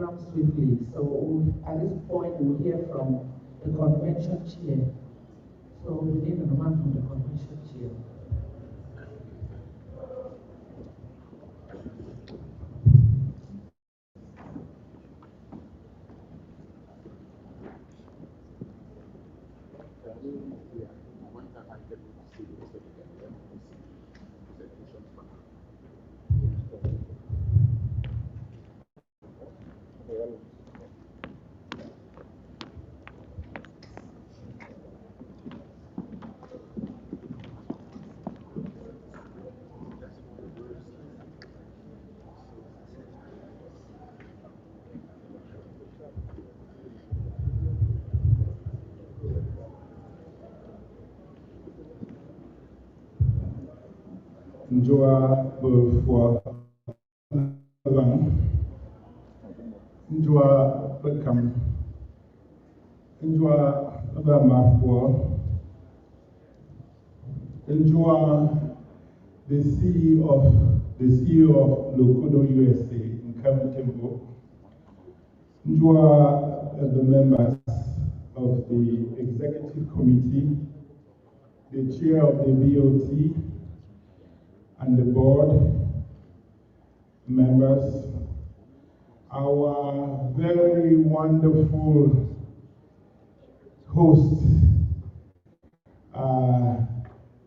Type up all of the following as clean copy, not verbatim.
program swiftly. So at this point, we'll hear from the convention chair. So we need a man from the convention chair. Njua before long, Njua become Njua Bamafo, Njua the CEO of LECUDO-USA in Kevin, Njua the members of the executive committee, the chair of the BOT, and the board members, our very wonderful host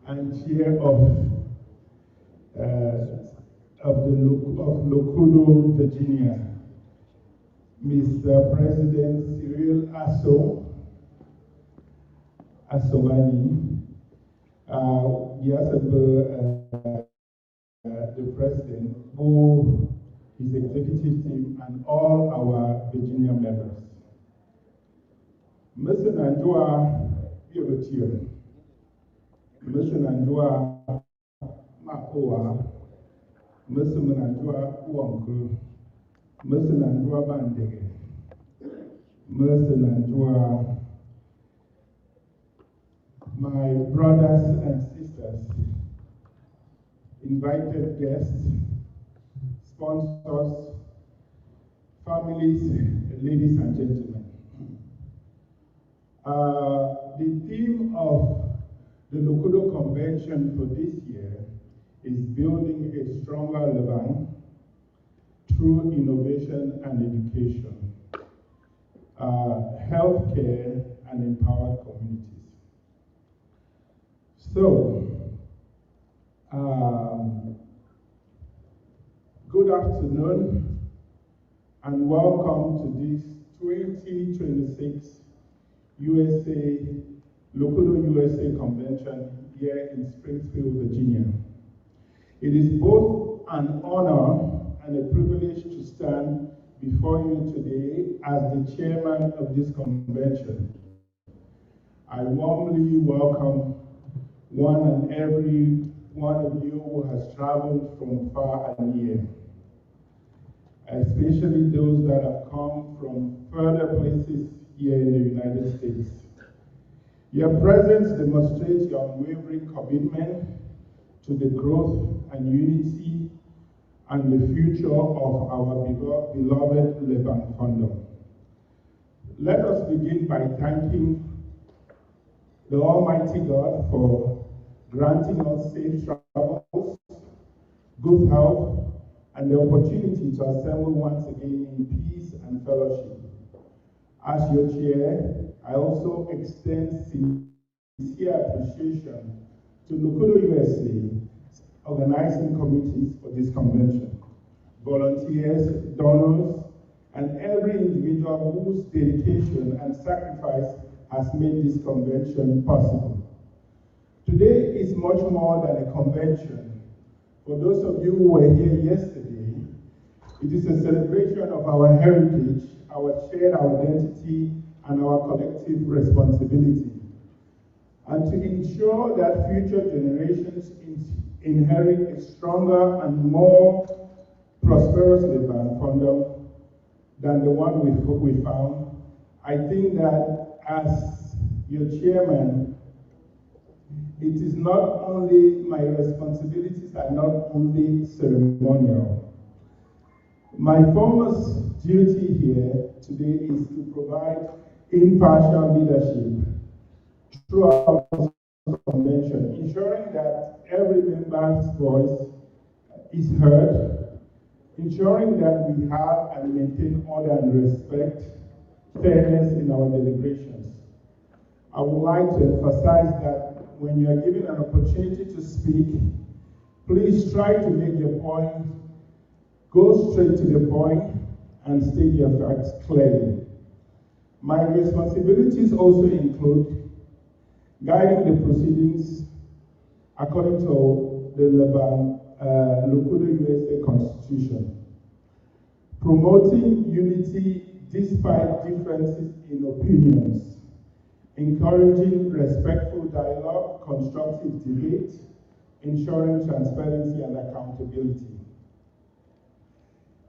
and chair of LECUDO, Virginia, Mr. President Cyril Asogani, the president, who his executive team, and all our Virginia members. Mr. Nanjua, Yogotier, Mr. Nanjua, Makoa, Mr. Nanjua, Uanku, Mr. Nanjua Bandege, Mr. Nanjua, my brothers and sisters, invited guests, sponsors, families, ladies and gentlemen. The theme of the LECUDO convention for this year is building a stronger Lebanon through innovation and education, healthcare, and empowered communities. So, good afternoon and welcome to this 2026 LECUDO-USA convention here in Springfield, Virginia. It is both an honor and a privilege to stand before you today as the chairman of this convention. I warmly welcome one and every one of you who has traveled from far and near, especially those that have come from further places here in the United States. Your presence demonstrates your unwavering commitment to the growth and unity and the future of our beloved Lebanon Fondom. Let us begin by thanking the Almighty God for granting us safe travels, good health, and the opportunity to assemble once again in peace and fellowship. As your chair, I also extend sincere appreciation to LECUDO-USA organizing committees for this convention, volunteers, donors, and every individual whose dedication and sacrifice has made this convention possible. Today is much more than a convention. For those of you who were here yesterday, it is a celebration of our heritage, our shared identity, and our collective responsibility. And to ensure that future generations inherit a stronger and more prosperous Lebanon Fondom than the one we found, I think that as your chairman, it is not only, my responsibilities are not only ceremonial. My former duty here today is to provide impartial leadership throughout this convention, ensuring that every member's voice is heard, ensuring that we have and maintain order and respect, fairness in our deliberations. I would like to emphasize that when you are given an opportunity to speak, please try to make your point, go straight to the point, and state your facts clearly. My responsibilities also include guiding the proceedings according to the LECUDO-USA Constitution, promoting unity despite differences in opinions, encouraging respectful dialogue, constructive debate, ensuring transparency and accountability.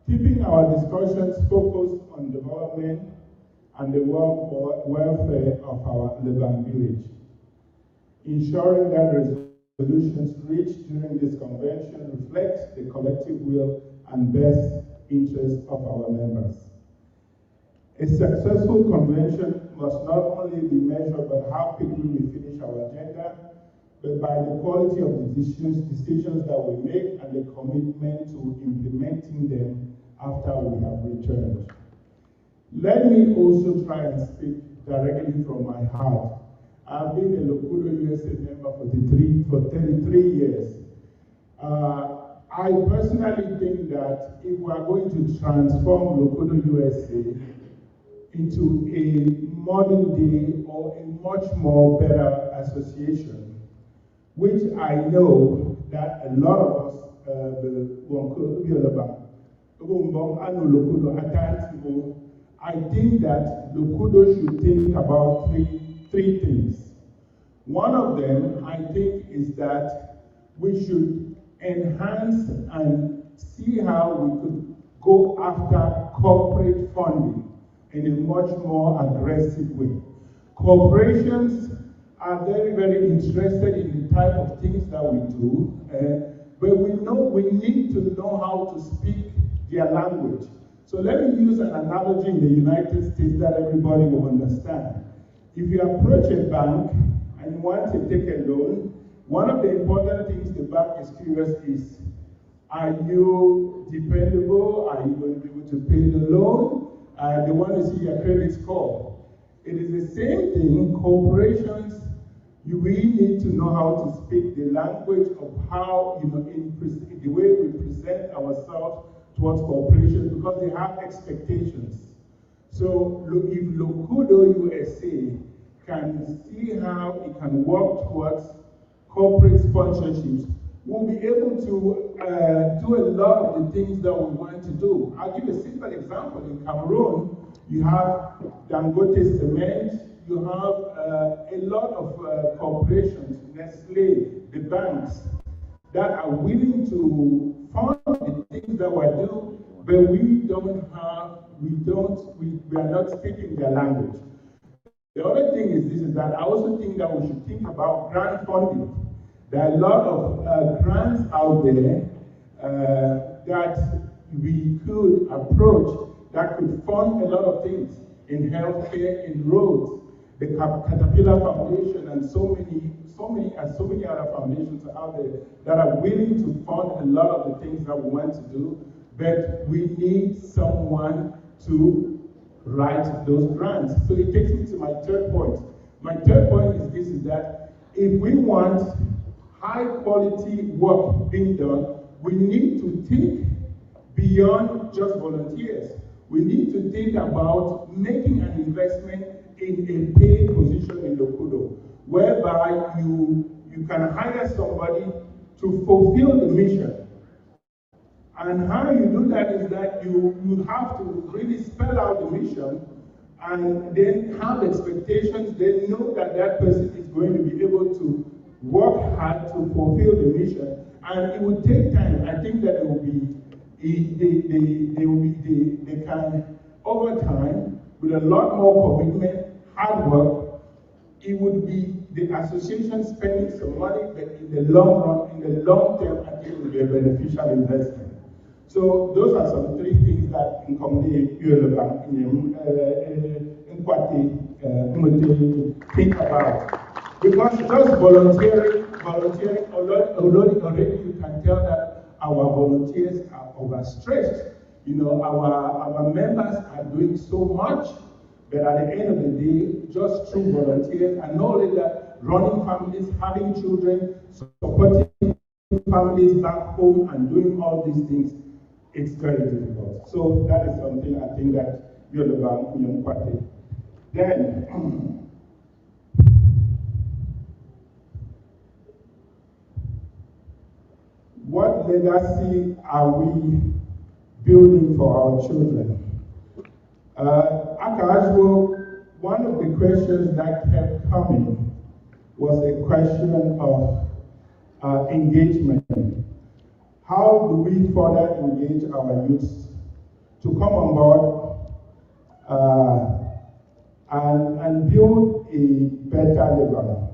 Keeping our discussions focused on development and the welfare of our Leban village. Ensuring that resolutions reached during this convention reflect the collective will and best interests of our members. A successful convention must not only be measured by how quickly we finish our agenda, but by the quality of the decisions that we make and the commitment to implementing them after we have returned. Let me also try and speak directly from my heart. I've been a LECUDO-USA member for 33 years. I personally think that if we are going to transform LECUDO-USA into a modern day or a much more better association, which I know that a lot of us I think that LECUDO should think about three things. One of them, I think, is that we should enhance and see how we could go after corporate funding in a much more aggressive way. Corporations are very, very interested in the type of things that we do, but we need to know how to speak their language. So let me use an analogy in the United States that everybody will understand. If you approach a bank and you want to take a loan, one of the important things the bank is curious is, are you dependable? Are you going to be able to pay the loan? They want to see your credit score. It is the same thing. Corporations, we need to know how to speak the language of how, in the way we present ourselves towards corporations, because they have expectations. So if LECUDO-USA can see how it can work towards corporate sponsorships, we'll be able to do a lot of the things that we want to do. I'll give a simple example. In Cameroon, you have Dangote Cement, you have a lot of corporations, Nestle, the banks, that are willing to fund the things that we do, but we are not speaking their language. The other thing is that I also think that we should think about grant funding. There are a lot of grants out there that we could approach that could fund a lot of things in healthcare, in roads, the Caterpillar Foundation, and so many other foundations out there that are willing to fund a lot of the things that we want to do, but we need someone to write those grants. So it takes me to my third point. My third point is that if we want high quality work being done, we need to think beyond just volunteers. We need to think about making an investment in a paid position in LECUDO, whereby you can hire somebody to fulfill the mission. And how you do that is that you have to really spell out the mission and then have expectations, then know that that person is going to be able to work hard to fulfill the mission. And it will take time. I think that they can, over time, with a lot more commitment, hard work, it would be the association spending some money, but in the long run, in the long term, I think it will be a beneficial investment. So those are some three things that in community think about. Because just volunteering already you can tell that our volunteers are overstretched. You know, our members are doing so much, but at the end of the day, just through volunteers, and not only that, running families, having children, supporting families back home, and doing all these things, it's very difficult. So that is something I think that Yoruba Nyamkwate. Then, what legacy are we building for our children? One of the questions that kept coming was a question of engagement. How do we further engage our youth to come on board and build a better Lebanon?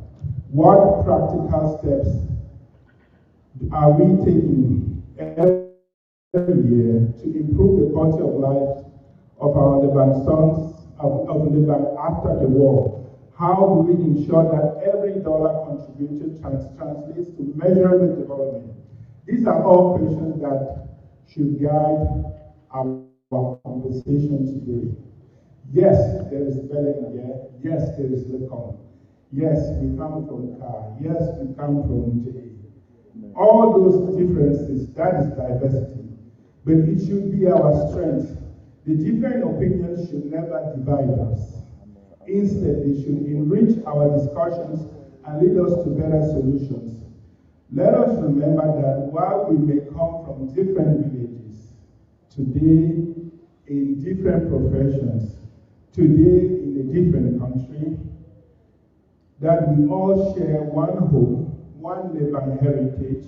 What practical steps are we taking every year to improve the quality of life of our Lebanon sons, of Lebanon after the war? How do we ensure that every dollar contributed translates to measurable development? These are all questions that should guide our conversation today. Yes, there is spelling here. Yes, there is LECUDO. Yes, we come from Car. Yes, we come from J. All those differences, that is diversity. But it should be our strength. The different opinions should never divide us. Instead, they should enrich our discussions and lead us to better solutions. Let us remember that while we may come from different villages, today in different professions, today in a different country, that we all share one home, one Lebanon heritage,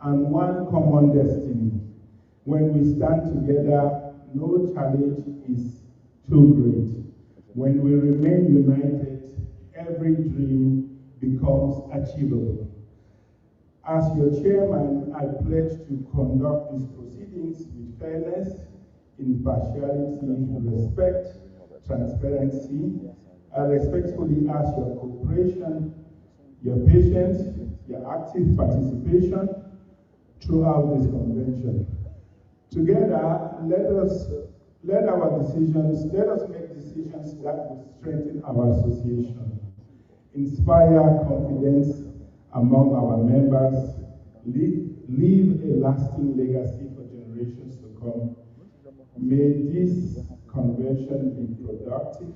and one common destiny. When we stand together, no challenge is too great. When we remain united, every dream becomes achievable. As your chairman, I pledge to conduct these proceedings with fairness, impartiality, respect, transparency. I respectfully ask your cooperation, your patience, your active participation throughout this convention. Together, let us make decisions that will strengthen our association, inspire confidence among our members, leave a lasting legacy for generations to come. May this convention be productive.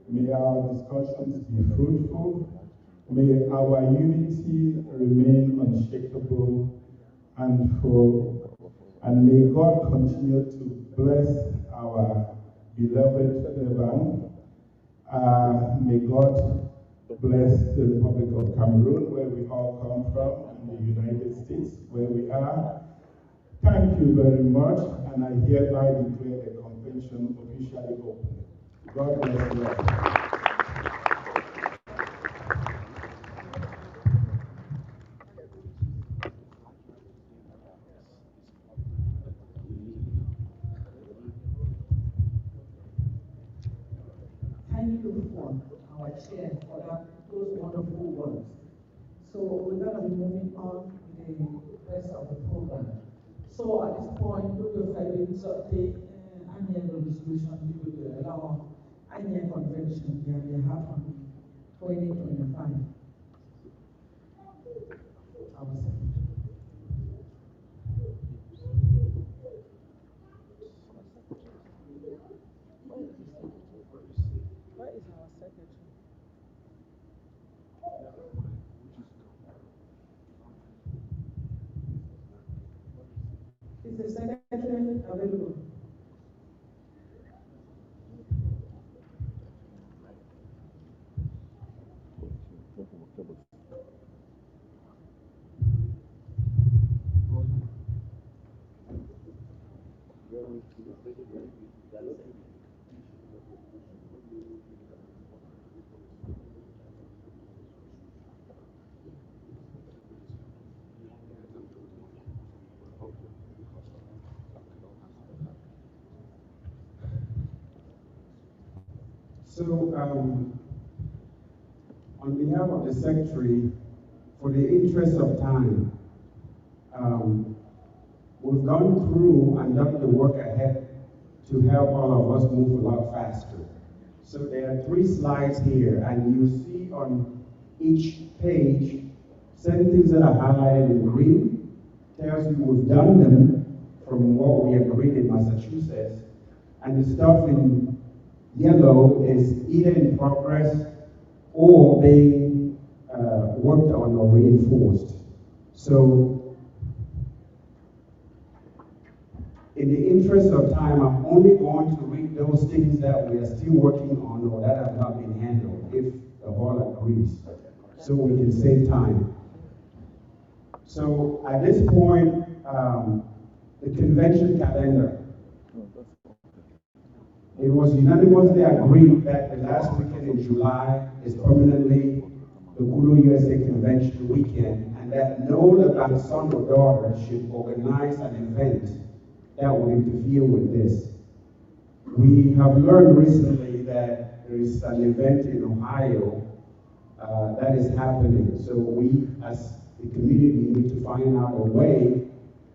May our discussions be fruitful. May our unity remain unshakable, and may God continue to bless our beloved Lebanon. May God bless the Republic of Cameroon, where we all come from, and the United States, where we are. Thank you very much, and I hereby declare the convention officially open. God bless you all. Thank you for our chair for those wonderful words. So we're going to be moving on with the rest of the program. So at this point, we will the annual resolution we will allow annual convention that will happen 2025. Where is our secretary? Is the secretary available? So, on behalf of the Secretary, for the interest of time, we've gone through and done the work ahead to help all of us move a lot faster. So there are 3 slides here, and you see on each page certain things that are highlighted in green, tells you we've done them from what we agreed in Massachusetts, and the stuff in yellow is either in progress or being worked on or reinforced. So, in the interest of time, I'm only going to read those things that we are still working on or that have not been handled, if the hall agrees, so we can save time. So, at this point, the convention calendar. It was unanimously agreed that the last weekend in July is permanently the LECUDO-USA convention weekend, and that no Lebanese son or daughter should organize an event that would interfere with this. We have learned recently that there is an event in Ohio that is happening, so we as the community need to find out a way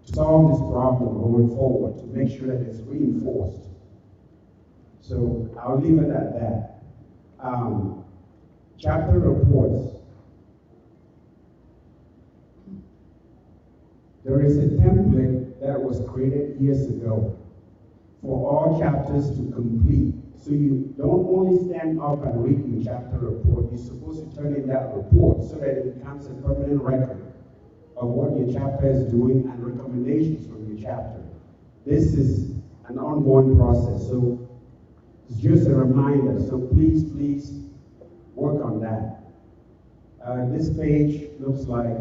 to solve this problem going forward, to make sure that it's reinforced. So I'll leave it at that. Chapter reports. There is a template that was created years ago for all chapters to complete. So you don't only stand up and read your chapter report, you're supposed to turn in that report so that it becomes a permanent record of what your chapter is doing and recommendations from your chapter. This is an ongoing process, so it's just a reminder, so please work on that. This page looks like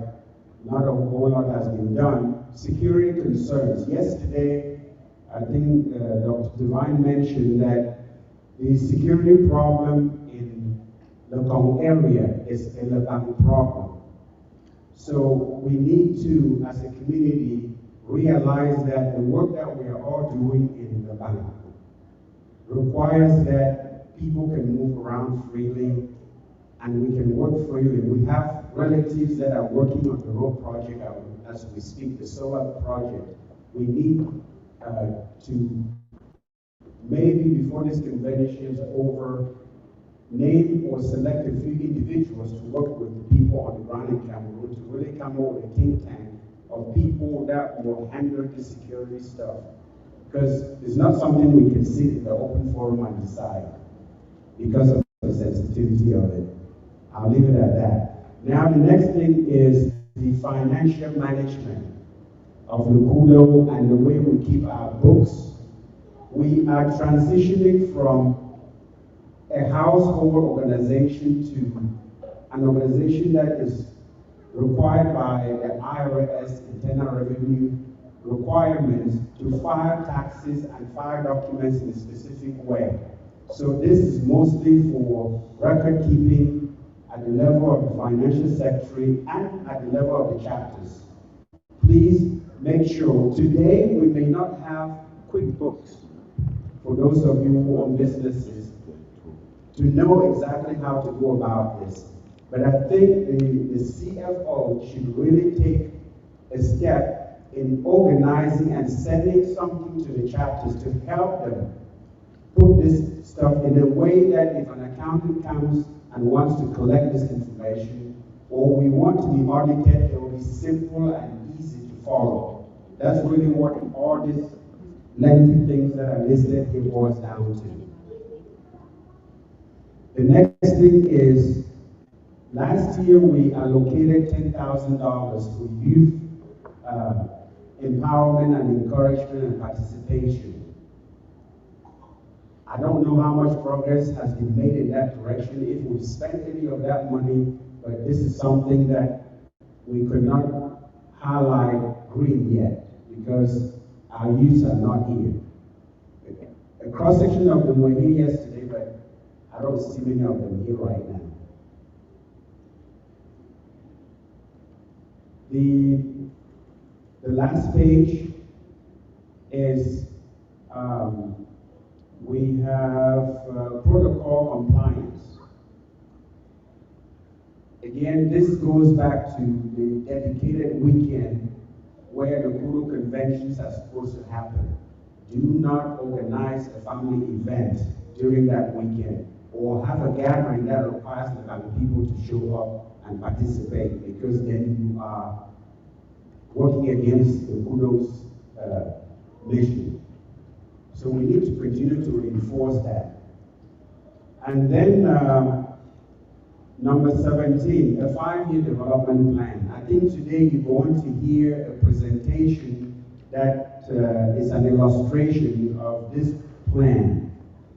not a whole lot has been done. Security concerns. Yesterday, I think Dr. Devine mentioned that the security problem in the Lekong area is a Lebanon problem. So we need to, as a community, realize that the work that we are all doing in Lebanon requires that people can move around freely and we can work freely. We have relatives that are working on the road project as we speak, the solar project. We need to, maybe before this convention is over, name or select a few individuals to work with the people on the ground in Cameroon to really come up with a think tank of people that will handle the security stuff. Because it's not something we can sit in the open forum and decide because of the sensitivity of it. I'll leave it at that. Now the next thing is the financial management of LECUDO and the way we keep our books. We are transitioning from a household organization to an organization that is required by the IRS, Internal Revenue requirements, to file taxes and file documents in a specific way. So this is mostly for record keeping at the level of the financial secretary and at the level of the chapters. Please make sure, today we may not have QuickBooks for those of you who own businesses to know exactly how to go about this. But I think the CFO should really take a step in organizing and sending something to the chapters to help them put this stuff in a way that if an accountant comes and wants to collect this information, or we want to be audited, it will be simple and easy to follow. That's really what all these lengthy things that are listed here boils down to. The next thing is, last year we allocated $10,000 for youth empowerment and encouragement and participation. I don't know how much progress has been made in that direction, if we've spent any of that money, but this is something that we could not highlight green yet because our youths are not here. A cross-section of them were here yesterday, but I don't see many of them here right now. The last page is We have protocol compliance. Again, this goes back to the dedicated weekend where the LECUDO conventions are supposed to happen. Do not organize a family event during that weekend or have a gathering that requires the people to show up and participate, because then you are working against the LECUDO's mission. So we need to continue to reinforce that. And then number 17, a 5-year development plan. I think today you're going to hear a presentation that is an illustration of this plan,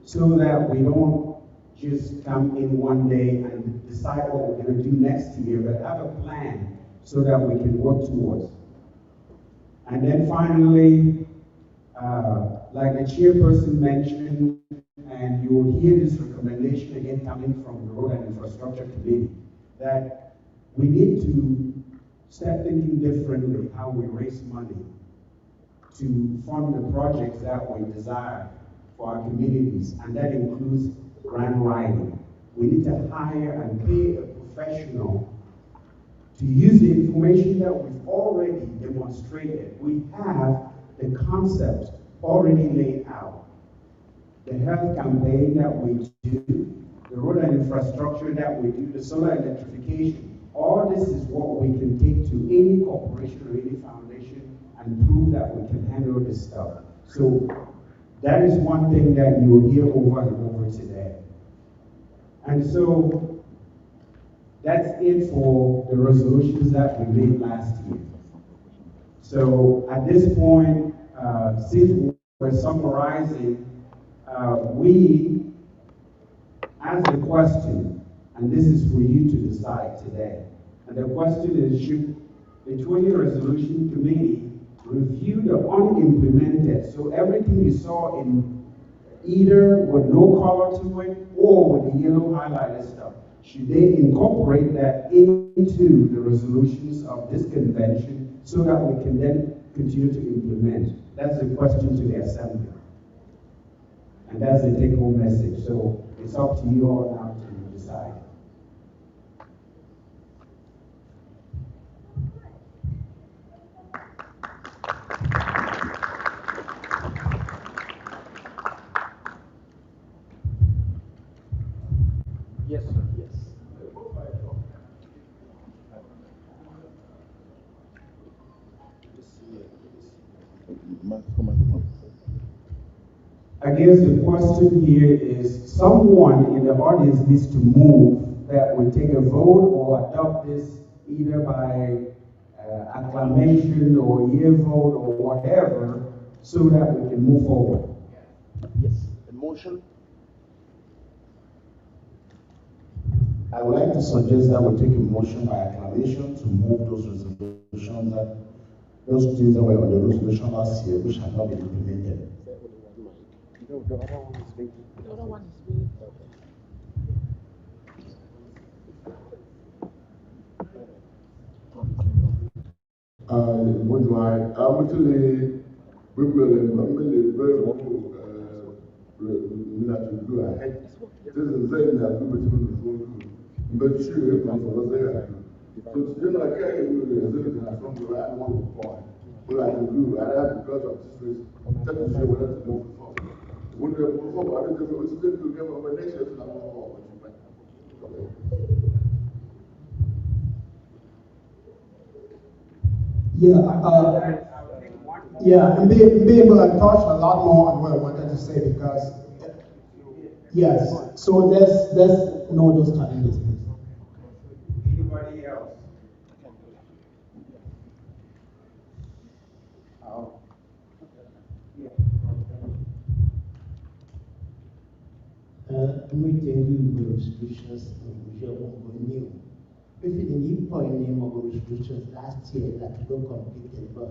so that we don't just come in one day and decide what we're going to do next year, but have a plan so that we can work towards. And then finally, like the chairperson mentioned, and you will hear this recommendation again coming from the Road and Infrastructure Committee, that we need to start thinking differently how we raise money to fund the projects that we desire for our communities, and that includes grant writing. We need to hire and pay a professional to use the information that we've already demonstrated. We have the concept already laid out. The health campaign that we do, the road and infrastructure that we do, the solar electrification, all this is what we can take to any corporation or any foundation and prove that we can handle this stuff. So that is one thing that you will hear over and over today. And so that's it for the resolutions that we made last year. So at this point, since we're summarizing, we ask the question, and this is for you to decide today. And the question is, should the 20 Resolution Committee review the unimplemented, so everything you saw in either with no color to it or with the yellow highlighted stuff, should they incorporate that into the resolutions of this convention so that we can then continue to implement? That's the question to the Assembly. And that's the take-home message. So it's up to you all now to decide. Yes, sir. Yes. I guess the question here is, someone in the audience needs to move that we take a vote or adopt this either by acclamation or year vote or whatever, so that we can move forward. Yes. A motion. I would like to suggest that we take a motion by acclamation to move those resolutions, that those things that were on the resolution last year, which have not been implemented. No, the other one is being. The other one is being. What do I actually we will very to go ahead. This is saying that we will but sure it comes from there. So still I can't from the right one point. What I can do, I have because of this take to show what to do. When we move forward, I think it's going to give our next year to have more. And be able to touch a lot more on what I wanted to say, because yes, so let's know those challenges. Anybody else? Meeting restrictions new. If the new point name of restrictions last year that we completed, but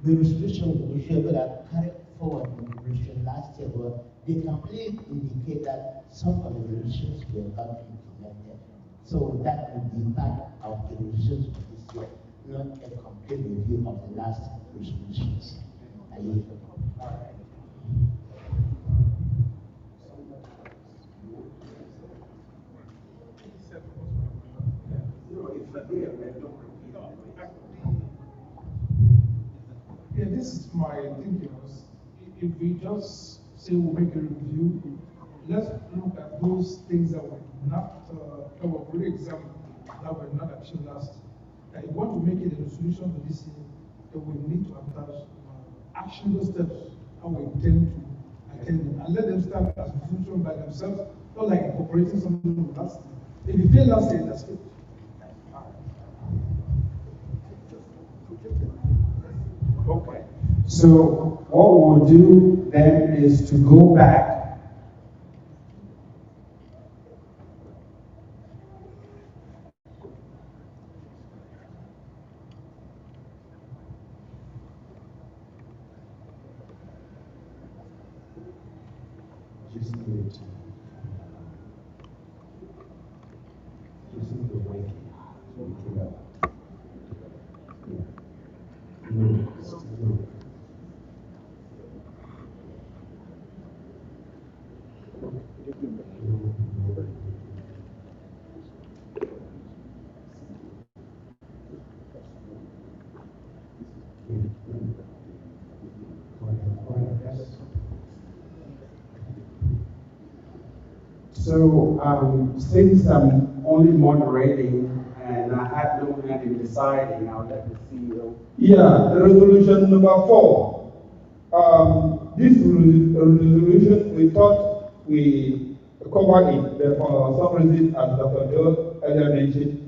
the restriction we should have carried forward in the restriction last year, but they can clearly indicate that some of the restrictions were not implemented. So that would be part of the restrictions for this year, not a complete review of the last restrictions. Yeah, this is my thinking. If we just say we'll make a review, let's look at those things that were not, that were already examined, that were not achieved last year. And if we want to make it a resolution for this year, then we need to attach actionable steps how we intend to attend them. And let them stand as a resolution by themselves, not like incorporating something from last year. If you fail last year, that's it. Okay. So what we'll do then is to go back. Just need to wake it up. Yeah. No. So, since I'm only moderating and I have no hand in deciding, I'll let the CEO. Yeah, resolution number 4. This resolution, we thought we covered it, but for some reason, as Dr. Joe earlier mentioned,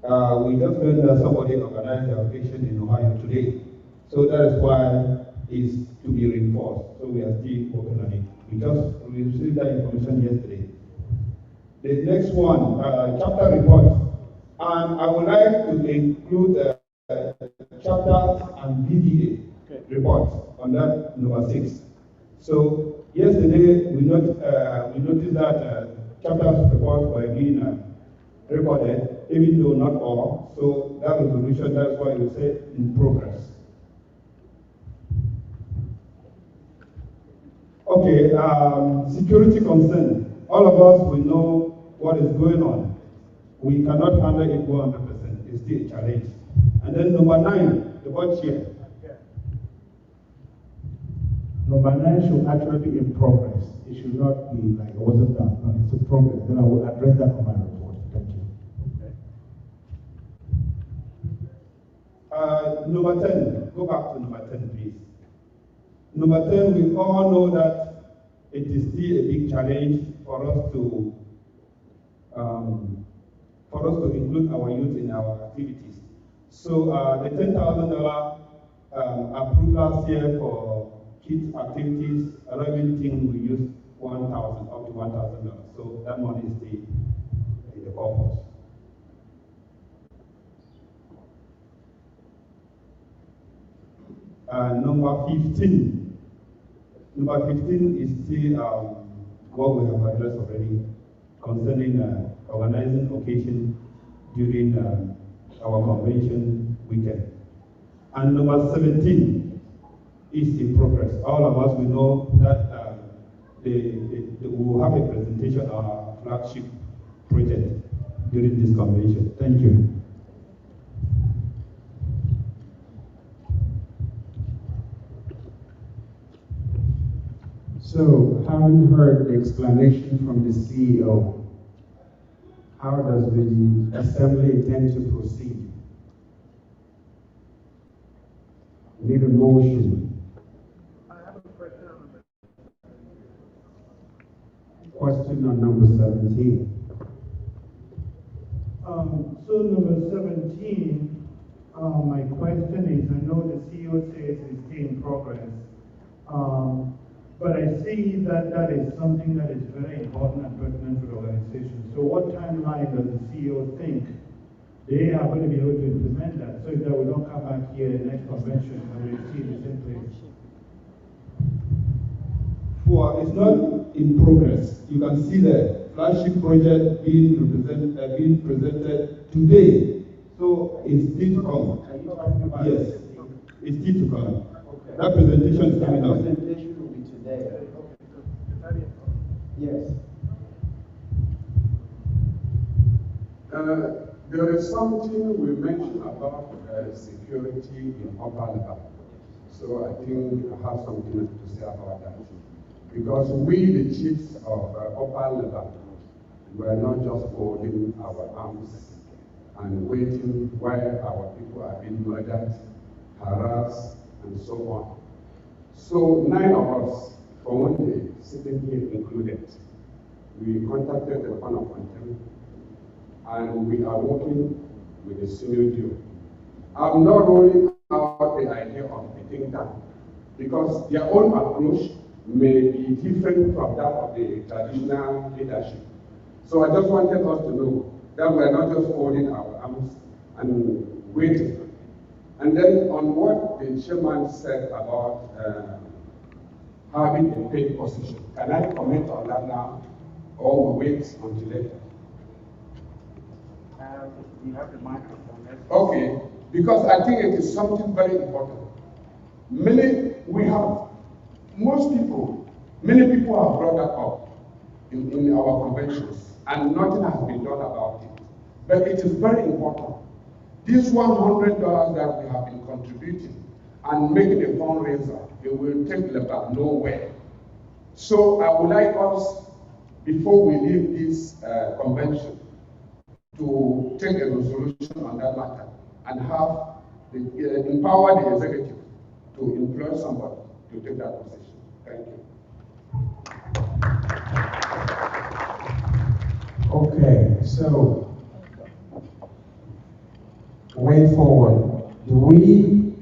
we just learned that somebody organized the occasion in Ohio today. So that is why it's to be reinforced. So we are still working on it. We received that information yesterday. The next one, chapter report. And I would like to include chapters and BDA reports on that number 6. So yesterday we noticed that chapters reports were being recorded, even though not all. So that resolution, that's why we say in progress. Okay, security concern. All of us, we know what is going on. We cannot handle it 100%. It's still a challenge. And then number 9, the board chair. Number 9 should actually be in progress. It should not be like it wasn't done. No, it's in progress. Then I will address that on my report. Thank you. Okay. Number 10, go back to number 10, please. Number 10, we all know that it is still a big challenge for us to include our youth in our activities. So the $10,000 approved last year for kids activities, I don't even think we used $1,000 up to $1,000. So that money is still in the corpus. Number 15. Number 15 is still what we have addressed already concerning organizing occasion during our convention weekend. And number 17 is in progress. All of us, we know that we will have a presentation on our flagship project during this convention. Thank you. So, having heard the explanation from the CEO, how does the Assembly intend to proceed? Need a motion. I have a question on the Question on number 17. So number 17, my question is, I know the CEO says it's still in progress, but I see that that is something that is very important and pertinent to the organization. So what timeline does the CEO think they are going to be able to implement that so that we don't come back here in the next convention and we see the same place? For it's not in progress. You can see the flagship project being presented today. So it's still to come. Are you talking about? Yes, it's still to come. Okay. That presentation is coming up. Presentation will be today. Yes. There is something we mentioned about security in upper level. So I think I have something to say about that. Because we, the chiefs of upper level, we are not just holding our arms and waiting while our people are being murdered, harassed, and so on. So 9 of us, for one day, sitting here included, we contacted the Pan of Contempt, and we are working with the senior deal. I'm not rolling out the idea of beating them, because their own approach may be different from that of the traditional leadership. So I just wanted us to know that we are not just holding our arms and waiting. And then on what the chairman said about having a paid position, can I comment on that now, or we wait until later? You have the microphone. Okay, because I think it is something very important. Many people have brought that up in our conventions, and nothing has been done about it. But it is very important. This $100 that we have been contributing and making a fundraiser, it will take about nowhere. So I would like us, before we leave this convention, to take a resolution on that matter and have empower the executive to employ somebody to take that position. Thank you. Okay, so way forward, do we,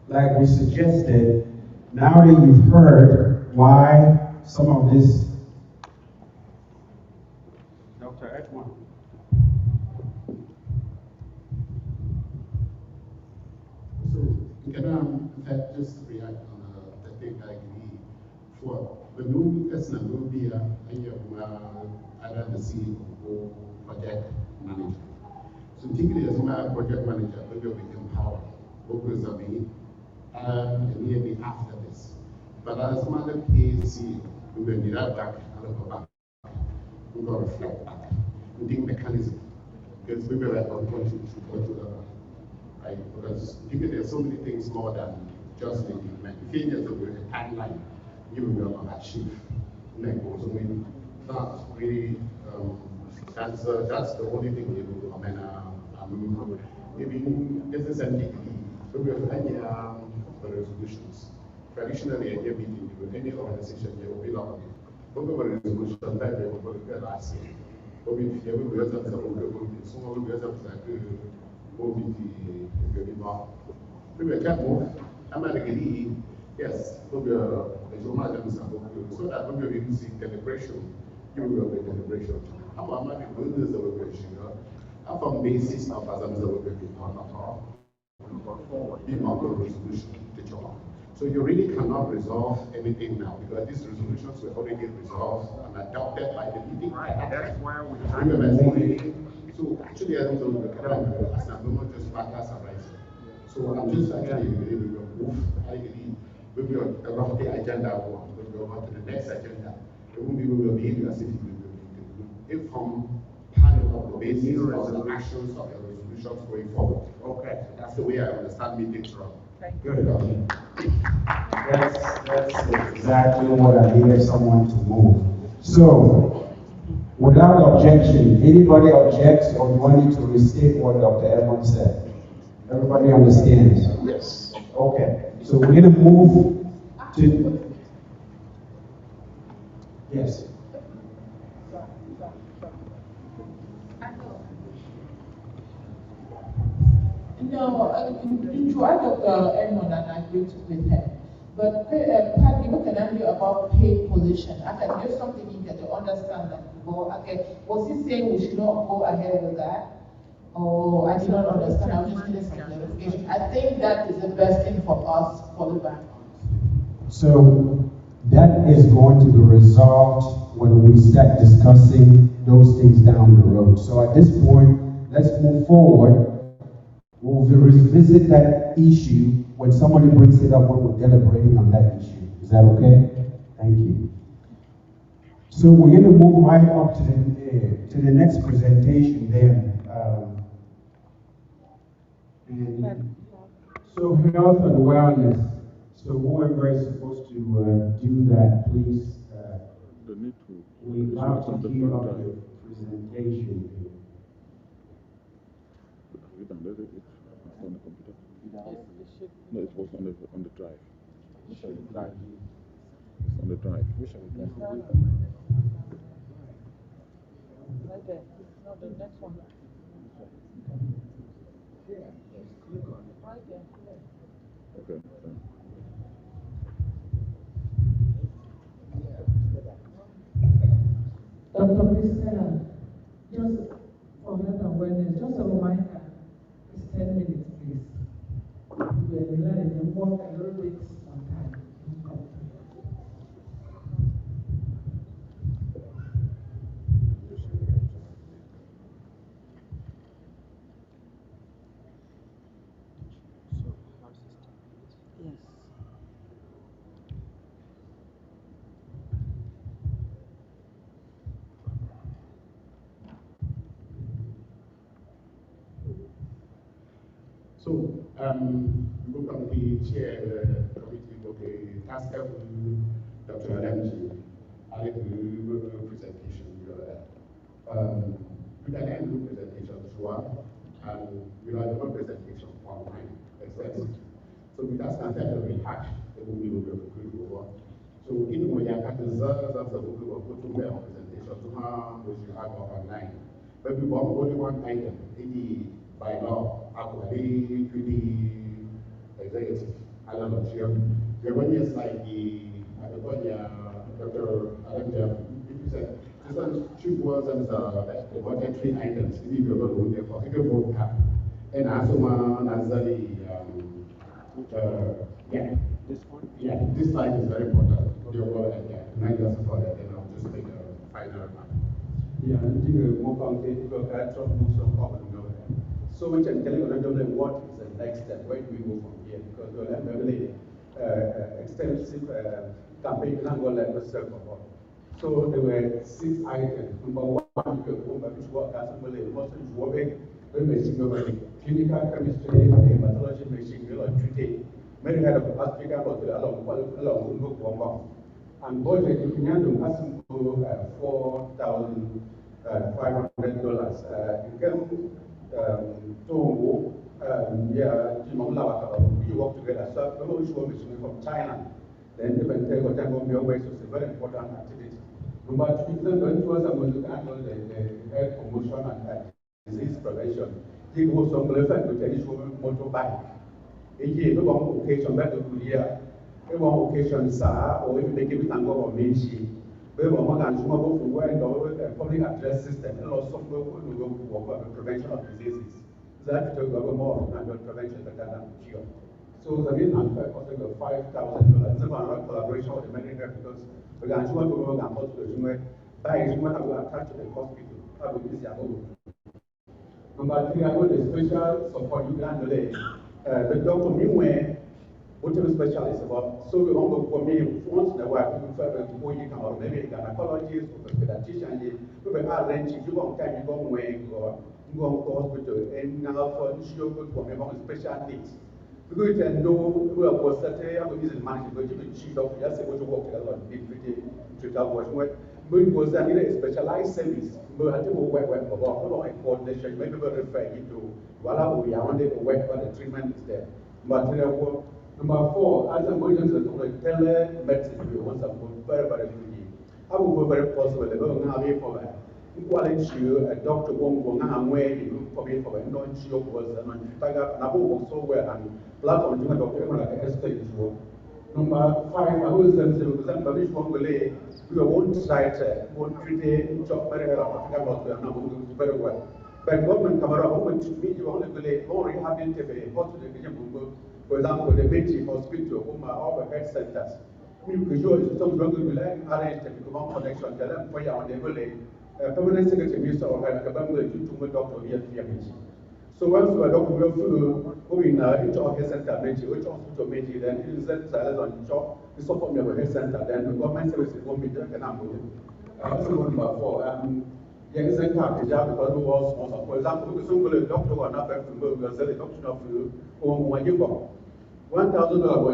like we suggested, now that you've heard why some of this, Dr. Edmond. So, can I just react on the thing I agree for the new person will be the CEO or project manager. So typically as my project manager, we will be empowered, workers are me, and immediately after this. But as my PAC, we will need that back and go back. We will reflect back. We think mechanism. Because we will have a right? Because there's so many things more than just the implement. Failures of a timeline, you will achieve. So that's really, that's the only thing we will maybe this is an we have any resolutions. Traditionally, at every meeting, any organization, there will be a lot of it. But we have a resolution that we will get last year. But we have a resolution that we will get some of the resolutions that we will be more. We will get more. I'm not agree. Yes, we will so that when we're using deliberation, you will be deliberation. I'm not going to do this deliberation. I'm from basis of as I'm deliberating on at all. Be not a resolution to job. So you really cannot resolve anything now because these resolutions were already resolved and adopted by the meeting. Right, that's where we So actually, I don't know the calendar. I'm not just matters arising. So I'm just actually move. I agree. We will around the agenda one. We will go on to the next agenda. It will be as if if from panel of the basis of the actions of the resolutions going forward. Okay, that's the way I understand meetings run. good. That's exactly what I needed someone to move. So, without objection, anybody objects or do I need to restate what Dr. Edmond said? Everybody understands? Yes. Okay, so we're going to move to... Yes. No, in Dr. Edmond and I agree with him. But Pat, you can argue about paid position. I can hear something in here to understand that. Okay, was he saying we should not go ahead with that? Oh, I did not understand. I was just getting some clarification. I think that is the best thing for us for the bank. So that is going to be resolved when we start discussing those things down the road. So at this point, let's move forward. We'll revisit that issue when somebody brings it up when we're deliberating on that issue. Is that okay? Thank you. So we're going to move right up to the next presentation then. And so health and wellness. So whoever is supposed to do that, please, we have to give up the presentation. Have you downloaded it on the computer? No, it was on the drive. It's on the drive. Right there. No, the next one. Right there. Okay. Dr. Christina, just for health and wellness, just a reminder, it's 10 minutes, please. We are learning and work a little bit on time. Yes. So, we will come to chair the committee of the task force, Dr. Alamji, I will presentation. We can end the presentation throughout, and we have one presentation online, extensive. So we just can tell the rehash the movie will be quick over. So in way I can deserve the movie will put to presentation to how we should have online. But we want only one item, by law, actually to the executive. I don't know, the one is like Dr. Alamja, if you said, this one two words and the budgetary items, if you're going to do for the vote cap. And also, this slide is very important. Thank you for that, and I'll just make a final remark. Yeah, I think more concrete because I have some problem over there. So much I'm telling you, what is the next step? Where do we go from here? Because we'll have really extensive campaign plan will let us serve for. So there were 6 items. Number 1, you can go back to work as a person is working with machine clinical chemistry and hematology machine will treat. Many had of Africa but along and budget if you have to ask them $4,500. You can we work together. So we will machine from China. Then the Bentego Tango Waste is a very important activity. Number 2, going towards the health promotion and disease prevention. He goes some level to tell you motorbike. A occasion back to Korea. One occasion, sir, or if they give it and go on Minchi, we will want to go for public address system and also go for prevention of diseases. That will go more than prevention than cure. So the reason I'm costing $5,000 is about collaboration with the medical because we can go to the hospital, buy it, what I will attach to the hospital. I will use the Number 3, I got a special support you can delay. The doctor, meanwhile, what a specialist about. So we want to for me once in a while people travel to go you can or maybe a gynecologist or a pediatrician. We will arrange if you want to go away or go to hospital and now for sure good for me about special needs. Because you can know we are for certain I will use the management but you will cheat off just say what you work together on big pretty but because I need a specialized service. But I think we work about coordination, maybe we'll refer you to while we are on the work but the treatment is there. But Number 4, as I'm going to telemedicine, we want something very, very good. I will go very possible. They will not be for that. Quality, a doctor won't go now where you probably for a non-show was a non-tiger, and I will work so well and platform to a doctor like a estate work. Number 5, I will send you because I'm very strong. We won't try to won't treat a job very well. I got very well. But government camera home to me, you only believe more rehabilitative hospital. For example, the Beijing hospital, all the health centers. We could show you some drug will arrange to come connection, tell them for you on the permanent secretary minister or like a Bangladesh to doctor here. So once we are doctor, we in each health center, which hospital, then you set silence on job, we support your health center, then the government services won't be done. Number 4, yeah, it's a card because we was sponsor. For example, we can go doctor or not have to go because the doctor of $1,000 when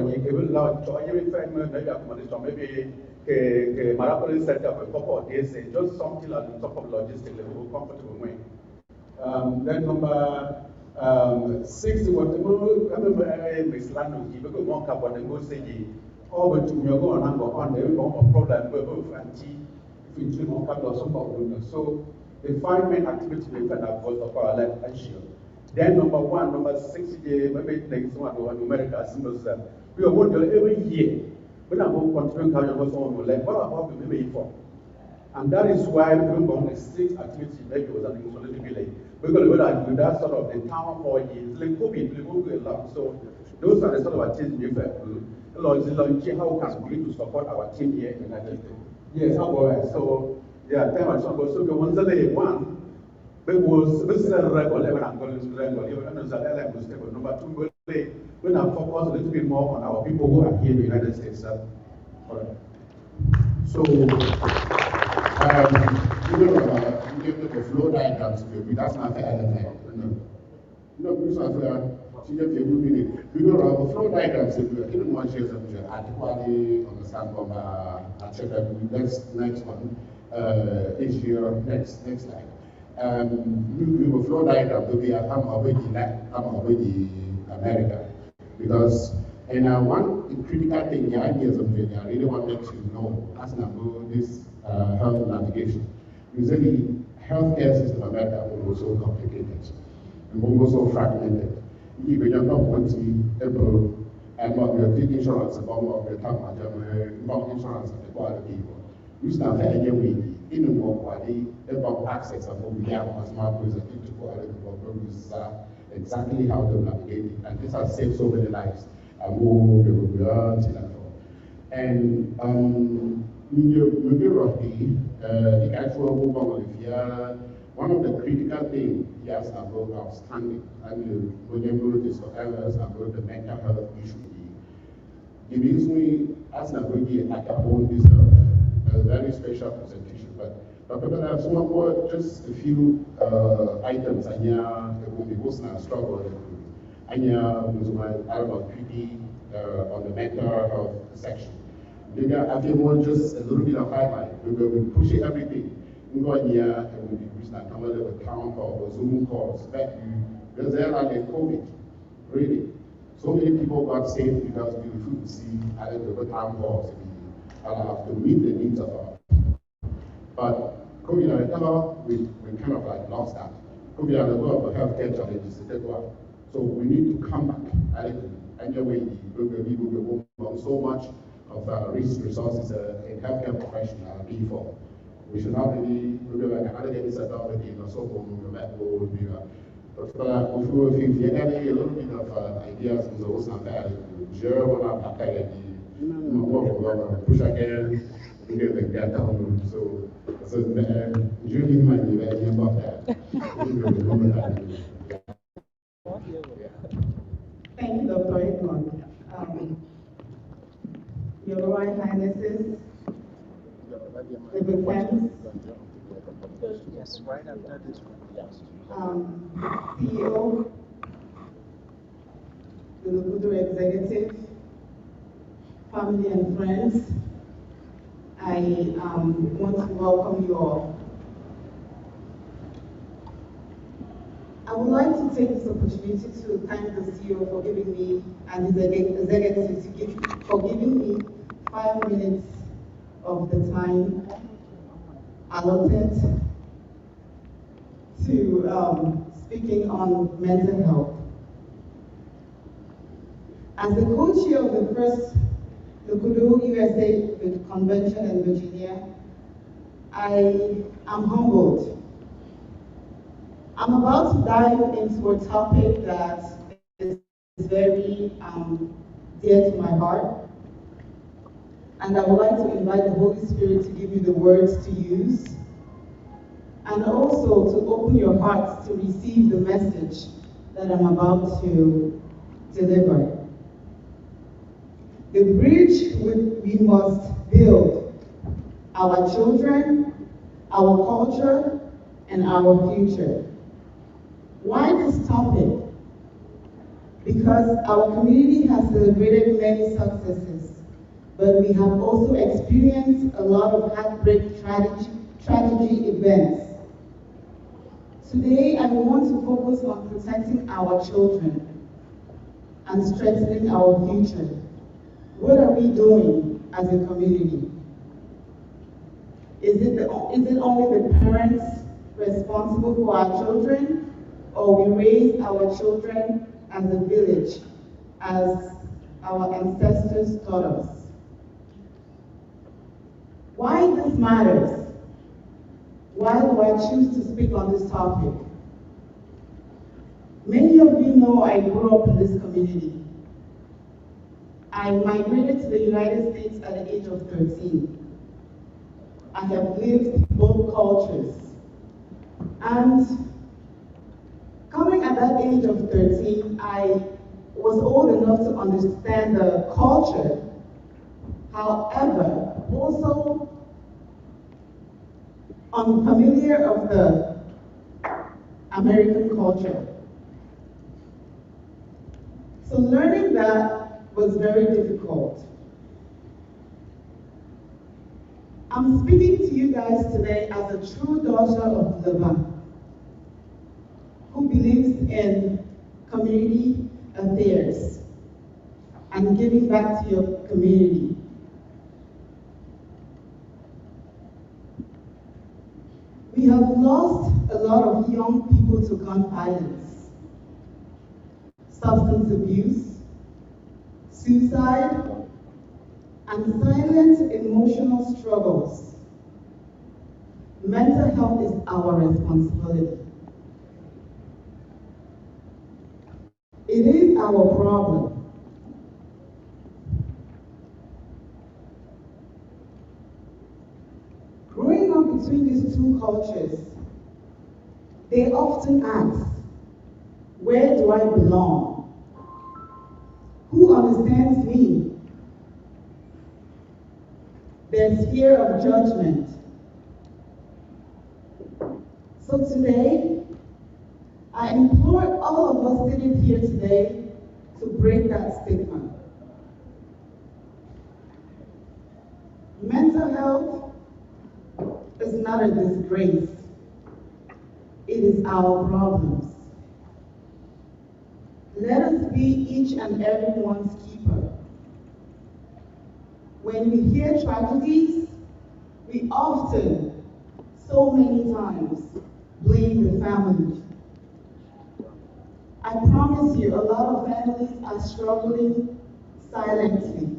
you give out to every family, maybe accommodation, maybe Marapoli set up a couple of days, just something like the top of logistics level, comfortable way. Then number 6, what the remember Miss Lando, you go one cup on the go say, oh, but you go on the problem with anti. So the 5 main activities we can have was of our life issue. Then number 1, number 6, maybe next one numerical symbols. We are wondering every year when I will continue carrying on like what about the maybe for? And that is why we don't go on the 6 activity maybe was an insulated village. Because we are do that sort of the town for years, like COVID, we won't do a lot. So those are the sort of activities we have. How can we to support our team here in the United States? Yes, so yeah, time and so the ones that they one, but was this is a record level and going to record, even though that was stable. Number 2, we now focus a little bit more on our people who are here in the United States. So, you give the flow diagrams, that's not the element. No, we don't have a flow diagrams. If you didn't want to share something, adequately understand from next one. Is your next slide. We have a flow diagram to be a already America. Because one critical thing, the ideas of it, I really wanted to know as about this health navigation. Usually, healthcare system in America was so complicated and almost so fragmented. Even you're not wanting able and what you're taking insurance about what you're talking about insurance and the quality people. You start any way in more quality about access and what we have as markers and into quality about exactly how to navigate it. And this has saved so many lives. And more people learn and the actual one of the critical things he has about outstanding, and when you discuss about the mental health issue, it means we as Acapone deserve a very special presentation. But people have some more, just a few items and will be most struggle. And I about PD on the mental health section. Maybe I feel more just a little bit of highlight. We will be pushing everything. We go in here and we'll be pushing a couple of town calls or Zoom calls. But there's like COVID, really. So many people got saved because we could see other town calls to meet the needs of our people. But COVID, we kind of like lost that. COVID had a lot of healthcare challenges. So we need to come back. Anyway, we will so much of resources in healthcare professional before. We should not really like another day set up again or so on the map will be but if you get a little bit of ideas in those and that, German push again, we get the get down. So Julie might be very about that. Thank you, Dr. Edmond. Your Royal Highnesses, the defense, yes, right after this CEO, the LECUDO executive, family and friends, I want to welcome you all. I would like to take this opportunity to thank the CEO for giving me, and his executive for giving me 5 minutes of the time allotted to speaking on mental health. As the co-chair of the first LECUDO-USA convention in Virginia, I am humbled. I'm about to dive into a topic that is very dear to my heart. And I would like to invite the Holy Spirit to give you the words to use, and also to open your hearts to receive the message that I'm about to deliver. The bridge we must build, our children, our culture, and our future. Why this topic? Because our community has celebrated many successes, but we have also experienced a lot of heartbreak tragedy events. Today, I want to focus on protecting our children and strengthening our future. What are we doing as a community? Is it only the parents responsible for our children, or we raise our children as a village, as our ancestors taught us? Why this matters? Why do I choose to speak on this topic? Many of you know I grew up in this community. I migrated to the United States at the age of 13. I have lived both cultures. And coming at that age of 13, I was old enough to understand the culture. However, also unfamiliar of the American culture. So learning that was very difficult. I'm speaking to you guys today as a true daughter of Leba, who believes in community affairs and giving back to your community. We have lost a lot of young people to gun violence, substance abuse, suicide, and silent emotional struggles. Mental health is our responsibility. It is our problem. Growing up between these two cultures, they often ask, where do I belong? Who understands me? There's fear of judgment. So today, I implore all of us sitting here today to break that stigma. Mental health is not a disgrace. It is our problems. Let us be each and everyone's keeper. When we hear tragedies, we often, so many times, blame the family. I promise you, a lot of families are struggling silently.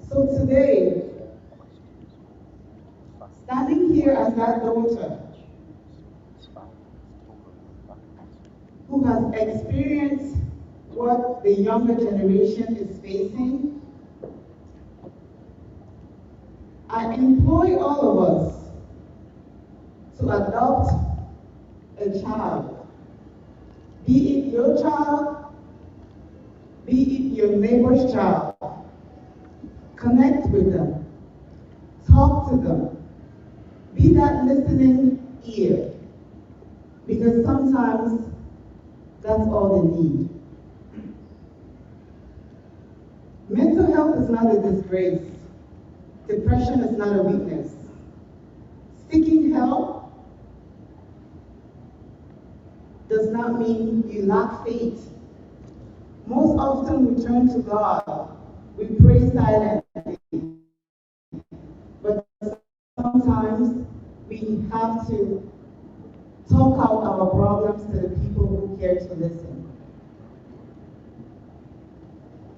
So today, standing here as that daughter who has experienced what the younger generation is facing, I implore all of us to adopt a child. Be it your child, be it your neighbor's child. Connect with them. Talk to them. Be that listening ear. Because sometimes that's all they need. Mental health is not a disgrace. Depression is not a weakness. Seeking help does not mean you lack faith. Most often we turn to God. We pray silently. But sometimes we have to talk out our problems to the people who care to listen.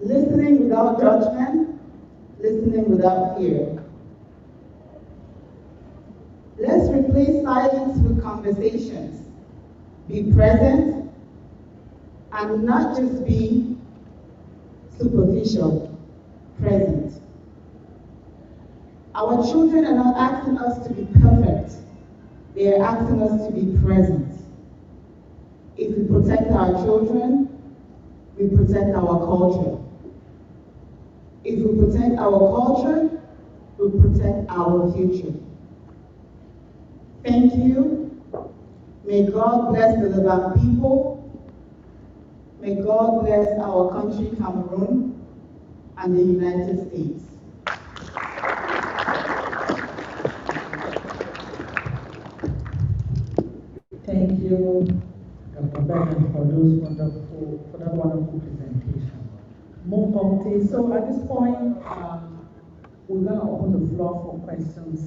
Listening without judgment, listening without fear. Let's replace silence with conversations. Be present and not just be superficial, present. Our children are not asking us to be perfect. They are asking us to be present. If we protect our children, we protect our culture. If we protect our culture, we protect our future. Thank you. May God bless the Leban people. May God bless our country, Cameroon, and the United States. Thank you, Dr. Bennett, for that wonderful presentation. So at this point, we're going to open the floor for questions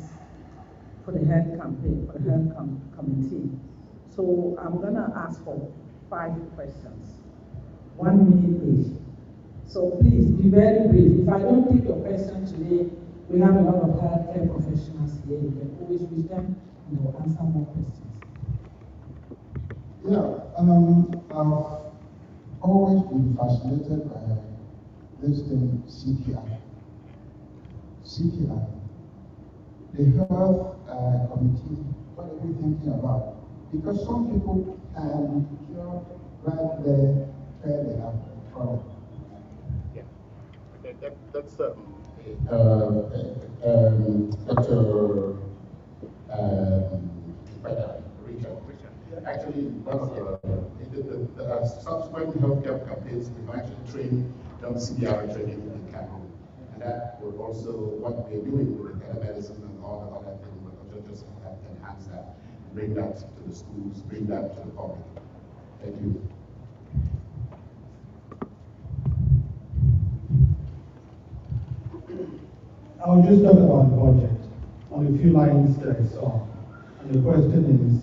for the health campaign, for the health committee. So I'm going to ask for 5 questions, 1 minute each. So please be very brief. If I don't take your question today, we have a lot of healthcare professionals here. You can always reach them and they'll answer more questions. Yeah, I've always been fascinated by this thing, CPR. CPR. The health committee, what are we thinking about? Because some people can cure right there where they have the problem. Yeah, that's Dr. Richard. Actually, one of the subsequent healthcare campaigns, we've actually done CPR training in Cameroon. And that will also, what we're doing with the telemedicine and all the other things, we're going to just enhance that, bring that to the schools, bring that to the public. Thank you. I'll just talk about the budget on a few lines that I saw. And the question is,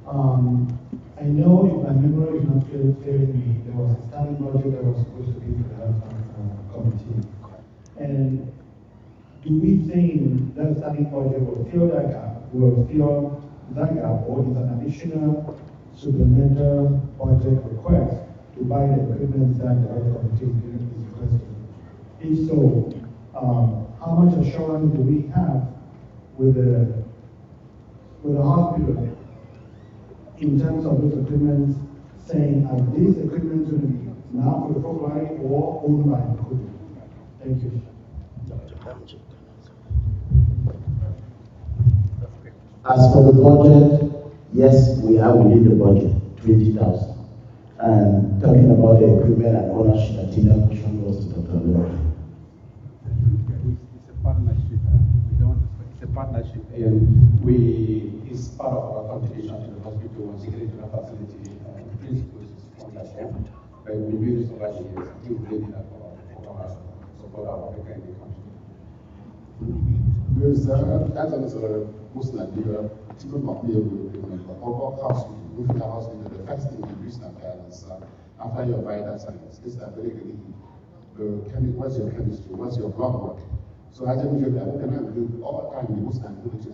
I know if my memory is not failing me, there was a standing budget that was supposed to be for the health committee. And do we think that standing budget will fill that gap, or is an additional supplemental budget request to buy the equipment that the health committee is requesting? If so, how much assurance do we have with the hospital in terms of those equipment, saying, are these equipment going to be now for the program or owned by LECUDO? Thank you. As for the budget, yes, we are within the budget, 20,000. And talking about the equipment and ownership, I think that question goes to Dr. Lord. It's a partnership. It's a partnership, and it's part of our contribution to the hospital and security facility. The principle is partnership, but we do this over the years. I think we did that for support our Africa in the country. Because as an most Nigeria, people not be able to remember about hospital. If you have hospital, the first thing you use is after your vital signs, it's that very good. What's your chemistry? What's your blood work? So as a usual, I can do all the time the most and put it in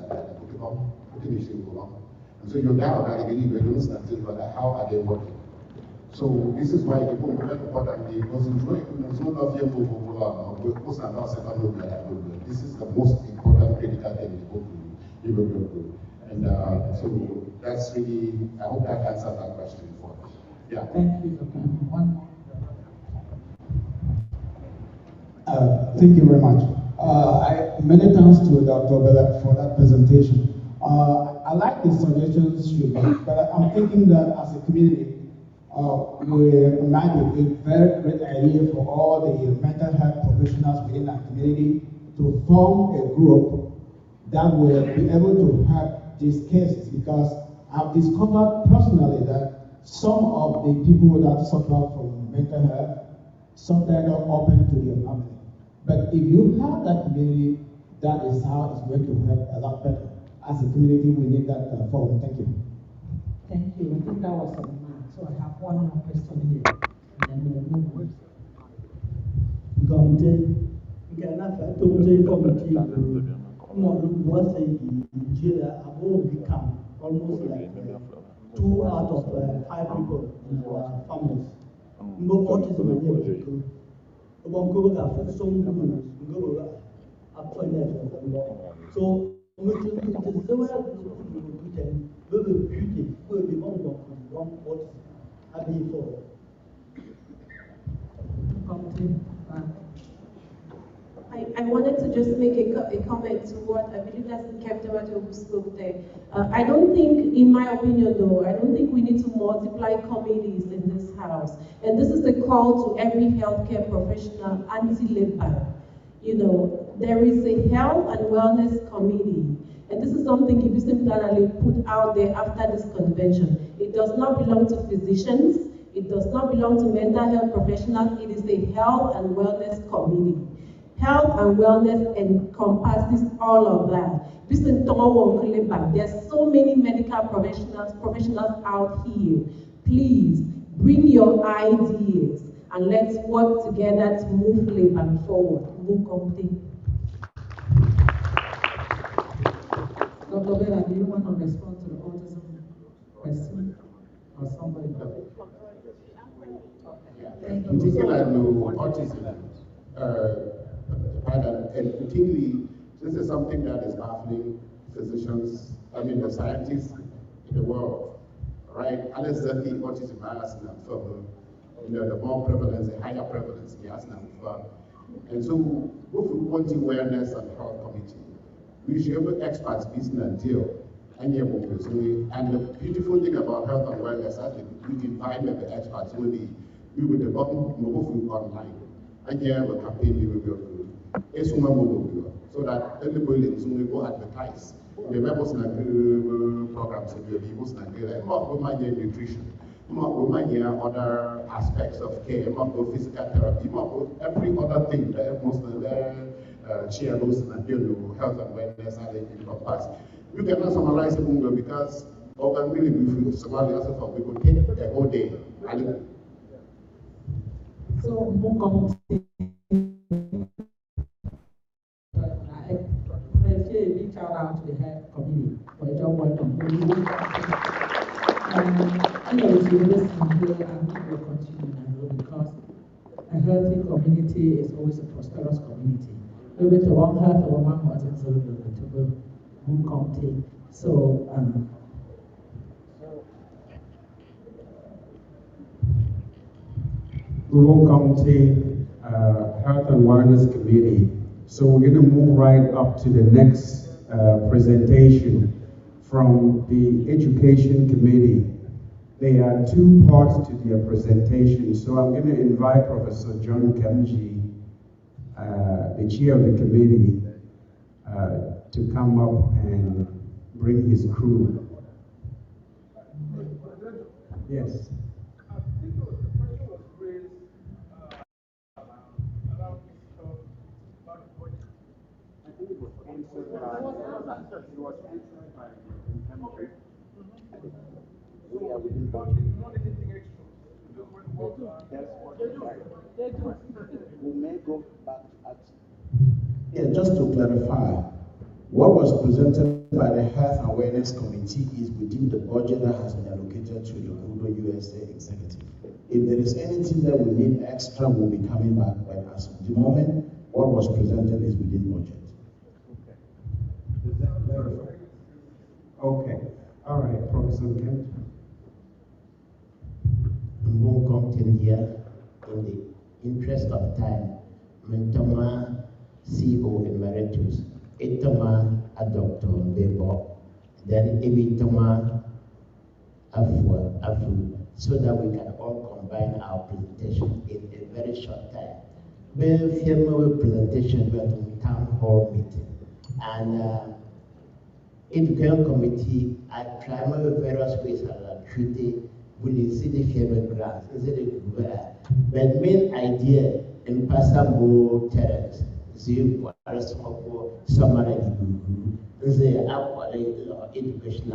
and so you're down that you understand but how are they working? So this is why people very importantly because there's no love here for most and not second look at this is the most important critical thing you will do. And so that's really I hope that answers that question for us. Yeah. Thank you, Dr. Thank you very much. Many thanks to Dr. Bella for that presentation. I like the suggestions you made, but I'm thinking that as a community, we might be a very great idea for all the mental health professionals within our community to form a group that will be able to help these cases, because I've discovered personally that some of the people that suffer from mental health sometimes not open to their family. But if you have that community, that is how it's going to help a lot better. As a community, we need that forum. Thank you. Thank you. I think that was a man. So I have one more question here, and then we'll move on. Committee was Nigeria will become almost like 2 out of 5 people in our families. Autism and everything. So I wanted to just make a comment comment to what I believe that's Captain who spoke there. I don't think, in my opinion though, I don't think we need to multiply committees in this house. And this is the call to every healthcare professional anti-labor. You know, there is a health and wellness committee. And this is something Ibisen Planali put out there after this convention. It does not belong to physicians. It does not belong to mental health professionals. It is a health and wellness committee. Health and wellness encompasses all of that. There's so many medical professionals out here. Please bring your ideas and let's work together to move labor forward. Move company. Dr. Bella, do you want to respond to the autism question? Or somebody else? Thank you. Particularly autism, and particularly, this is something that is baffling physicians, the scientists in the world, right? Unless the autism has the more prevalence, the higher prevalence, and so, both quality awareness and health committee, we should have experts business deal. And the beautiful thing about health and wellness is we invite the experts we will develop mobile online. And here we campaign we will do. It's so that everybody will go advertise. The members in the programs will be most like nutrition. Other aspects of care, physical therapy, every other thing that most of the chairlos and health and wellness are encompass. You cannot summarize it because really briefly summarize yourself, we could take a whole day. So I say a big shout out to the health committee for a job well done. And it's really simple and it will continue now because a healthy community is always a prosperous community. We to one health or one was in sort of the county. So Rural County Health and Wellness Committee. So we're going to move right up to the next presentation from the Education Committee. There are two parts to their presentation. So I'm going to invite Professor John Kamji, the chair of the committee, to come up and bring his crew. Yes. We may go back at. Yeah, just to clarify, what was presented by the Health and Awareness Committee is within the budget that has been allocated to the LECUDO-USA executive. If there is anything that we need extra, we'll be coming back. But as of the moment, what was presented is within budget. Does that clarify? Okay. All right, Professor Kent. I'm going to come here in the interest of time. Mentoma CEO Emeritus, Itoma a Dr. Bebo, then Ibitoma Afu, so that we can all combine our presentation in a very short time. We film our presentation at a town hall meeting, and Education Committee, I try my various ways of treating. We see the family grants, but main idea in Passambo terrace, see what else summary is the education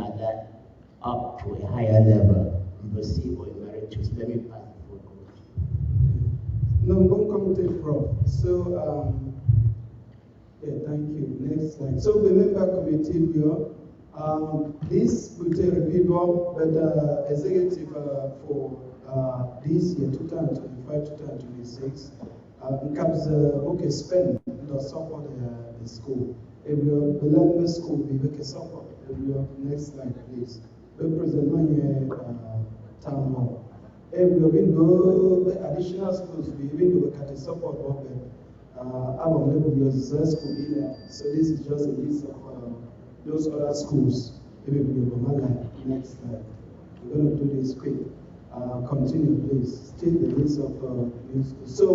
up to a higher level. We see what emeritus. Let me pass the phone. No, Committee Prof. So, yeah, thank you. Next slide. So, the member committee here. This will take a report, but executive for this year, 2025-2026, comes okay spend the support the school. If we are the learning school, we make a support. If we are next slide, please. Represent my town hall. If we have been the additional schools, we even look at the support of them. Abom LECUDO-USA school in there. So this is just a list of those other schools. Next slide. We're going to do this quick. Continue, please. Still the list of new schools. So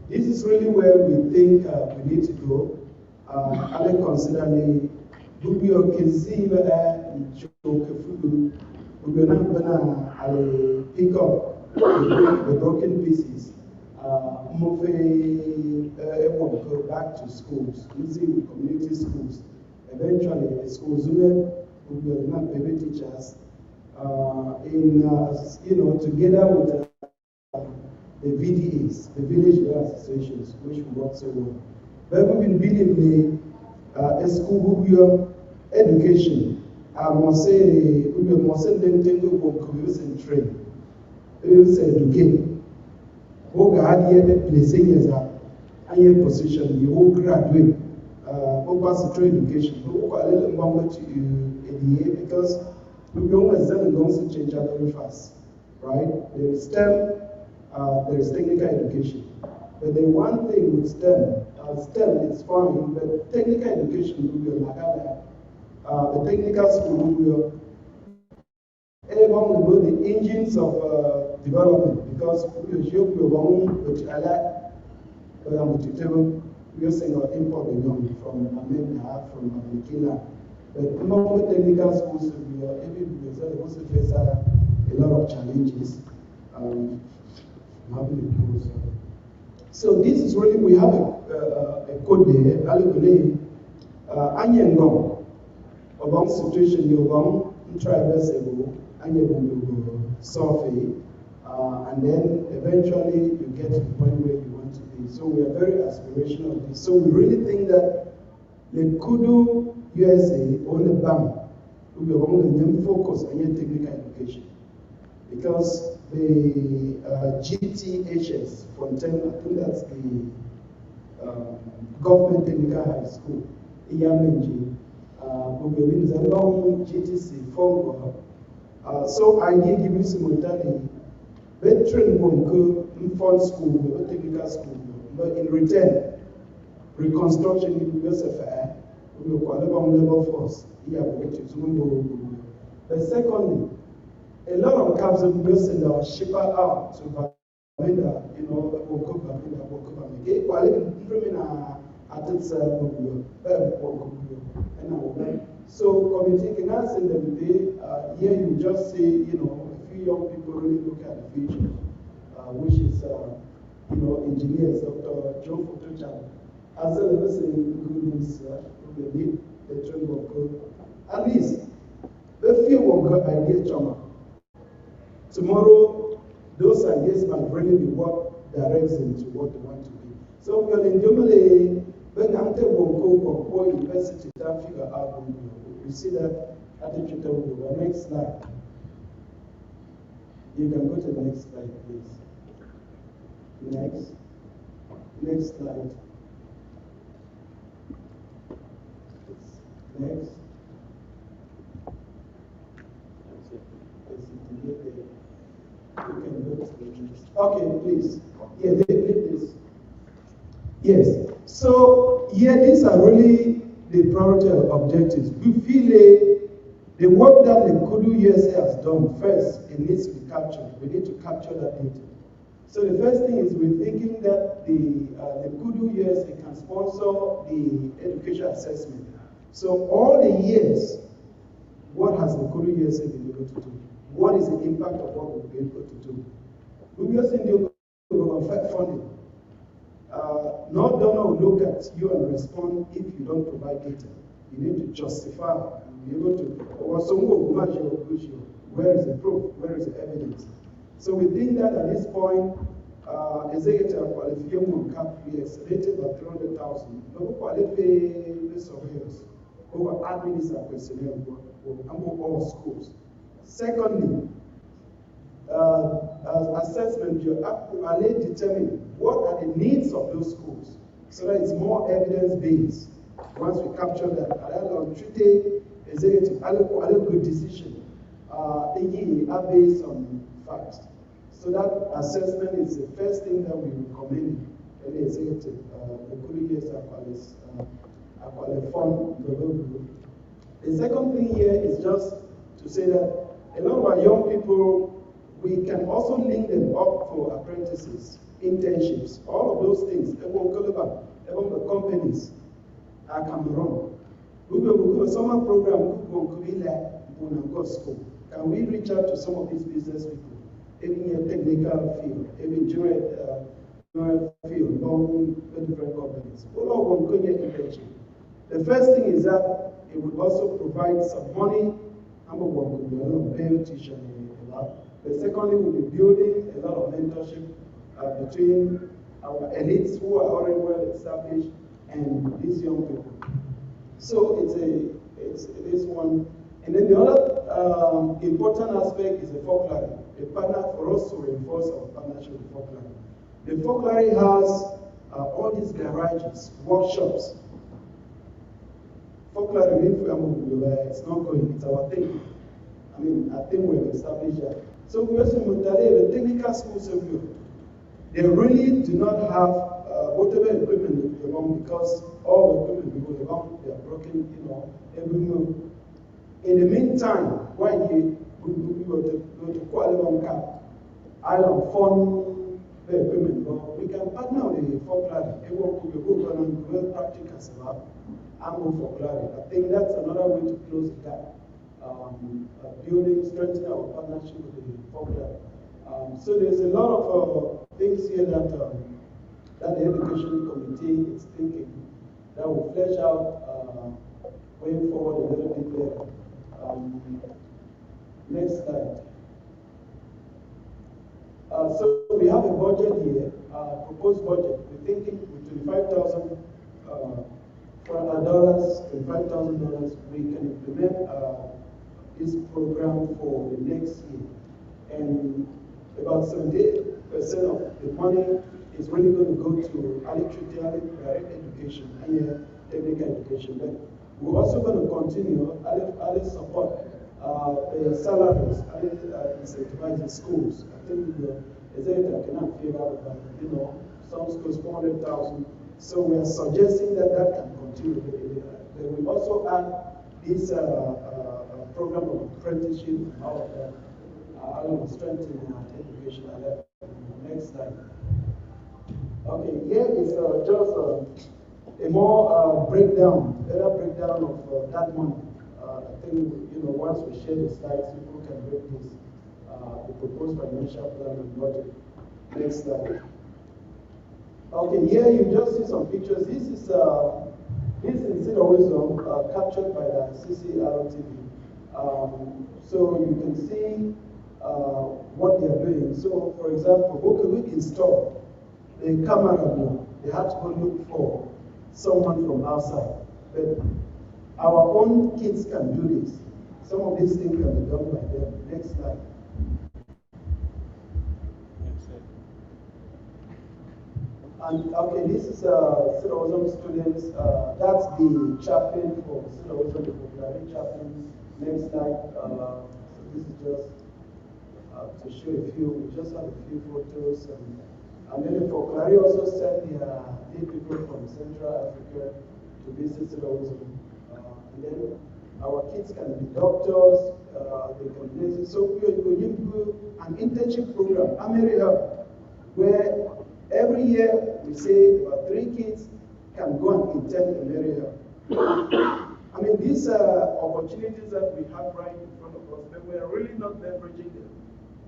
this is really where we think we need to go. I consider the Bubio Kiziva and Chokefu. We're not going to pick up the broken pieces. Move go back to schools, using community schools. Eventually, the schools will be not baby teachers. Together with the VDAs, the village care associations, which we work so well. But we've been building a school education. I must say, we must say them think we will train. We will say educate. Who had here placing as a position, you will graduate, who pass the trade education, who call a little longer to you because we don't understand going to change very fast, right? There is STEM, there is technical education. But the one thing with STEM is fine, but technical education will be like the technical school will be able the engines of development because we are using our import from America, from Burkina. But among the technical schools, we are able to face a lot of challenges. So this is really, we have a code there, Alugune, Anyangong, about situation, Yobong, Traversable, Anyabungo, Sophie, and then eventually you get to the point where you want to be. So we are very aspirational of this. So we really think that LECUDO-USA on the BAM will be going to focus on your technical education. Because the GTHS, Fontaine, I think that's the government technical high school, Iyamenji, will be in the long GTC form. So I did give you simultaneously, veteran will go in fund school, technical school, but in return, reconstruction in USFA will be quite a level force. But secondly, a lot of cabs will be sent our shipper out to Bamenda, so committee can ask in the day, here you just say, a few young people really look at the future, which is, engineers, Dr. John Photochan. As well as saying good news, we need the trend of code. At least, the few will go idea trauma. Tomorrow, those ideas might really be what directs them to what they want to be. So we are in Germany, when I'm or university to figure out, we see that attitude. The next slide. You can go to the next slide, please. Next slide. Next. Okay, please. Yeah, this. Yes. So, these are really the priority objectives. We feel the work that LECUDO-USA has done, first, it needs to be captured. We need to capture that data. So the first thing is we're thinking that the LECUDO-USA can sponsor the education assessment. So all the years, what has LECUDO-USA been able to do? What is the impact of what we've been able to do? We also need to funding. No donor will look at you and respond if you don't provide data. You need to justify and be able to, where is the proof? Where is the evidence? So we think that at this point, executive qualification cap we estimated at 300,000. But we qualify the surveyors who are administrative personnel among all schools. Secondly, assessment, you actually determine what are the needs of those schools so that it's more evidence-based. Once we capture that, I'll treat executive, I'll good decision are based on facts. So that assessment is the first thing that we recommend an executive 3 years I fund the group. The second thing here is just to say that a lot of our young people, we can also link them up for apprentices, internships, all of those things. Even the companies are Cameroon. We will a summer program, school. Can we reach out to some of these business people, even in a technical field, even general field, among different companies? The first thing is that it would also provide some money. But secondly, we'll be building a lot of mentorship between our elites who are already well established and these young people. So it is one. And then the other important aspect is the folklore. The partner for us to reinforce our partnership with folklore. The folklore has all these garages, workshops. Folklore, it's not going, it's our thing. I mean, I think we've established that. So we also the technical schools of you, they really do not have whatever equipment they want because all the equipment they want, they are broken, every move. In the meantime, when we go to Kuala Lumpur, Island fund the equipment, but we can partner with the folklore. Everyone could go and do practicals about and go folklore. I think that's another way to close the gap. Building, strengthening our partnership with the folklore. So there's a lot of things here that the education committee is thinking that will flesh out going forward a little bit later. Next slide. So we have a budget here, proposed budget. We're thinking with $25,000 we can implement this program for the next year. And about 78% of the money is really going to go to direct education and technical education. But we're also going to continue early support the salaries, incentivize the schools. I think the executive cannot figure out that, some schools 400,000. So we are suggesting that can continue. We also add this program of apprenticeship and all of that. I will strengthen education. Next slide. Okay, here is just a more better breakdown of that money. I think once we share the slides, people can read this, the proposed financial plan and budget. Next slide. Okay, here you just see some pictures. This is instead of wisdom captured by the CCRTV. So you can see what they are doing. So, for example, what could we install? The camera board. They had to go look for someone from outside. But our own kids can do this. Some of these things can be done by them. Next slide. And okay, this is Silawazam students. That's the chaplain for Silawazam, the popular chaplain. Next slide. So this is just to show a few. We just have a few photos, and then the folklore also sent their people from Central Africa to visit Silawazam. And then our kids can be doctors. They can be nurses. So we do an internship program, AmeriHelp, where every year we say about 3 kids can go and intern in AmeriHelp. I mean, these are opportunities that we have right in front of us, but we are really not leveraging them.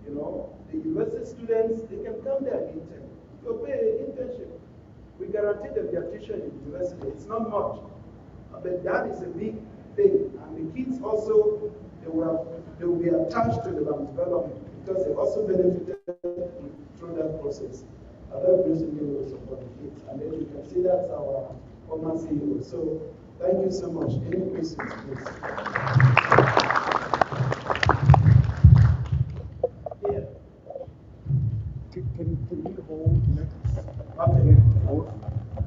The university students, they can come there and intern. If you pay an internship, we guarantee them their tuition in university. It's not much, but that is a big thing. And the kids also, they will be attached to the land development because they also benefited through that process. That recently will support the kids. And then you can see that's our former CEO. So thank you so much. Any questions, please? Yeah. Can you hold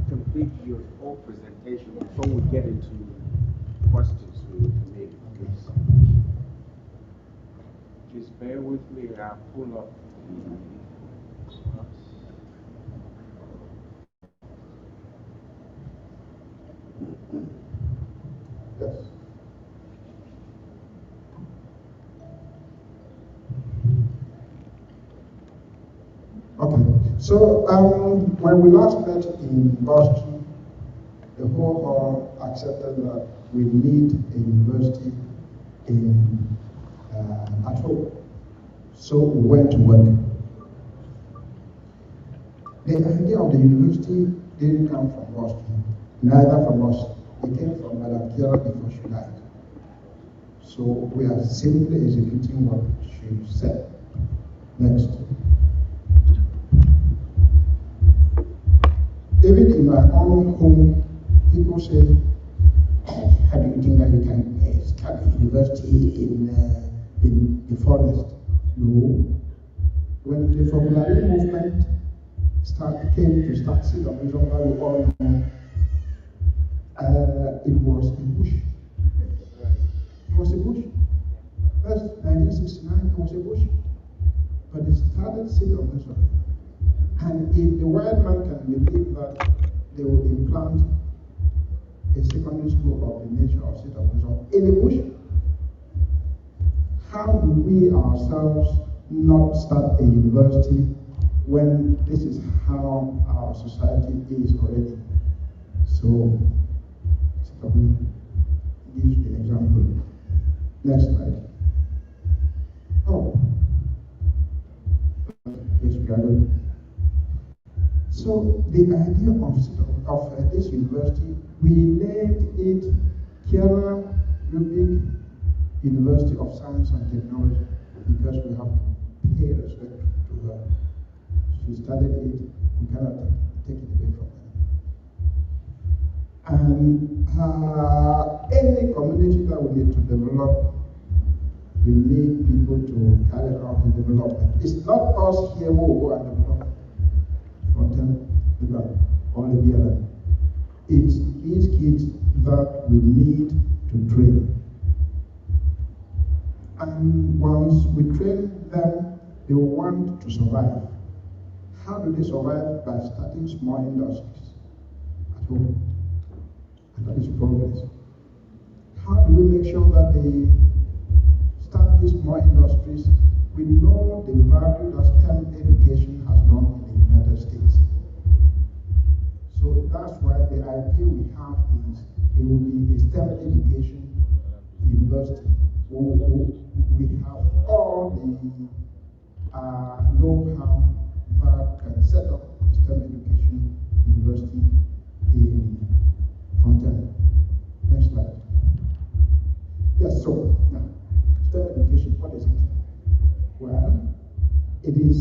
complete your whole presentation before we get into questions we need to make? Just bear with me. I'll pull up the Yes. Okay, so when we last met in Boston, the whole hall accepted that we need a university at home. So we went to work. The idea of the university didn't come from Boston, neither from us. It came from Madam Kiara before she died. So we are simply executing what she said. Next. Even in my own home, people say, how do you think that you can start a university in the forest? No. When the Formulary movement came to start Cedar Mission, we all know, it was a bush. It was a bush. That's 1969, it was a bush. But it started Cedar Mission. And if the white man can believe that they will implant a secondary school of the nature of Cedar Mission in a bush, how do we ourselves not start a university when this is how our society is already? So, Cedar Mission gives the example. Next slide. Oh, yes, we are good. So the idea of this university, we named it Kiara Rubik University of Science and Technology because we have to pay respect to her. She started it, we cannot take it away from her. And any community that we need to develop, you need people to carry out the development. It's not us here who will go and develop or the BLM. It's these kids that we need to train. And once we train them, they will want to survive. How do they survive? By starting small industries at home. And that is progress. How do we make sure that they start these small industries? We know the value that STEM education has done in the United States. So that's why the idea we have is it will be a STEM education university. We have all the know-how that can set up a STEM education university in Frontier. Next slide. Yes, so now, STEM education, what is it? Well, it is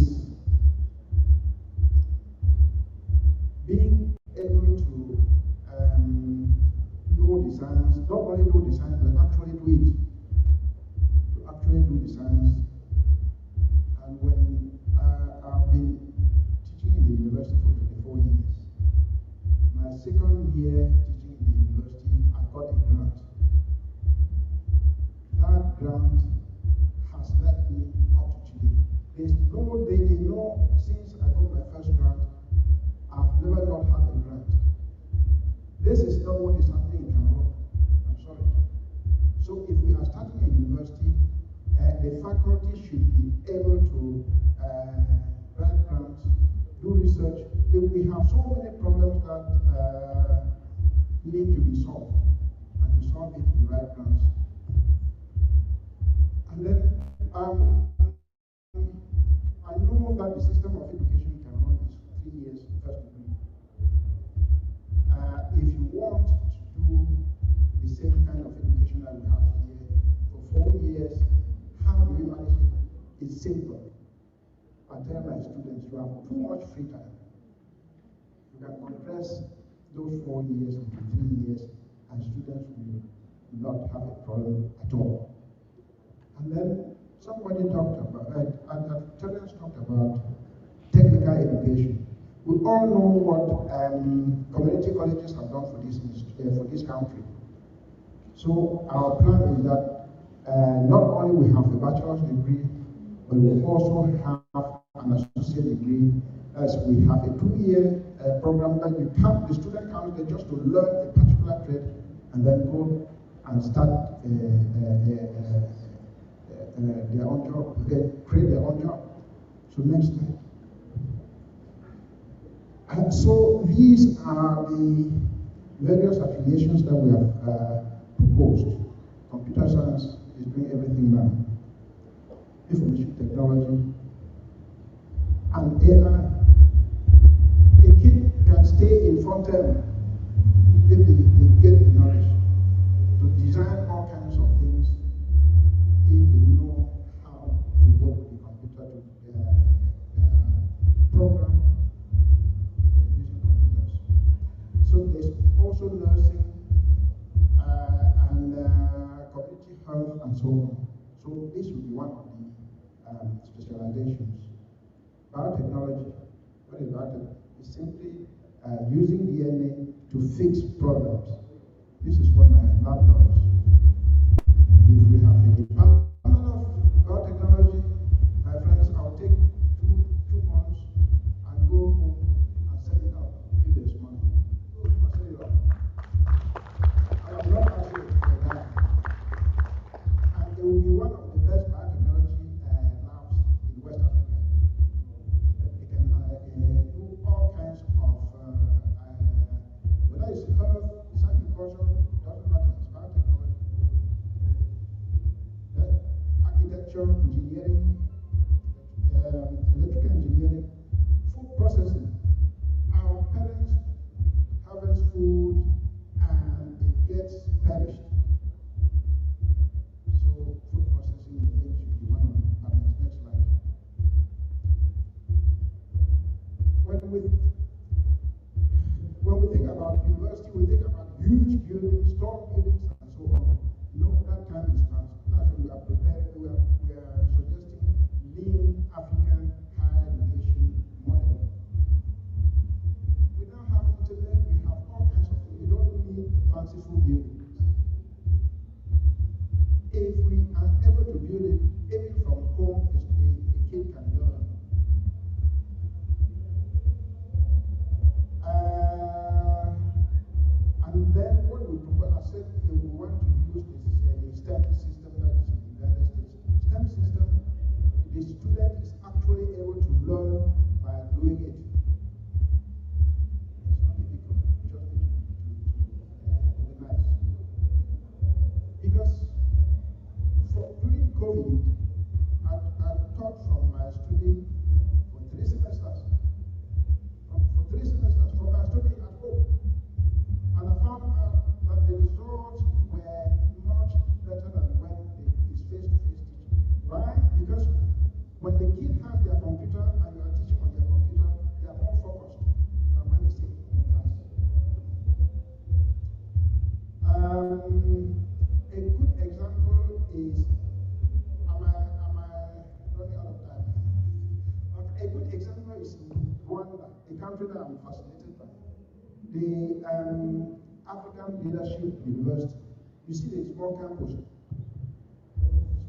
being able to know designs, not only know designs, but actually do it. To actually do designs. And when I've been teaching in the university for 24 years, my second year teaching in the university, I got a grant. That grant has led me up to today. There's no day, since I got my first grant, I've never not had a grant. This is not what is happening in Cameroon. I'm sorry. So if we are starting a university, the faculty should be able to write grants, do research. We have so many problems that need to be solved. And to solve it, we write grants. And then I know that the system of education in Cameroon is 3 years first degree. If you want to do the same kind of education that we have here for 4 years, how do we manage it? It's simple. I tell my students, you have too much free time. You can compress those 4 years into 3 years, and students will not have a problem at all. And then somebody talked about, Terence talked about technical education. We all know what community colleges have done for this country. So our plan is that not only we have a bachelor's degree, but we also have an associate degree, as we have a 2-year program that the student comes there just to learn a particular trade and then go and and start their own job, create their own job. So next slide. And so these are the various affiliations that we have proposed. Computer science is doing everything now. Information technology and AI. A kid can stay in front term if they get the knowledge to design all kinds of things if they know how to work with the computer to program using computers. So there's also nursing and community health and so on. So this will be one of the specializations. Biotechnology. What is biotechnology? It's simply using DNA to fix problems. This is what my lab does. If we have a department of biotechnology, my friends, I'll take two months and go home and set it up if there's money. I'll set it up. I am not asking for that. And it will be one of the best biotechnology labs in West Africa. They can do all kinds of, whether it's health, it's agriculture, doesn't matter, it's biotechnology. Architecture, engineering, electrical engineering, food processing. Our parents harvest food and it gets perished. So food processing, I think, should be one of the departments. Next slide. When we think about university, we think about huge buildings, tall buildings, and so on. No, that time is past. That's what we are preparing. We are suggesting lean African higher education model. We now have internet, we have all kinds of things. We don't need fanciful buildings. If we are able to build it, even from home, a kid can learn. And then what we propose, I said we want to use this STEM system that is in the United States. STEM system, the student is actually able to learn by doing it. It's not difficult, just to organize. Because during COVID, I taught from my study for 3 semesters. For 3 semesters, from my study at home. And I found out that the results were much better than when it's face-to-face teaching. Why? Because when the kid has their computer and you are teaching on their computer, they are more focused than when they sit in class. A good example is, am I running out of time? A good example is Rwanda, a country that I'm fascinated by. The African Leadership University. You see the small campus,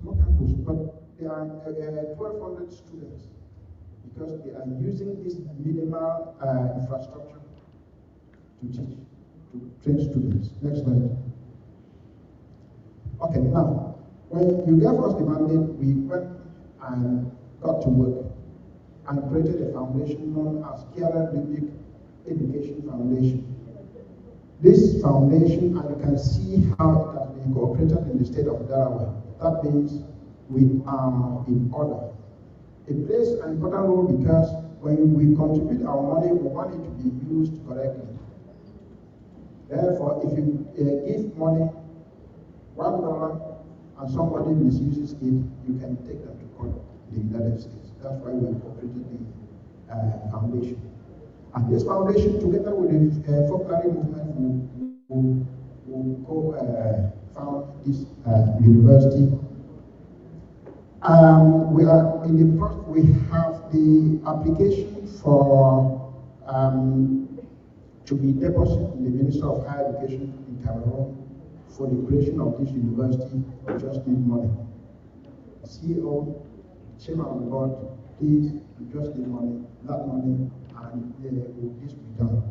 but there are 1,200 students because they are using this minimal infrastructure to teach, to train students. Next slide. Okay, now, when you gave us the mandate, we went and got to work and created a foundation known as Kiara Ludwig Education Foundation. This foundation, and you can see how it has been incorporated in the state of Delaware. That means we are in order. It plays an important role because when we contribute our money, we want it to be used correctly. Therefore, if you give money, $1, and somebody misuses it, you can take them to court in the United States. That's why we incorporated the foundation. And this foundation, together with the folklore movement, will co-found this university. We are in the process. We have the application for to be deposited in the Minister of Higher Education in Cameroon for the creation of this university. We just need money. CEO, chairman of the board, please, we just need money, that money, and will this be done.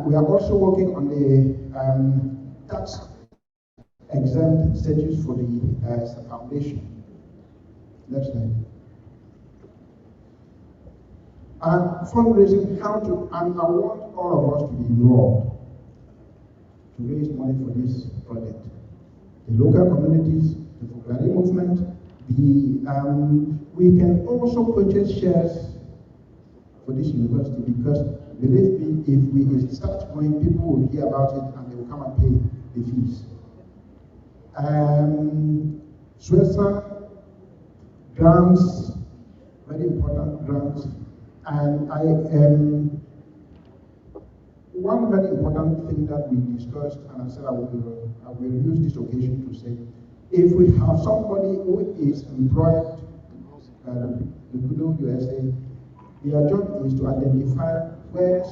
We are also working on the tax exempt status for the foundation. Next slide. Fundraising, how to, and I want all of us to be involved to raise money for this project. The local communities, the Foklari movement, we can also purchase shares for this university because, believe me, if we start going, people will hear about it and they will come and pay the fees. Swesa grants, very important grants, and one very important thing that we discussed, and I said I will use this occasion to say, if we have somebody who is employed LECUDO-USA, their job is to identify where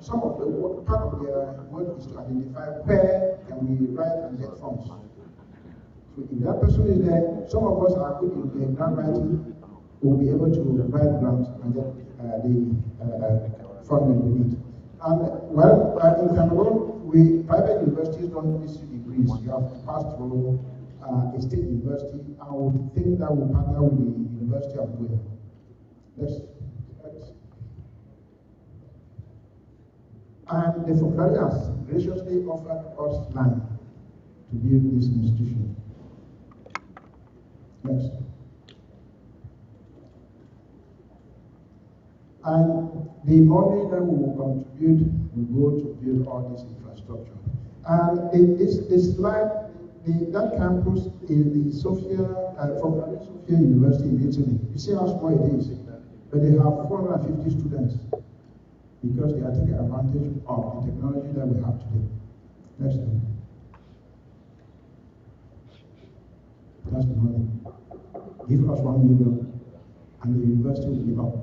some of the work, part of their work is to identify where can we write and get funds. So if that person is there, some of us are good in grant writing, we'll be able to write grants and get the funding we need. And well, in Cameroon, private universities don't issue degrees. You have to pass through a state university. I would think that will partner with the University of Buea. Next. And the Foklari has graciously offered us land to build this institution. Next. And the money that we will contribute will go to build all this infrastructure. And this slide, that campus is the Foklari Sofia University in Italy. You see how small it is, but they have 450 students because they are taking advantage of the technology that we have today. Next one. That's the money. Give us 1 million, and the university will give up.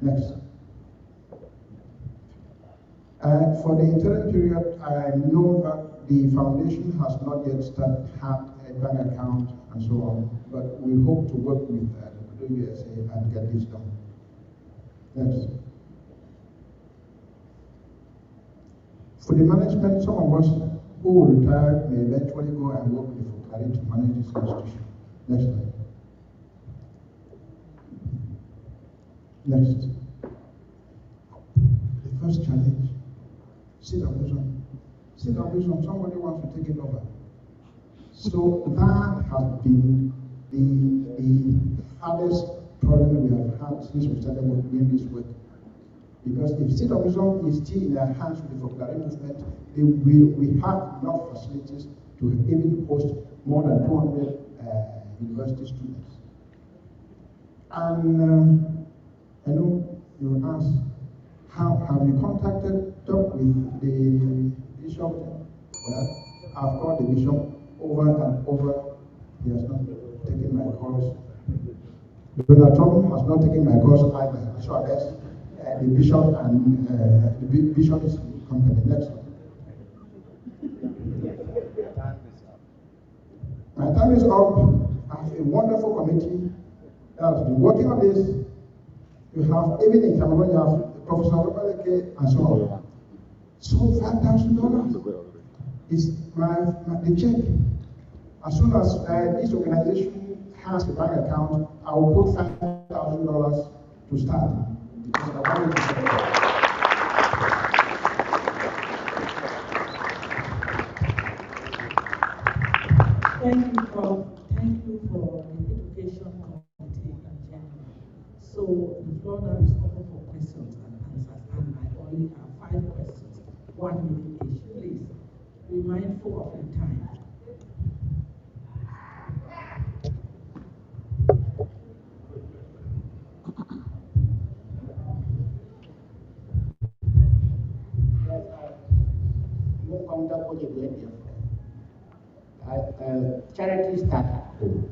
Next. For the interim period, I know that the foundation has not yet had a bank account and so on, but we hope to work with LECUDO-USA and get this done. Next. For the management, some of us who will retire may eventually go and work with Foklari to manage this institution. Next slide. Next. The first challenge, sit down vision. Sit down vision, somebody wants to take it over. So that has been the hardest problem we have had since we started doing this work. Because if state of Vision is still in their hands with the Foklari movement, we have enough facilities to even host more than 200 university students. And I know you will ask, how have you talked with the bishop? Well, I've called the bishop over and over. He has not taken my calls. Donald Trump has not taken my calls either. So I guess the bishop and the bishop is company. Next one. My time is up. I have a wonderful committee that has been working on this. You have, even in Cameroon, you have Professor Robert and so on. So $5,000 is the check. As soon as this organization has a bank account, I will put $5,000 to start. Thank you, Prof. Thank you for the Education Committee in general. So the floor now is open for questions and answers, and I only have 5 questions, 1 minute each. Please be mindful of your time. Charity start at home.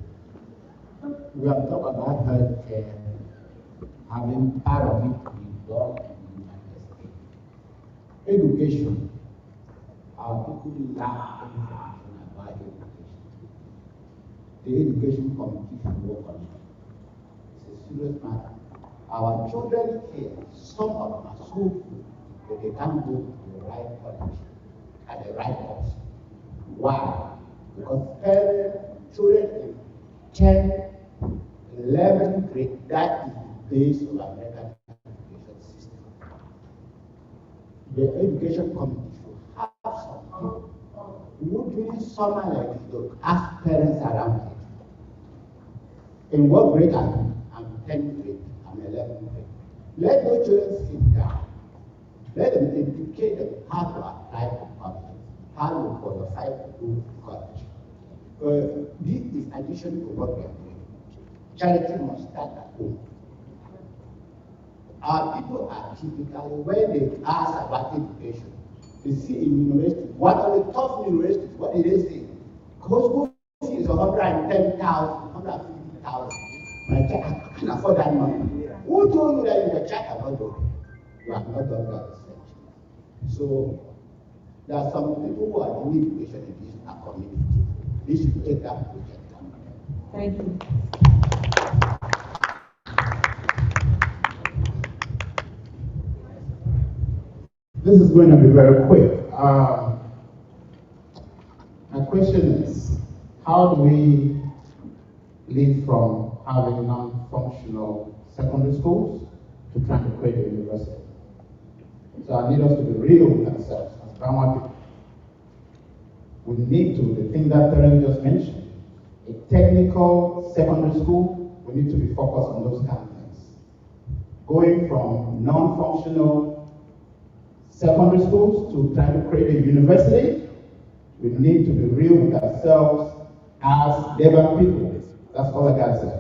We have talked about healthcare, having part of it to be done in the United States. Education. Our people lack information about education. The education committee should work on it. It's a serious matter. Our children here, some of them are so good that they can't go to the right college at the right cost. Why? Because children in 10, 11th grade, that is the base of American education system. The education committee should have some people who during summer like this, they'll ask parents around it. In what grade are you? I'm 10th grade, I'm 11th grade. Let those children sit down. Let them educate them how to apply for college, how to qualify to go to college. This is addition to what we are doing. Charity must start at home. Our people are typically, when they ask about education, they see in university, what are the top universities? What did they say? School fees is 110,000, 150,000. My child, I can afford that money. Who told you that your child cannot do it? You have not done that research. So there are some people who are doing education in this community. They should take that project down. Thank you. This is going to be very quick. My question is, how do we lead from having non-functional secondary schools to trying to create a university? So I need us to be real with ourselves as Bama people. We need to, the thing that Terence just mentioned, a technical secondary school, we need to be focused on those kind of things. Going from non-functional secondary schools to trying to create a university, we need to be real with ourselves as Devon people. That's all I got to say.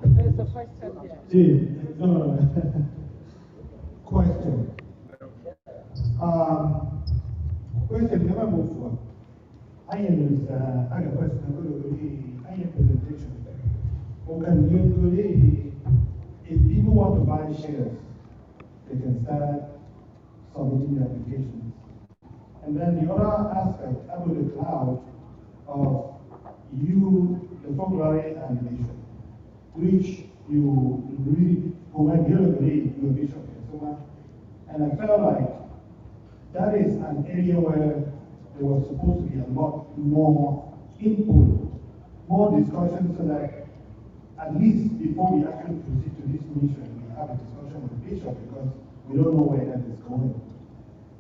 There's a question here. Question. Question never move forward. I am a question. I am presentation. If people want to buy shares, they can start submitting their applications. And then the other aspect about the cloud of you, the folklore animation, which you really when you're a bishop and so on. And I felt like that is an area where there was supposed to be a lot more input, more discussion, so that at least before we actually proceed to this mission, we have a discussion with the bishop, because we don't know where that is going.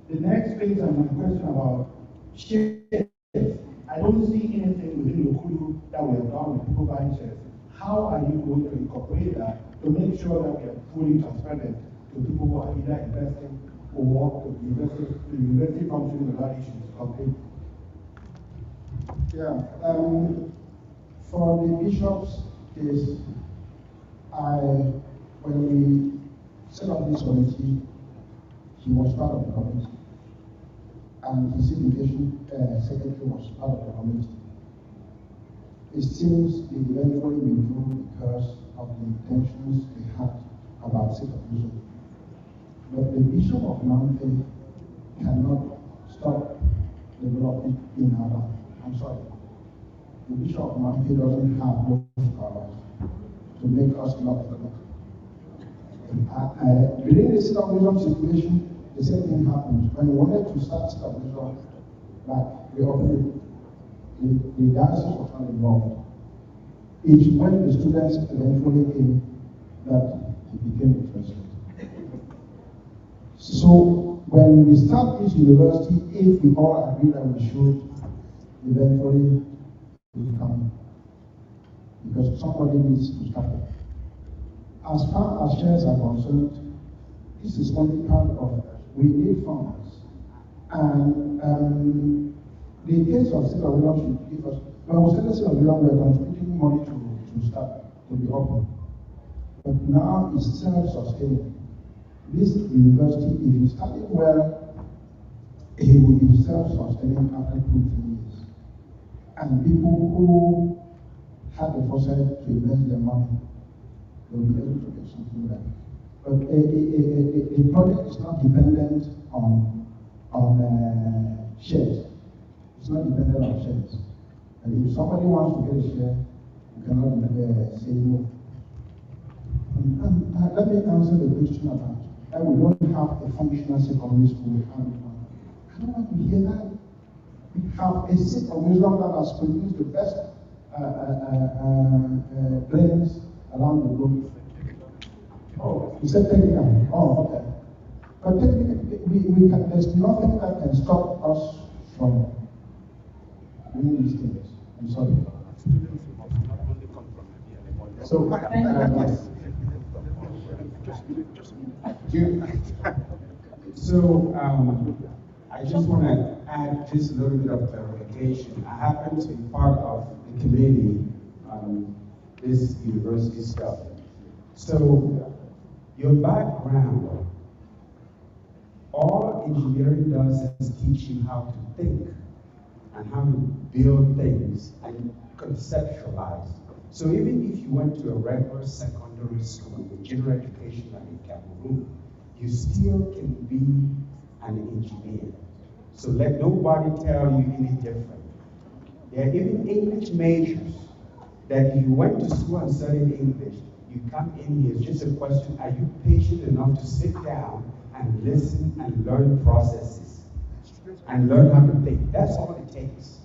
The next phase and my question about shares, I don't see anything within LECUDO that we have done with people buying shares. How are you going to incorporate that to make sure that we are fully transparent to people who are either investing or the university functioning without issues? Okay. Yeah. For the bishop's case, when we set up this committee, he was part of the committee, and his education secretary was part of the committee. It seems they eventually withdrew because of the intentions they had about secularism. But the Bishop of Namfe cannot stop development in our land. I'm sorry. The Bishop of Namfe doesn't have those powers to make us not develop. During the secularism situation, the same thing happened. When we wanted to start secularism, like we opened the diocese was not involved. It's when the students eventually came that it became interesting. So when we start this university, if we all agree that we should, eventually come. Because somebody needs to start it. As far as shares are concerned, this is only part of it. We need funds. And the case of Sila William should give us, when we said Sila William, we are contributing money to start, to be open. But now it's self-sustaining. This university, if you study well, it will be self-sustaining after 2-3 years. And people who have the foresight to invest their money will be able to get something back. But a project is not dependent on shares. It's not dependent on shares. And if somebody wants to get a share, you cannot say no. Let me answer the question about we don't have a functional secondary school. We have one. I don't want to hear that. We have a state of wisdom that has produced the best brains around the globe. Oh, you said technical. Oh, okay. But technically, there's nothing that can stop us from doing these things. I'm sorry. So, I just want to add just a little bit of clarification. I happen to be part of the committee on this university stuff. So, your background, all engineering does is teach you how to think and how to build things and conceptualize. So even if you went to a regular secondary school with general education like in Cameroon, you still can be an engineer. So let nobody tell you any different. There are even English majors that if you went to school and studied English, you come in here, it's just a question, are you patient enough to sit down and listen and learn processes and learn how to think? That's all it takes.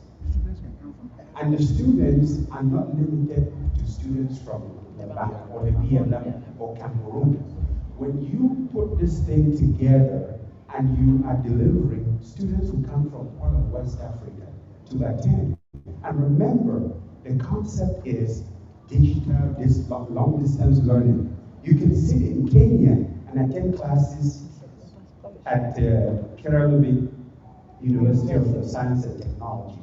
And the students are not limited to students from Lebanon or the BLM or Cameroon. When you put this thing together and you are delivering, students who come from all of West Africa to attend. And remember, the concept is digital, long distance learning. You can sit in Kenya and attend classes at Karalubi University of Science and Technology.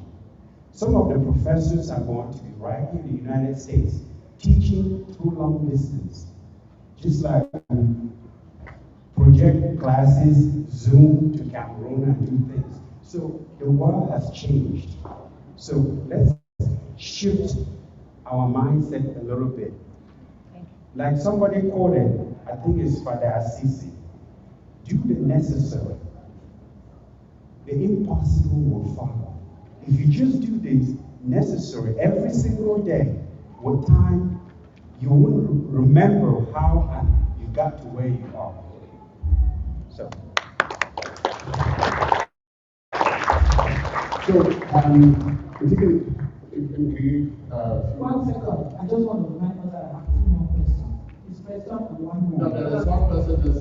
Some of the professors are going to be right here in the United States teaching through long distance, just like project classes, Zoom to Cameroon and do things. So the world has changed. So let's shift our mindset a little bit. Like somebody quoted, I think it's Father Assisi, do the necessary. The impossible will follow. If you just do the necessary every single day, with time, you will remember how you got to where you are. So One second. I just want to remind us that I have two more questions. It's question and one more. No, there's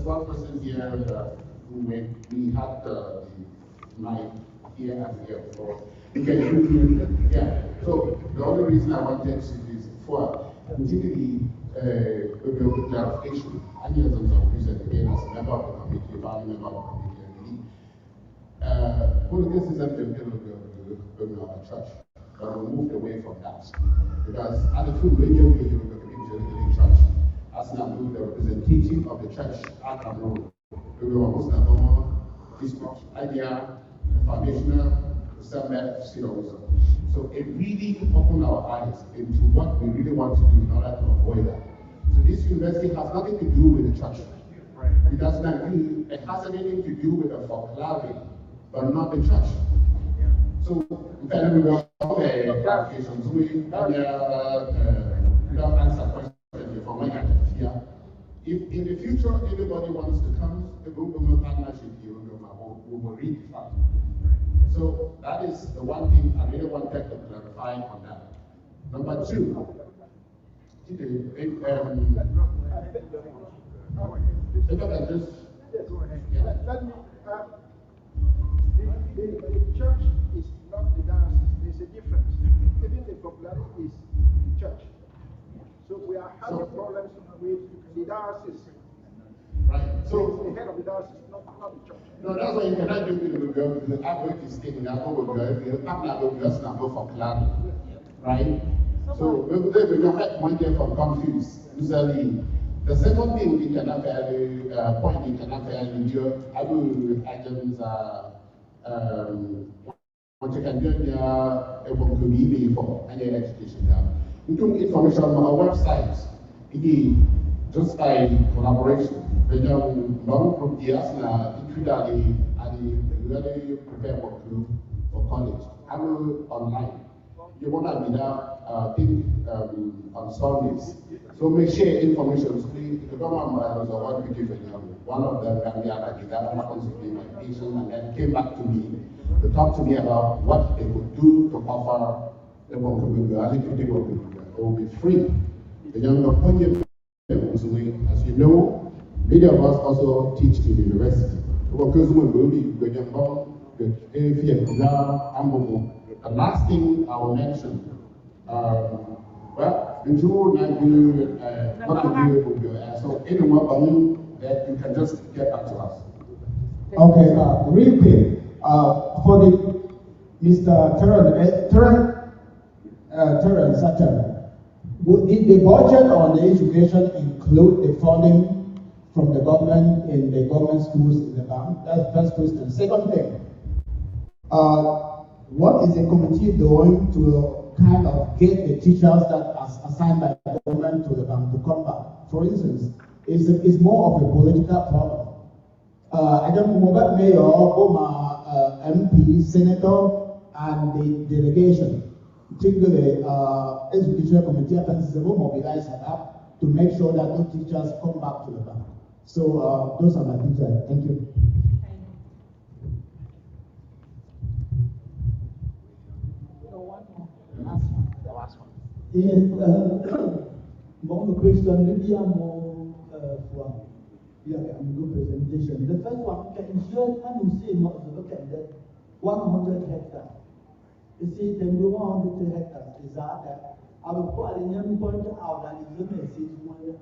one person here who we had the mic here and here for. Yeah. So the only reason I wanted to is for particularly clarification. I need some reason again as a member of the committee, a family member of the committee. Politics isn't the church, but we moved away from that because at the full radio the church as now the representative of the church at Cameroon. We were almost idea, foundational. So it really opened our eyes into what we really want to do in order to avoid that. So this university has nothing to do with the church. It does not do, it has everything to do with the folklore, but not the church. So in fact, we will have clarifications. We don't answer questions from my here. If in the future anybody wants to come, the Google partnership here will redefine. So that is the one thing I really wanted to clarify on that. Number two, if I can just let me the church is not the diocese. There's a difference. Even the popularity is the church. So we are having problems with the diocese. Right. So the head of the diocese, not the church. No, that's why you cannot do with the average state in our number for clarity. Right? So we get one day from confused. Usually the second thing we cannot point in cannot value I will items what you can do here for any education. We do information on our website. Just by collaboration. When you long group years now, really prepare for college. I will online. you want to be there, on Sundays. So make sure information, the government was what we give one of them can be that happens to be my patient, and then came back to me to talk to me about what they could do to offer the it will be free. The younger point, as you know, many of us also teach in the university. The last thing I will mention, well, the two so anyone that you can just get back to us. Okay, real quick, for the Mr. Terrence Satter, did the budget on the education include the funding from the government in the government schools in the bank? That's the first question. Second thing, what is the committee doing to kind of get the teachers that are assigned by the government to the bank to come back? For instance, it's more of a political problem. I don't know about mayor, MP, senator, and the delegation, particularly the educational committee, will mobilize up to make sure that those teachers come back to the bank. So those are my things. Thank you. The last one. Yes, one question, maybe I'm more for good presentation. The first one, can you say not to look at that 100 hectares? You see, then we 100 hectares is that I will put a name point out and it's going to say 200.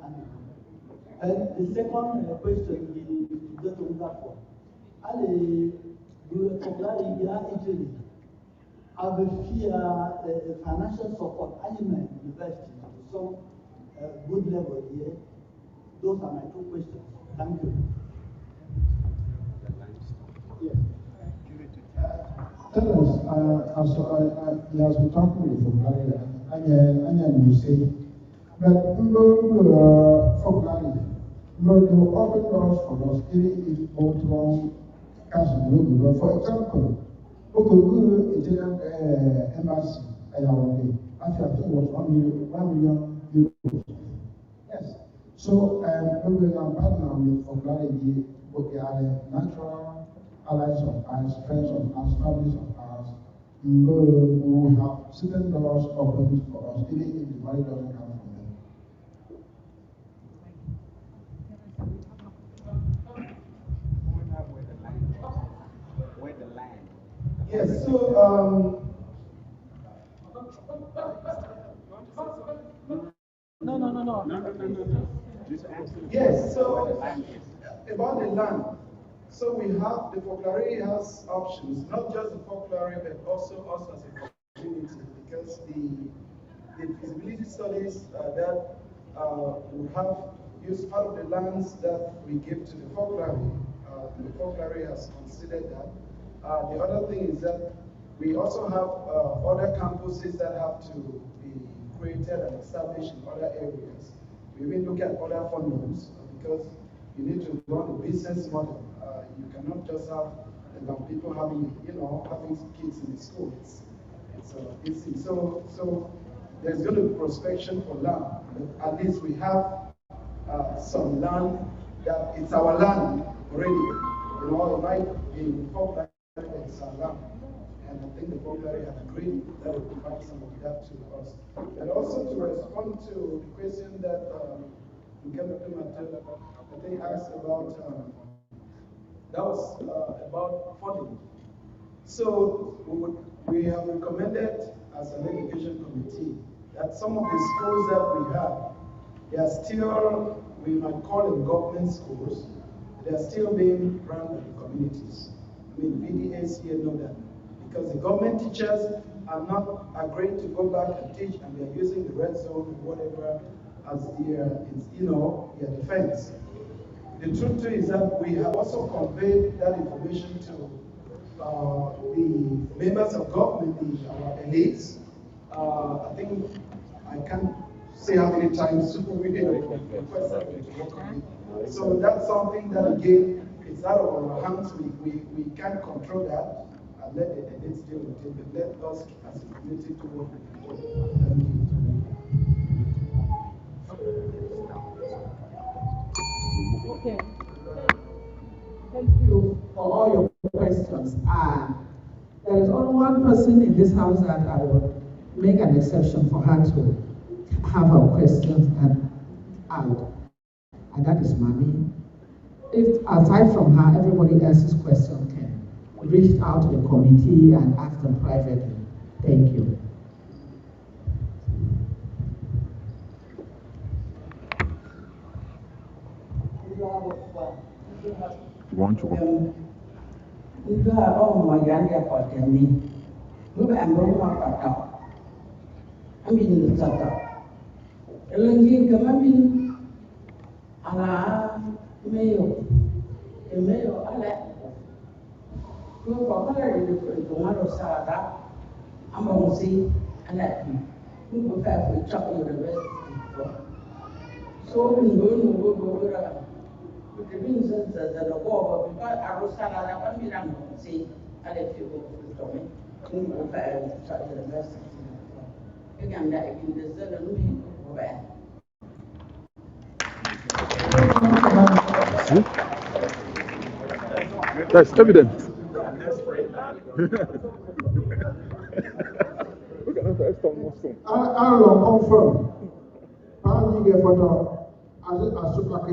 And the second question is just on that one. I do actually have a fear financial support element university to some good level here. Those are my two questions. Thank you. Yes. Tell us, he has been talking with Fogari, and you say, but Fogari, you open doors for us, even if both wrong cash and no. For example, Italian embassy, I think it was 1 million euros. Yes. So we will partner with Fogari, but they are natural allies of ours, friends of ours, families of ours. We will have certain doors open for us, even if the money doesn't come from them. Where the land? Yes, so No. Yes, so about the land. So we have, the folklore has options, not just the folklore, but also us as a community, because the feasibility studies that we have used part of the lands that we give to the folklore has considered that. The other thing is that we also have other campuses that have to be created and established in other areas. We will look at other funds because you need to run a business model. You cannot just have people having kids in the school. So there's going to be prospection for land. But at least we have some land that it's our land already. It might be in Falkland, but it's our land. And I think the Bulgari has agreed that it will provide some of that to us. And also to respond to the question that I think asked about, that was about funding. So we have recommended as an education committee that some of the schools that we have, they are still, we might call them government schools, they are still being run by the communities. I mean, VDAs here know that. Because the government teachers are not agreeing to go back and teach, and they're using the red zone or whatever as their defense. The truth too is that we have also conveyed that information to the members of government, our elites. I think I can't say how many times we did request them to work on it. So that's something that again, it's out of our hands. We can't control that. and let the edits deal with it, but let us as a community do what we can do. Okay. Thank you for all your questions. There is only one person in this house that I would make an exception for her to have her questions out, and that is Mami. If aside from her, everybody else's question can reach out to the committee and ask them privately. Thank you. Want to go? That's evident. Look at that, almost. I will confirm. I'll give a photo. As a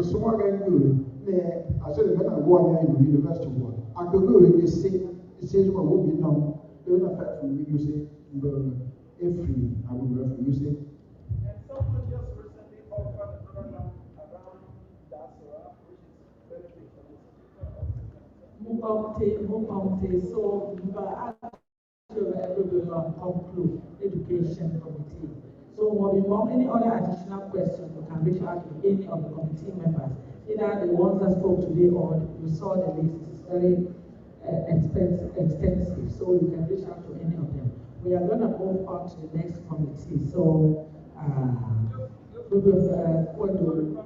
small guy, I said, when I walk in university, I could go and say, it says, what will be known. They will not fight for me, you say, free, I will go for you, say. And someone just recently offered another loan around that, which is benefit So, conclude education committee. So when you want any other additional questions, you can reach out to any of the committee members, either the ones that spoke today or you saw the list. It's very extensive, so you can reach out to any of them. We are going to move on to the next committee. So we will what do the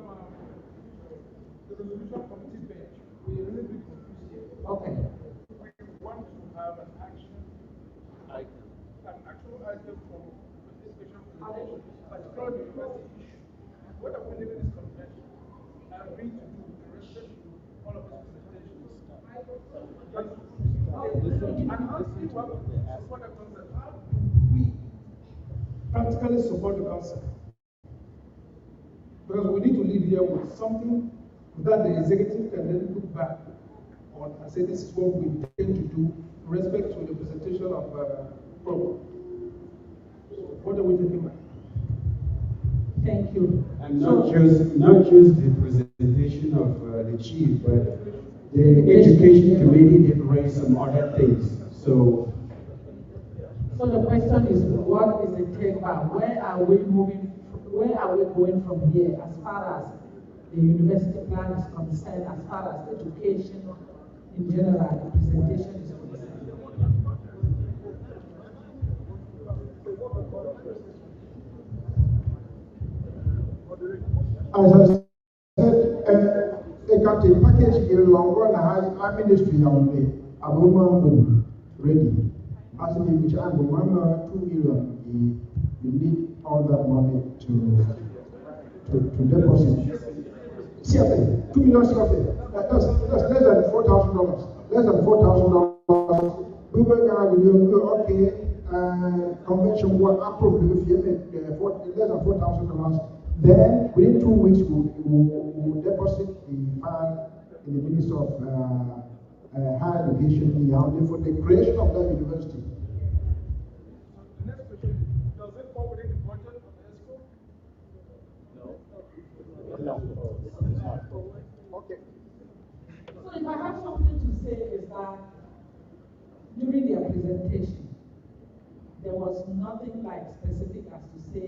resolution committee bench. We are really confused here. Okay. We want to have an action item, an actual item for participation presentation, particularly the university issue. What are we leaving this convention? Agree to do in respect to all of these presentations. How do we practically support the concept? Because we need to leave here with something that the executive can then look back on and say this is what we intend to do in respect to the presentation of program. So what are we talking about? Thank you. And not just the presentation of the chief, but the education committee did raise some other things. So the question is, what is the take back? Where are we moving? Where are we going from here as far as the university plan is concerned, as far as education in general, the presentation is concerned? As I said, a country package in long run, our ministry on the Abuma ready. As in which I'm 2 million, you need all that money to deposit. CFA, 2 million CFA. That's less than $4,000. Less than $4,000. We will okay. Convention will approve less than $4,000. Then within 2 weeks we'll deposit the fund in the Ministry of Higher Education in Yaoundé for the creation of that university. The next question, does it fall within the budget of the ESCO? No. Okay. So if I have something to say is that during their presentation, there was nothing like specific as to say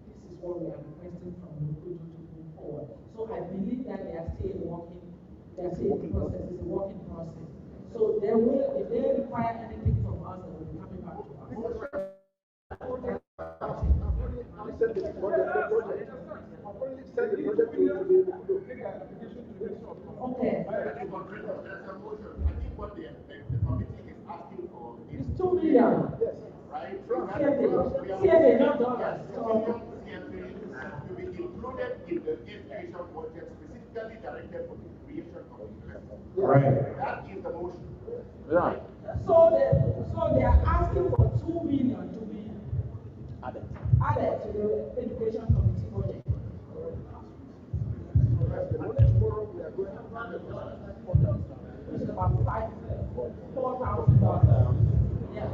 this is what we are requesting from LECUDO to move forward. So I believe that they are still working. They are still in the process. It's a working process. So they will, if they require anything from us, they will be coming back to us. Okay. There's a motion. I think what the committee is asking for is CFA, not dollars. To be included in the education budget specifically directed for the creation of universities. Right. That is the motion. Yeah. So they are asking for 2 million to be added to the education committee budget. Which is about $4,000. Yeah.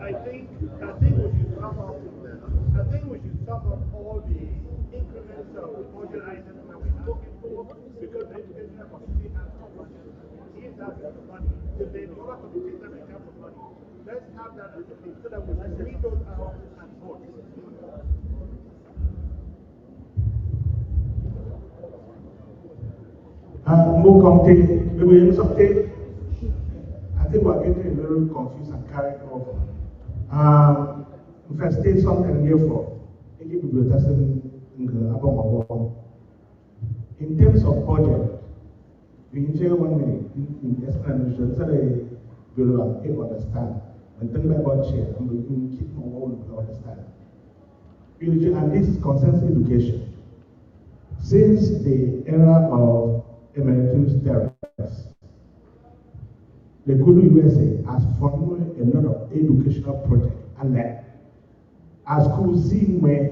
I think we should sum up. I think we should sum up all the increments of budget items that we're asking for, because the educational committee has no money. He has the money. The other committees that have the money. Let's have that as a thing so that we can read those out and vote. I think we're getting a little confused and carried over. If I state something here for, in terms of budget, we enjoy 1 minute in explanation so they will understand. And think about share, and we can keep more to understand. And this concerns education. Since the era of emeritus therapists, LECUDO-USA has funded a lot of educational projects, and that as schools see where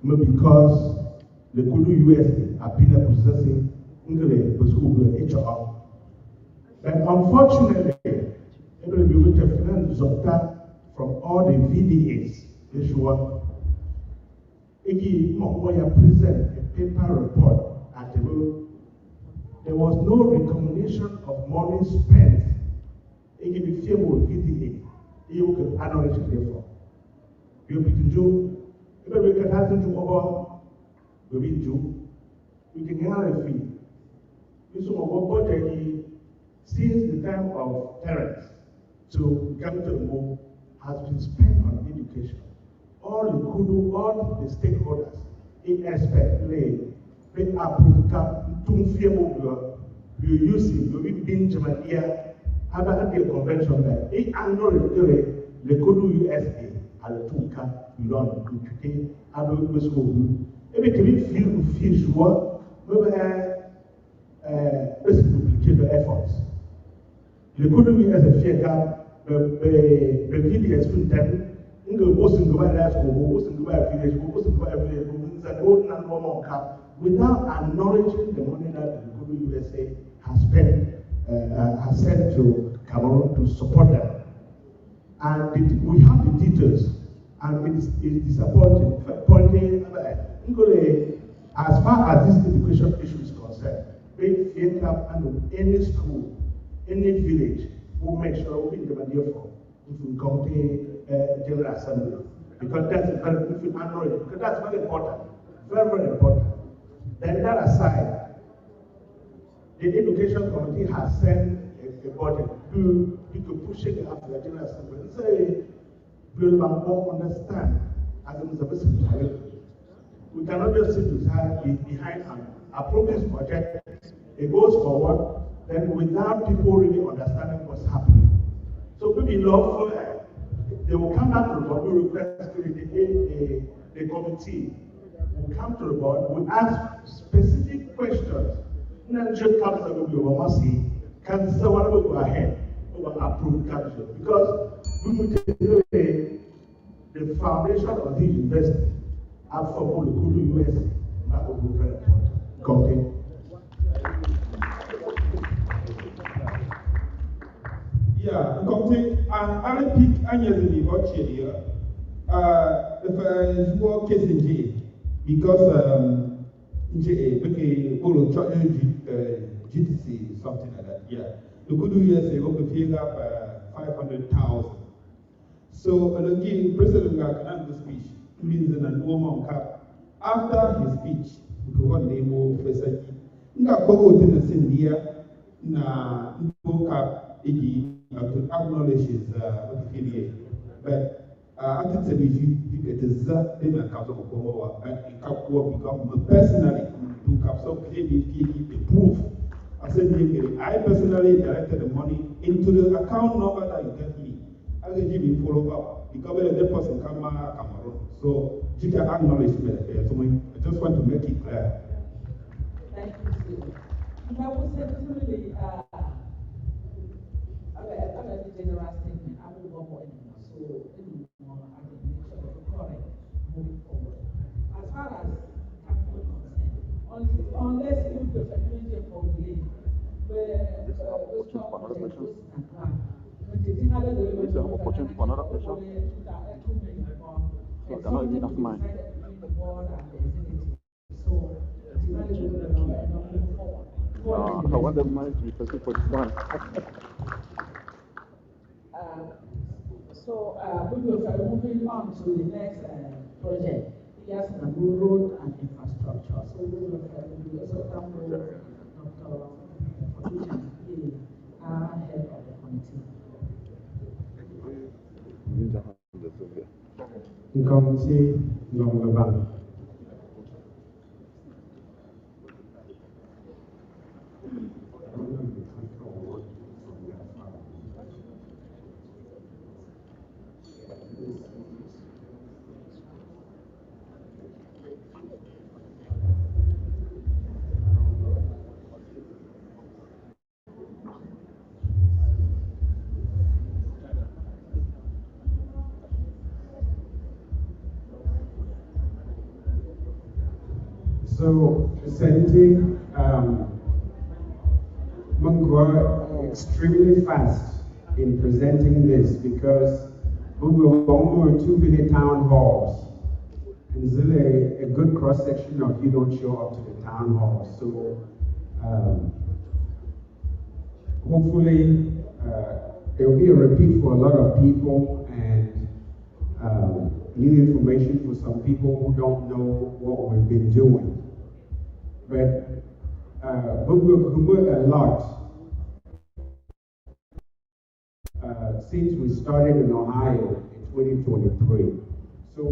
because LECUDO-USA have been a processing but unfortunately, every bit of finance from all the VDAs, present a paper report at the road. There was no recommendation of money spent. It can be fair with VDA. You can acknowledge it therefore. You can do, if we can have to do over, we do. We can get a fee. This is what budget since the time of Terence to come to the move has been spent on education. All the LECUDO, all the stakeholders, especially they approve to fear you use it, you Benjamin here, about the convention that they acknowledge LECUDO-USA as a Tunka, you don't do today, I will go school. Every time you feel sure, let's duplicate the efforts. LECUDO-USA fear gap, the VDS full time. Without acknowledging the money that the LECUDO-USA has spent, has sent to Cameroon to support them. And we have the details, and it's disappointing. As far as this education issue is concerned, we fear up and any school, any village, will make sure we be the money for. If we come to General Assembly, because that's very important, very important. Then that aside, the Education Committee has sent a budget to push it after the General Assembly. And say, we will understand as a Mr. We cannot just sit behind and approve this budget. It goes forward, then without people really understanding what's happening. So maybe lawful, they will come back to the board, we request the committee will come to the board, we ask specific questions. Not just council will be over see, council will go ahead, over approve council. Because we will take the foundation of this university up for LECUDO-USA, that will be very important. Continue. Yeah, something and pick annually or cheer. If I work case in J, because okay, GTC, something like that. Yeah, LECUDO-USA will be up 500,000. So again, President Gakanan's speech means an woman cap. After his speech, we go on name Professor Nga Kogo to the India na cap to acknowledge his affiliate. But I think that if you get a council of Komoa and become personally to capture the proof. I said, I personally directed the money into the account number that you gave me. I I can give you follow up because the person come Cameroon. So you can acknowledge me. I just want to make it clear. Thank you, Steve. I would say really, I'm a general statement. I will go more anymore. So, anymore, I can make sure that we're correct moving forward. As far as capital concerned, unless you the community for delay, where we stop the post and plan, but the thing I do is have opportunity for another question. So, I cannot even ask mine. I want the money to be specific for this one. We're moving on to the next project. Yes, the road and infrastructure. So we will also come with Dr. Head of the committee. Committee number 1. So, Senti, Mungwa extremely fast in presenting this because we will almost 2 minute town halls. And it's really a good cross section of you don't show up to the town hall. So, hopefully, there will be a repeat for a lot of people and new information for some people who don't know what we've been doing. But we will promote a lot since we started in Ohio in 2023. So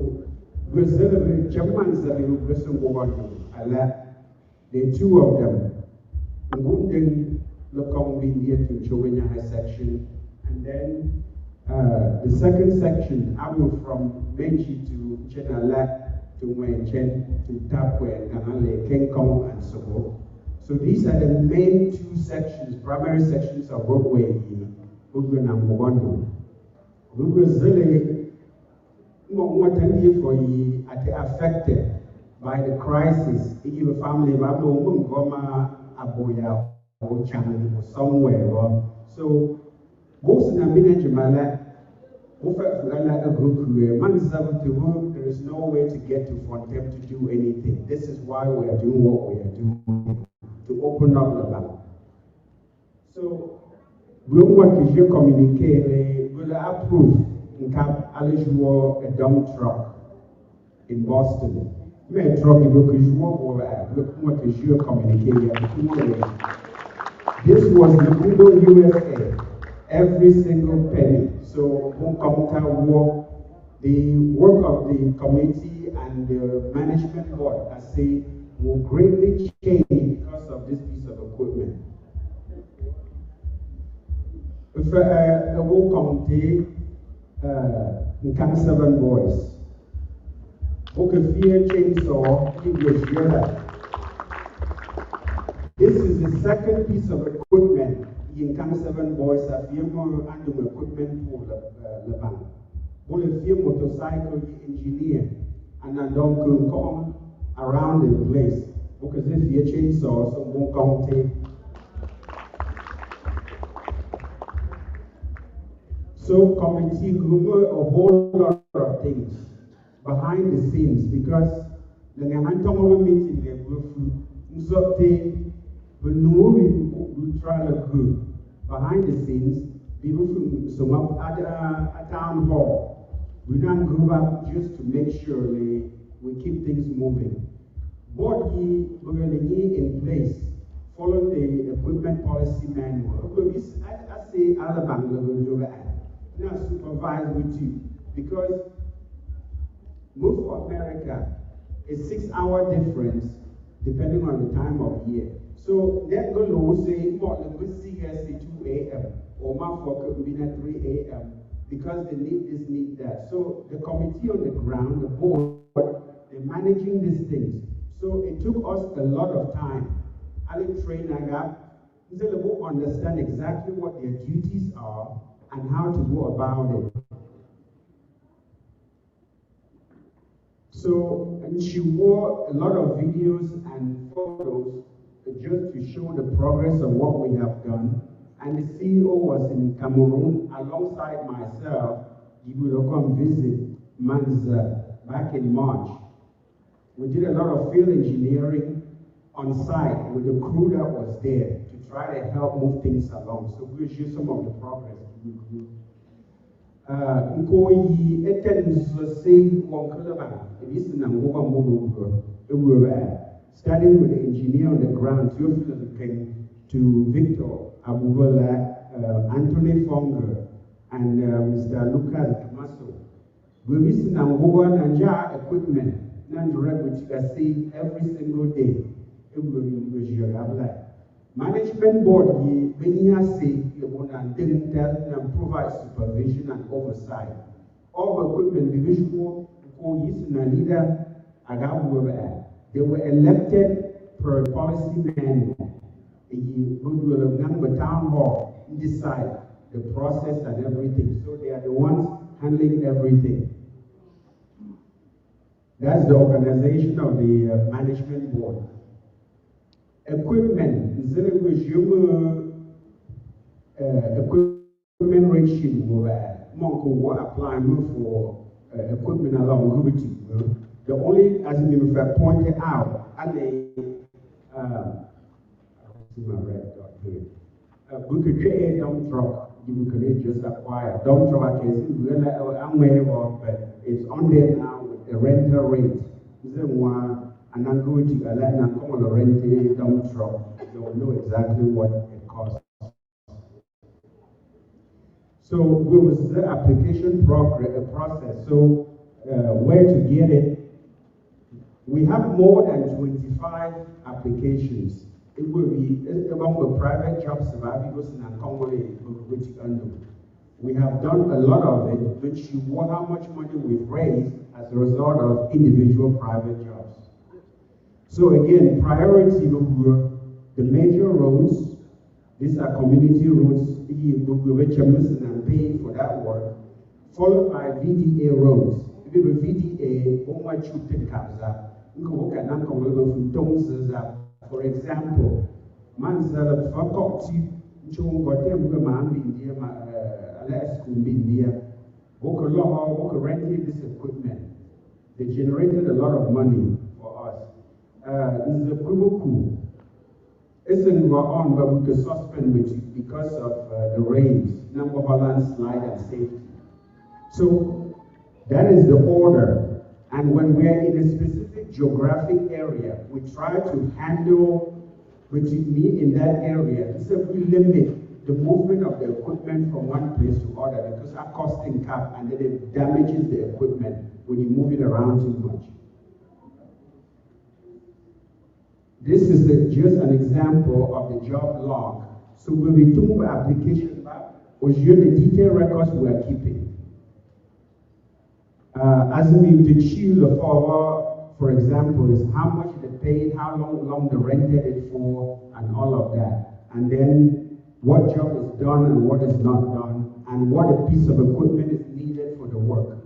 we're celebrating Germans that we there are 2 of them. Ngunden Lokombi near to Chowenya section, and then the second section, I will from Menchi to Chenalak to Wenchen to Tapwe, Kanale, Kenkong, and so on. So these are the main 2 sections, primary sections of roadway in Ugu Nambuwandu. Ugu Zile, what for ye affected by the crisis. If your family, Goma, Aboya, or Channel, or somewhere. So, most of the minute there is no way to get to Fontem to do anything. This is why we are doing what we are doing, to open up the bank. So, we want to communicate, we will approve in Cap Alishua a dump truck in Boston. We may truck because we want to communicate. This was LECUDO-USA. Every single penny. So, the work of the committee and the management board, I say, will greatly change because of this piece of equipment. If I will committee, in 7 boys. Okay, fear chainsaw, this is the second piece of equipment. In 7 boys are firm and equipment for the bank. All a firm motorcycle engineer and then don't come around the place because if you chainsaw, so won't come take. So committee group a whole lot of things behind the scenes because the Nahantomo meeting they go through so we try to group behind the scenes, people from some at town hall. We now group up just to make sure we keep things moving. Board we're going to be in place, following the equipment policy manual. I say Alabama now supervise with you because move for America is 6-hour difference depending on the time of year. So that go say more than we see here say 2 a.m. or my for could be at 3 a.m. because they need this, need that. So the committee on the ground, the board, they're managing these things. So it took us a lot of time. I train they will understand exactly what their duties are and how to go about it. So, and she wore a lot of videos and photos just to show the progress of what we have done. And the CEO was in Cameroon alongside myself. You will come visit Manza back in March. We did a lot of field engineering on site with the crew that was there to try to help move things along. So we'll show some of the progress. Starting with the engineer on the ground, to Victor Abubala, Anthony Fonger, and Mr. Lucas Damaso. We listen and go on and equipment, and direct which I see every single day. It will be your management board, when say you want and provide supervision and oversight. All equipment, the visual, leader, they were elected per policy manual. We will number town hall, decide the process and everything. So they are the ones handling everything. That's the organization of the management board. Equipment, equipment ratio, Monko applying for equipment along with you. The only, as you have pointed out, and see my red dot here. We could create a dump truck. You could just acquire a dump truck. I'm way off, but it's on there now with a rental rate. And I'm going to let them come on a rental dump truck. They will know exactly what it costs. So it was the application process. So where to get it? We have more than 25 applications. It will be among the private jobs we have done a lot of it, which you know how much money we've raised as a result of individual private jobs. So again, priority of the major roads. These are community roads, which are missing and paying for that work, followed by VDA roads. VDA, for example, Manzala Fakoti, rented this equipment. They generated a lot of money for us. Isn't on, but we could suspend with you because of the rains, number Holland slide and safety. So that is the order. And when we are in a specific geographic area, we try to handle what you need in that area. So we limit the movement of the equipment from one place to other because our costing cap and then it damages the equipment when you move it around too much. This is just an example of the job log. So when we do the application back, or show the detailed records we are keeping. As we the chill for example, is how much they paid, how long they rented it for, and all of that. And then what job is done and what is not done, and what a piece of equipment is needed for the work.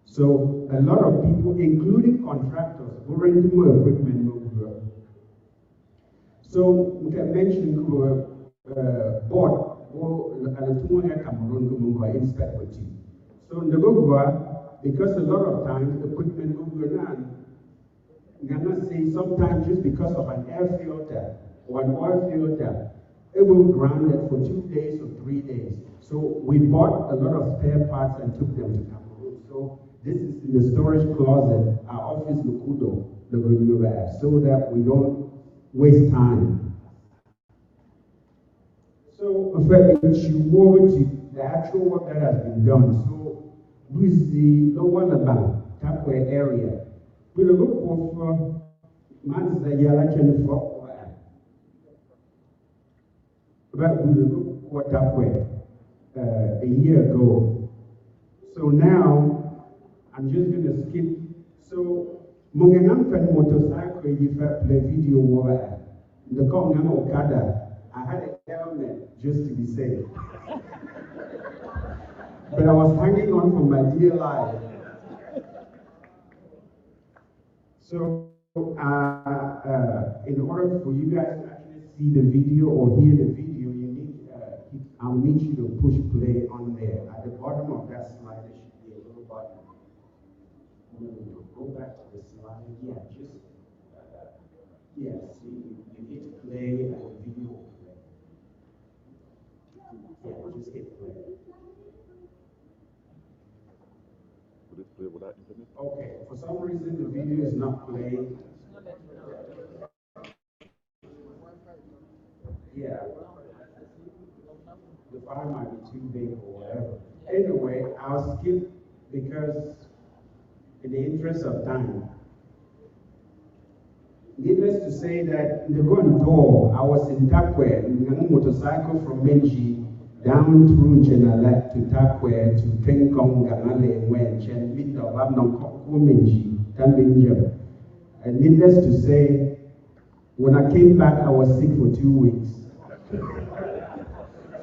So a lot of people, including contractors, who rent more equipment. So we can mention board Cameroon inspect with you. So in the because a lot of times equipment say sometimes just because of an air filter or an oil filter, it will ground it for 2 days or 3 days. So we bought a lot of spare parts and took them to Cameroon. So this is in the storage closet, our office LECUDO-USA, so that we don't waste time. So in fact, you go over to the actual work that has been done. So with the lower Laban, Tapway area, we will look for months that you are for. But we will look for Tapway a year ago. So now, I'm just going to skip. So, Munganam Fen motorcycle, if I play video over the Kongan Okada, I had a helmet just to be safe. But I was hanging on for my dear life. So, in order for you guys to actually see the video or hear the video, you need, I'll need you to push play on there. At the bottom of that slide, there should be a little button. Go back to the slide. Yeah, just, see, you hit play and the video will play. Yeah, just hit play. Would it play without internet? Okay, for some reason the video is not playing. Yeah. The file might be too big or whatever. Anyway, I'll skip because in the interest of time. Needless to say that in the going door, I was in Takwe, in a motorcycle from Menji down through Jenale to Takwe to Tenkong, Ganale, Wenchen, Middle, Babnon, Menji, Tambinjab. And needless to say, when I came back, I was sick for 2 weeks.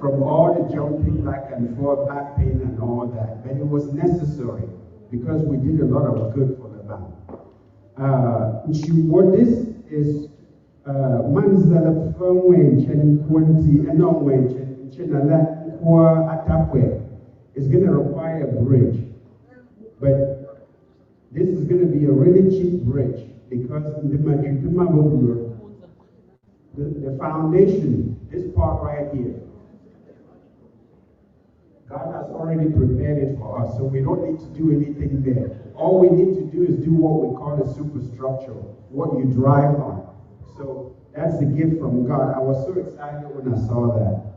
From all the jumping back and forth, back pain and all that. But it was necessary because we did a lot of good for the bank. What this is, Manzala Fengwen Chen Quanti and Nongwen Chen Chenala Kwa Atapwe is going to require a bridge. But this is going to be a really cheap bridge because the foundation, this part right here, God has already prepared it for us, so we don't need to do anything there. All we need to do is do what we call a superstructure, what you drive on. So that's a gift from God. I was so excited when I saw that.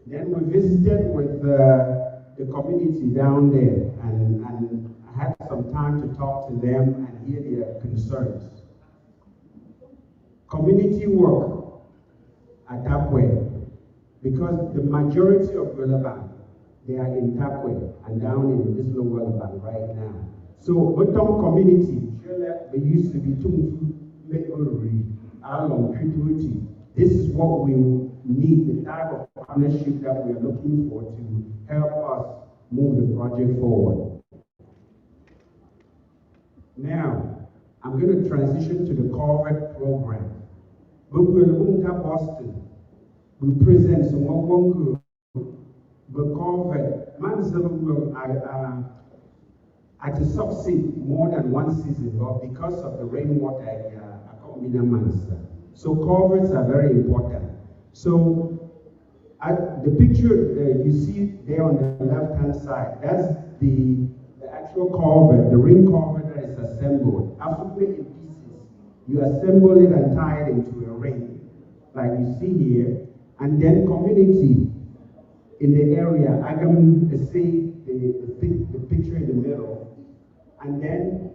Then we visited with the community down there, and I had some time to talk to them and hear their concerns. Community work at Tapwe, because the majority of Relevant, they are in Tapwe and down in this lower Relevant right now. So, Bottom community, they used to be this is what we need, the type of partnership that we are looking for to help us move the project forward. Now, I'm going to transition to the COVID program. Boston. We present some more the COVID. Man, I to succeed more than one season, but because of the rainwater, I can't be the So culverts are very important. So the picture you see there on the left-hand side, that's the actual culvert, the ring culvert that is assembled. After making pieces, you assemble it and tie it into a ring, like you see here. And then community in the area, I can see the picture in the middle. And then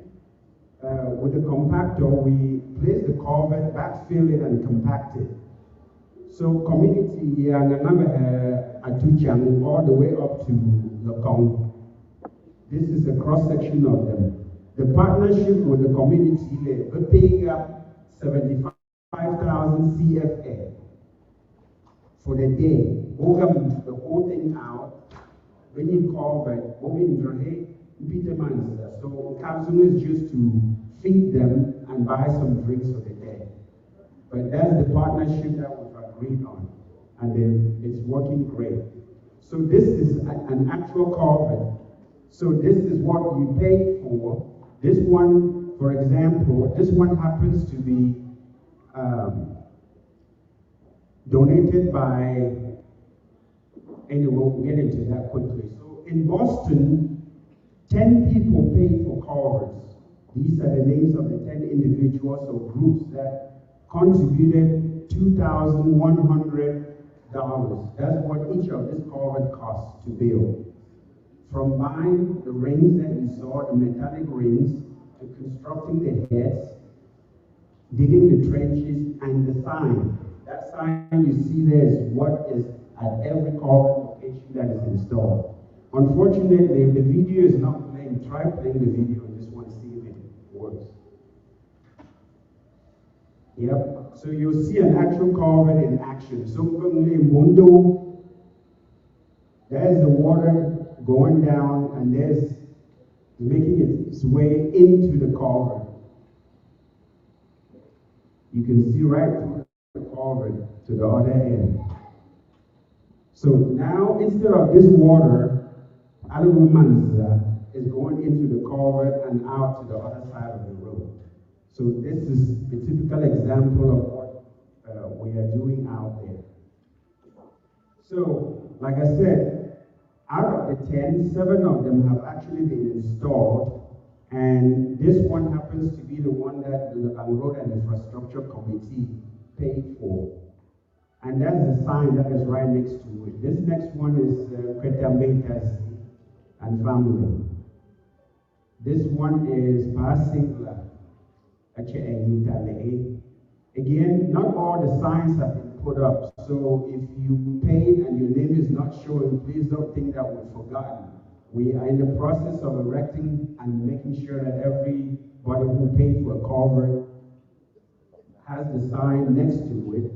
with the compactor, we place the culvert, backfill it, and compact it. So community here, and another Atuchang, all the way up to Lokong. This is a cross-section of them. The partnership with the community, we're paying up 75,000 CFA for the day. We'll have the whole thing out. When you culvert, so council is just to feed them and buy some drinks for the day. But that's the partnership that we've agreed on, and then it's working great. So this is an actual culvert. So this is what you pay for. This one, for example, this one happens to be donated by, anyway, we'll get into that quickly. So in Boston, 10 people paid for culverts. These are the names of the 10 individuals or groups that contributed $2,100. That's what each of this culvert costs to build. From buying the rings that you saw, the metallic rings, to constructing the heads, digging the trenches, and the sign. That sign you see there is what is at every culvert location that is installed. Unfortunately, the video is not playing. Try playing the video on this one, see if it works. Yep. So you'll see an actual culvert in action. So Mundo, there's the water going down, and there's making its way into the culvert. You can see right through the culvert to the other end. So now, instead of this water, Alumanza is going into the culvert and out to the other side of the road. So this is a typical example of what we are doing out there. So, like I said, out of the 10, 7 of them have actually been installed, and this one happens to be the one that the Road and Infrastructure Committee paid for. And that's the sign that is right next to it. This next one is Kwetametas and family. This one is Pasingla. Again, not all the signs have been put up. So if you paid and your name is not showing, please don't think that we've forgotten. We are in the process of erecting and making sure that everybody who paid for a culvert has the sign next to it.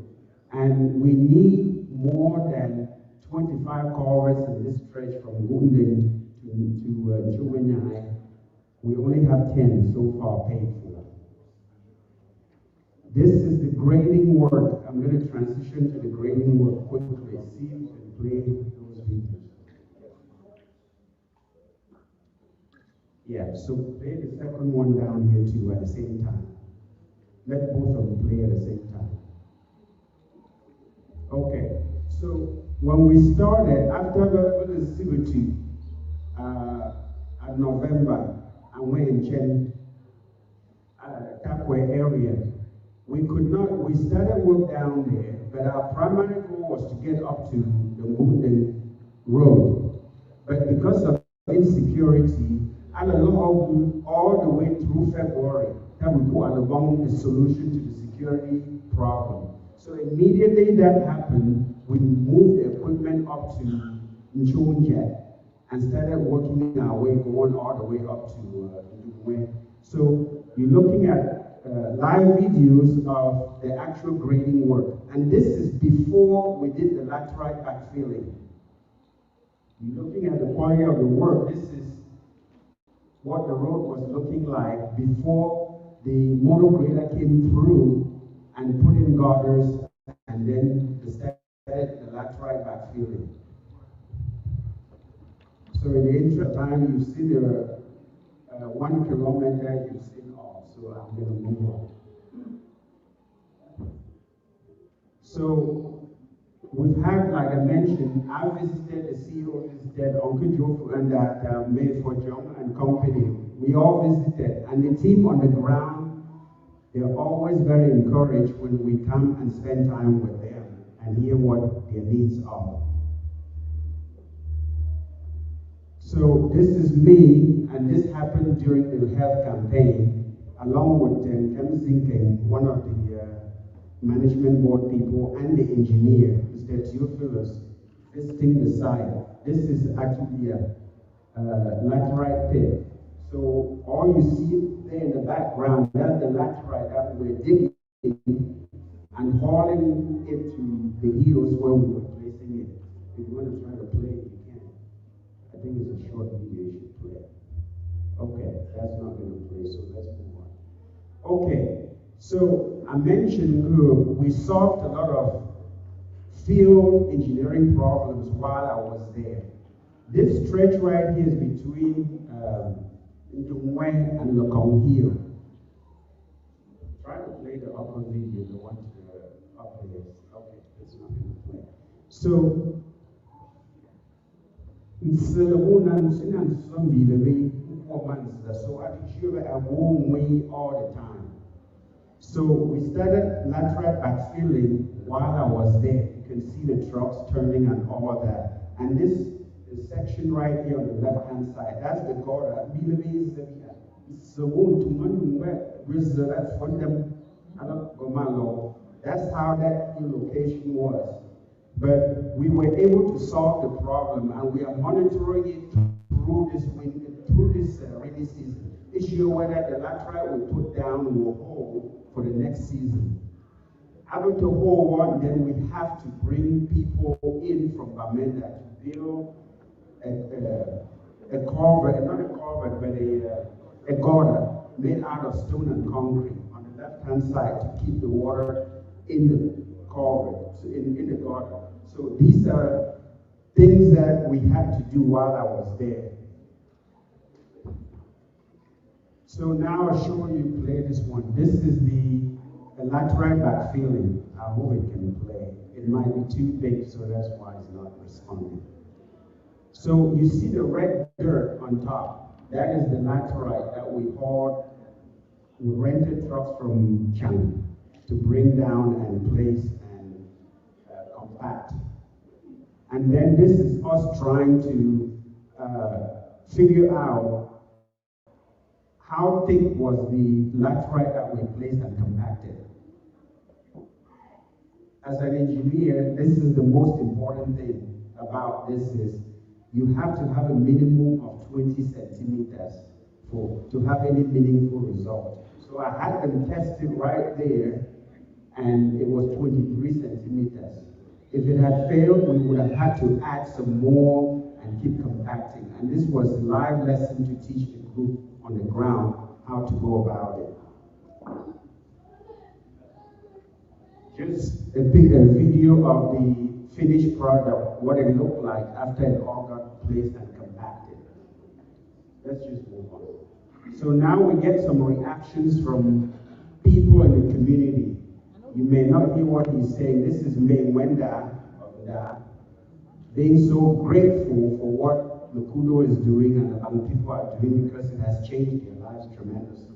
And we need more than 25 culverts in this stretch from Gunding to Chuwenyai. We only have 10 so far paid for. This is the grading work. I'm going to transition to the grading work quickly. See if you can play those videos. Yeah, so play the second one down here too at the same time. Let both of them play at the same time. Okay, so when we started, after the CBT at November, and we're in Chen Tapway area, we started work down there, but our primary goal was to get up to the Munding Road. But because of insecurity, all the way through February, that we put along a solution to the security problem. So immediately that happened, we moved the equipment up to Nchonja and started working our way, going all the way up to Ndumwe. So you're looking at live videos of the actual grading work. And this is before we did the laterite backfilling. You're looking at the quality of the work. This is what the road was looking like before the motor grader came through and put in gutters, and then started the laterite backfilling. So in the interest of time, you've seen the 1 kilometer, you've seen all, so I'm going to move on. So we've had, like I mentioned, I visited, the CEO visited, Uncle Joe and that May for John and company. We all visited, and the team on the ground, they're always very encouraged when we come and spend time with them and hear what their needs are. So this is me, and this happened during the health campaign, along with Kem Zinken, one of the management board people, and the engineer, Mr. Theophilus, visiting the site. This is actually a laterite pit. So all you see there in the background, that's the laterite that we're digging and hauling it to the hills where we were placing it. If you want to try to play it, you can. I think it's a short video you should play. Okay, that's not going to play, so let's move on. Okay, so I mentioned we solved a lot of field engineering problems while I was there. This stretch right here is between Ndumwe and Lokong Hill. Try to play the upper video, the one to the upper there. Okay, it's not going to play. So, so I can show a warm way all the time. So we started laterite backfilling while I was there. You can see the trucks turning and all of that. And this section right here on the left-hand side, that's the gutter. That's how that location was. But we were able to solve the problem, and we are monitoring it through this rainy season. Each year, whether the laterite we put down will hold for the next season. After to hold one, then we have to bring people in from Bamenda to build a culvert, not a culvert, but a gutter made out of stone and concrete on the left-hand side to keep the water in the culvert, so in the gutter. So these are things that we had to do while I was there. So now I'll show you play this one. This is the laterite backfilling. I hope it can play. It might be too big, so that's why it's not responding. So you see the red dirt on top. That is the laterite that we hauled. We rented trucks from China to bring down and place and compact. And then this is us trying to figure out how thick was the laterite that we placed and compacted. As an engineer, this is the most important thing about this is you have to have a minimum of 20 centimeters to have any meaningful result. So I had them tested right there, and it was 23 centimeters. If it had failed, we would have had to add some more and keep compacting. And this was a live lesson to teach the group on the ground how to go about it. Just a video of the finished product, what it looked like after it all got placed and compacted. Let's just move on. So now we get some reactions from people in the community. You may not hear what he's saying. This is May Wenda of Da, being so grateful for what LECUDO is doing and other people are doing because it has changed their lives tremendously.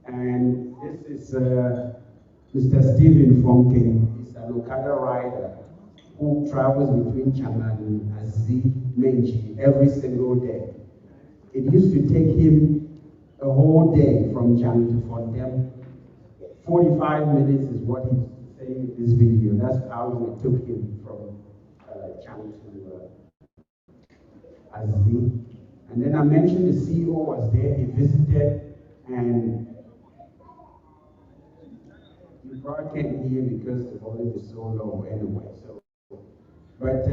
And this is Mr. Stephen Fonkin. He's an Okada rider who travels between Chang'an and Azi, Menji every single day. It used to take him a whole day from Chang to Fontem. 45 minutes is what he's saying in this video. That's how long it took him from Chang to Azi. And then I mentioned the CEO was there. He visited, and you probably can't hear because the volume is so low anyway. But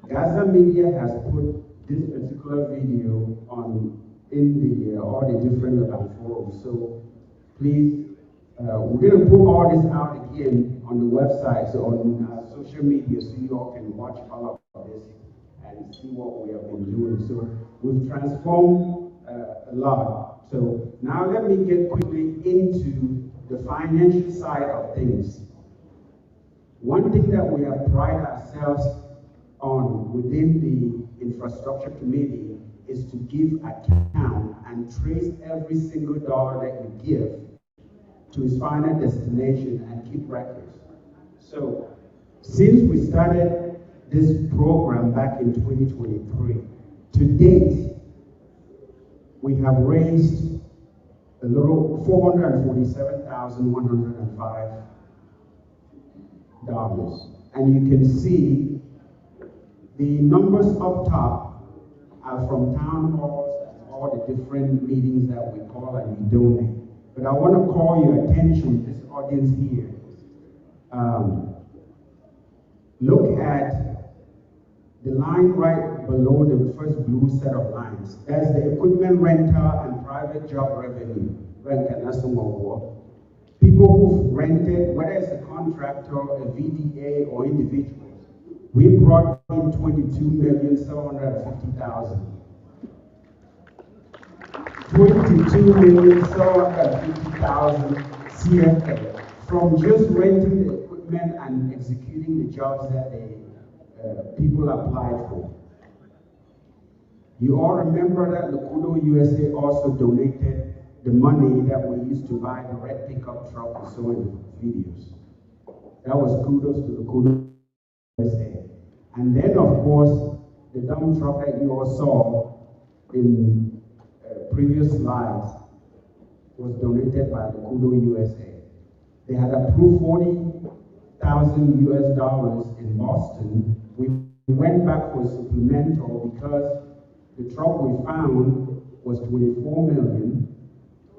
Gaza Media has put this particular video in all the different forums. So please, we're going to put all this out again on the website, so on social media, so you all can watch all of this and see what we have been doing. So we've transformed a lot. So now let me get quickly into the financial side of things. One thing that we have prided ourselves on within the infrastructure committee is to give account and trace every single dollar that you give to its final destination and keep records. So since we started this program back in 2023, to date, we have raised a little $447,105. And you can see the numbers up top are from town halls and all the different meetings that we call and we donate. But I want to call your attention, this audience here. Look at the line right below the first blue set of lines. That's the equipment rental and private job revenue. People who've rented, whether it's a contractor, a VDA, or individuals, we brought in 22,750,000. 22,750,000 CFA from just renting the equipment and executing the jobs that people applied for. You all remember that LECUDO-USA also donated the money that we used to buy the red pickup truck we saw in the videos. That was kudos to LECUDO-USA. And then, of course, the dump truck that you all saw in previous slides was donated by LECUDO-USA. They had approved 40,000 US dollars in Boston. We went back for a supplemental because the truck we found was 24 million,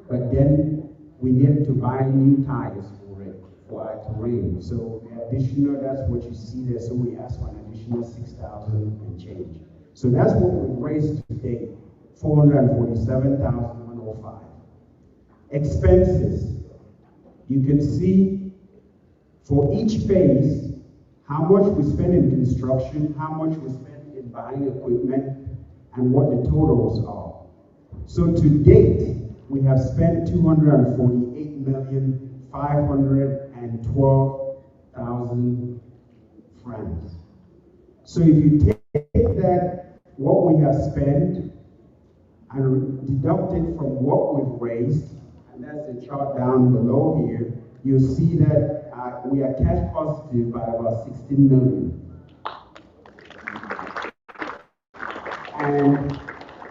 but then we needed to buy new tires for it, for our terrain. So the additional, that's what you see there. So we asked for an additional 6,000 and change. So that's what we've raised today, 447,105. Expenses. You can see for each phase how much we spend in construction, how much we spend in buying equipment, and what the totals are. So to date, we have spent 248,512,000 francs. So if you take that, what we have spent, and deduct it from what we've raised, and that's the chart down below here, you'll see that we are cash positive by about 16 million. And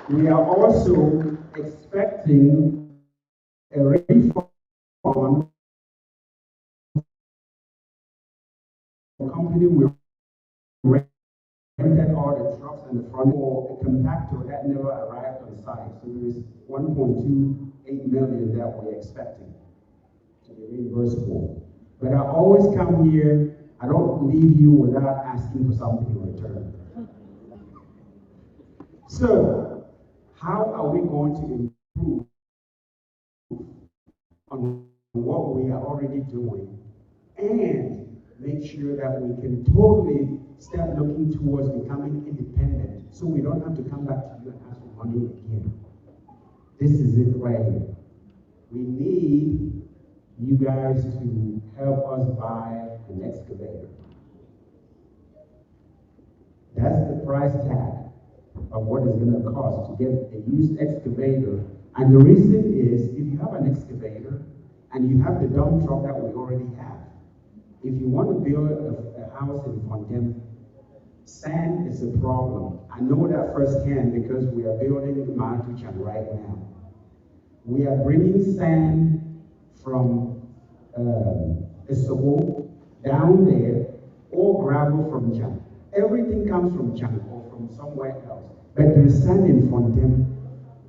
we are also expecting a refund from the company we rented all the trucks and the front for a compactor that never arrived on site. So there is 1.28 million that we're expecting to be reimbursable. But I always come here, I don't leave you without asking for something in return. So, how are we going to improve on what we are already doing and make sure that we can totally start looking towards becoming independent so we don't have to come back to you and ask for money again? This is it right here. We need you guys to help us buy an excavator. That's the price tag of what it's going to cost to get a used excavator. And the reason is, if you have an excavator and you have the dump truck that we already have, if you want to build a house in Fontem, sand is a problem. I know that firsthand because we are building Matuchan right now. We are bringing sand from Esobo down there, or gravel from Chang. Everything comes from Chang or from somewhere else. But there's sand in Fontem.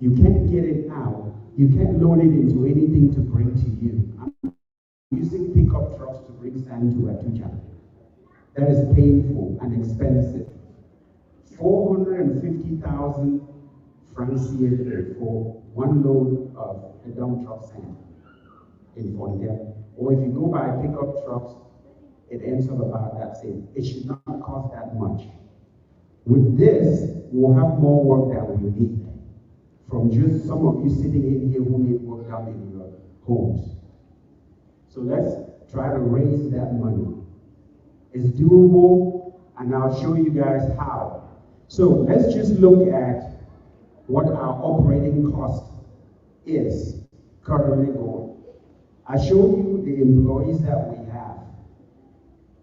You can't get it out. You can't load it into anything to bring to you. I'm using pickup trucks to bring sand to Atucha. That is painful and expensive. 450,000 francs here for one load of a dump truck sand in Fontem. Or if you go by pickup trucks, it ends up about that same. It should not cost that much. With this, we'll have more work that we need from just some of you sitting in here who need work done in your homes. So let's try to raise that money. It's doable, and I'll show you guys how. So let's just look at what our operating cost is currently going. I showed you the employees that we have.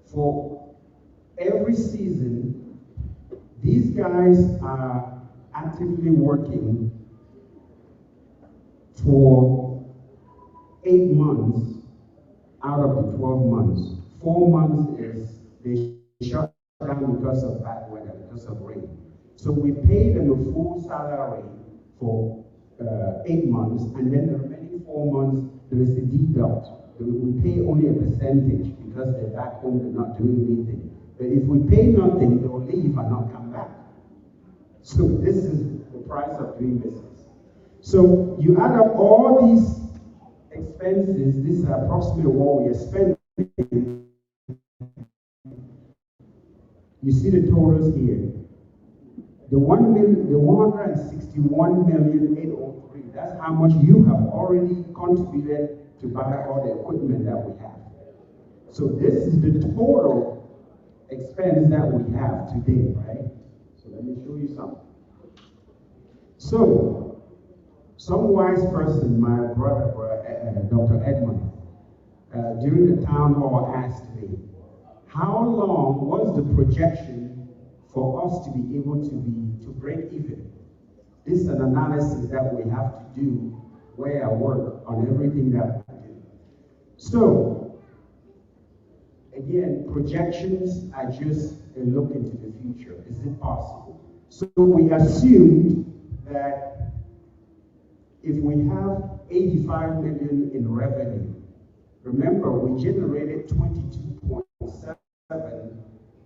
For every season, these guys are actively working for 8 months out of the 12 months. 4 months is they shut down because of bad weather, because of rain. So we pay them a full salary for 8 months, and then the remaining 4 months, there is a deduct. We pay only a percentage because they're back home, they're not doing anything. But if we pay nothing, they'll leave and not come back. So this is the price of doing business. So you add up all these expenses, this is approximately what we are spending. You see the totals here. The 161,803,000, that's how much you have already contributed to buy all the equipment that we have. So this is the total expense that we have today, right? So let me show you something. So, some wise person, my brother, Dr. Edmund, during the town hall asked me, how long was the projection for us to be able to break even? This is an analysis that we have to do where I work on everything that we do. So, again, projections are just a look into the future. Is it possible? So we assumed that if we have 85 million in revenue, remember we generated 22.7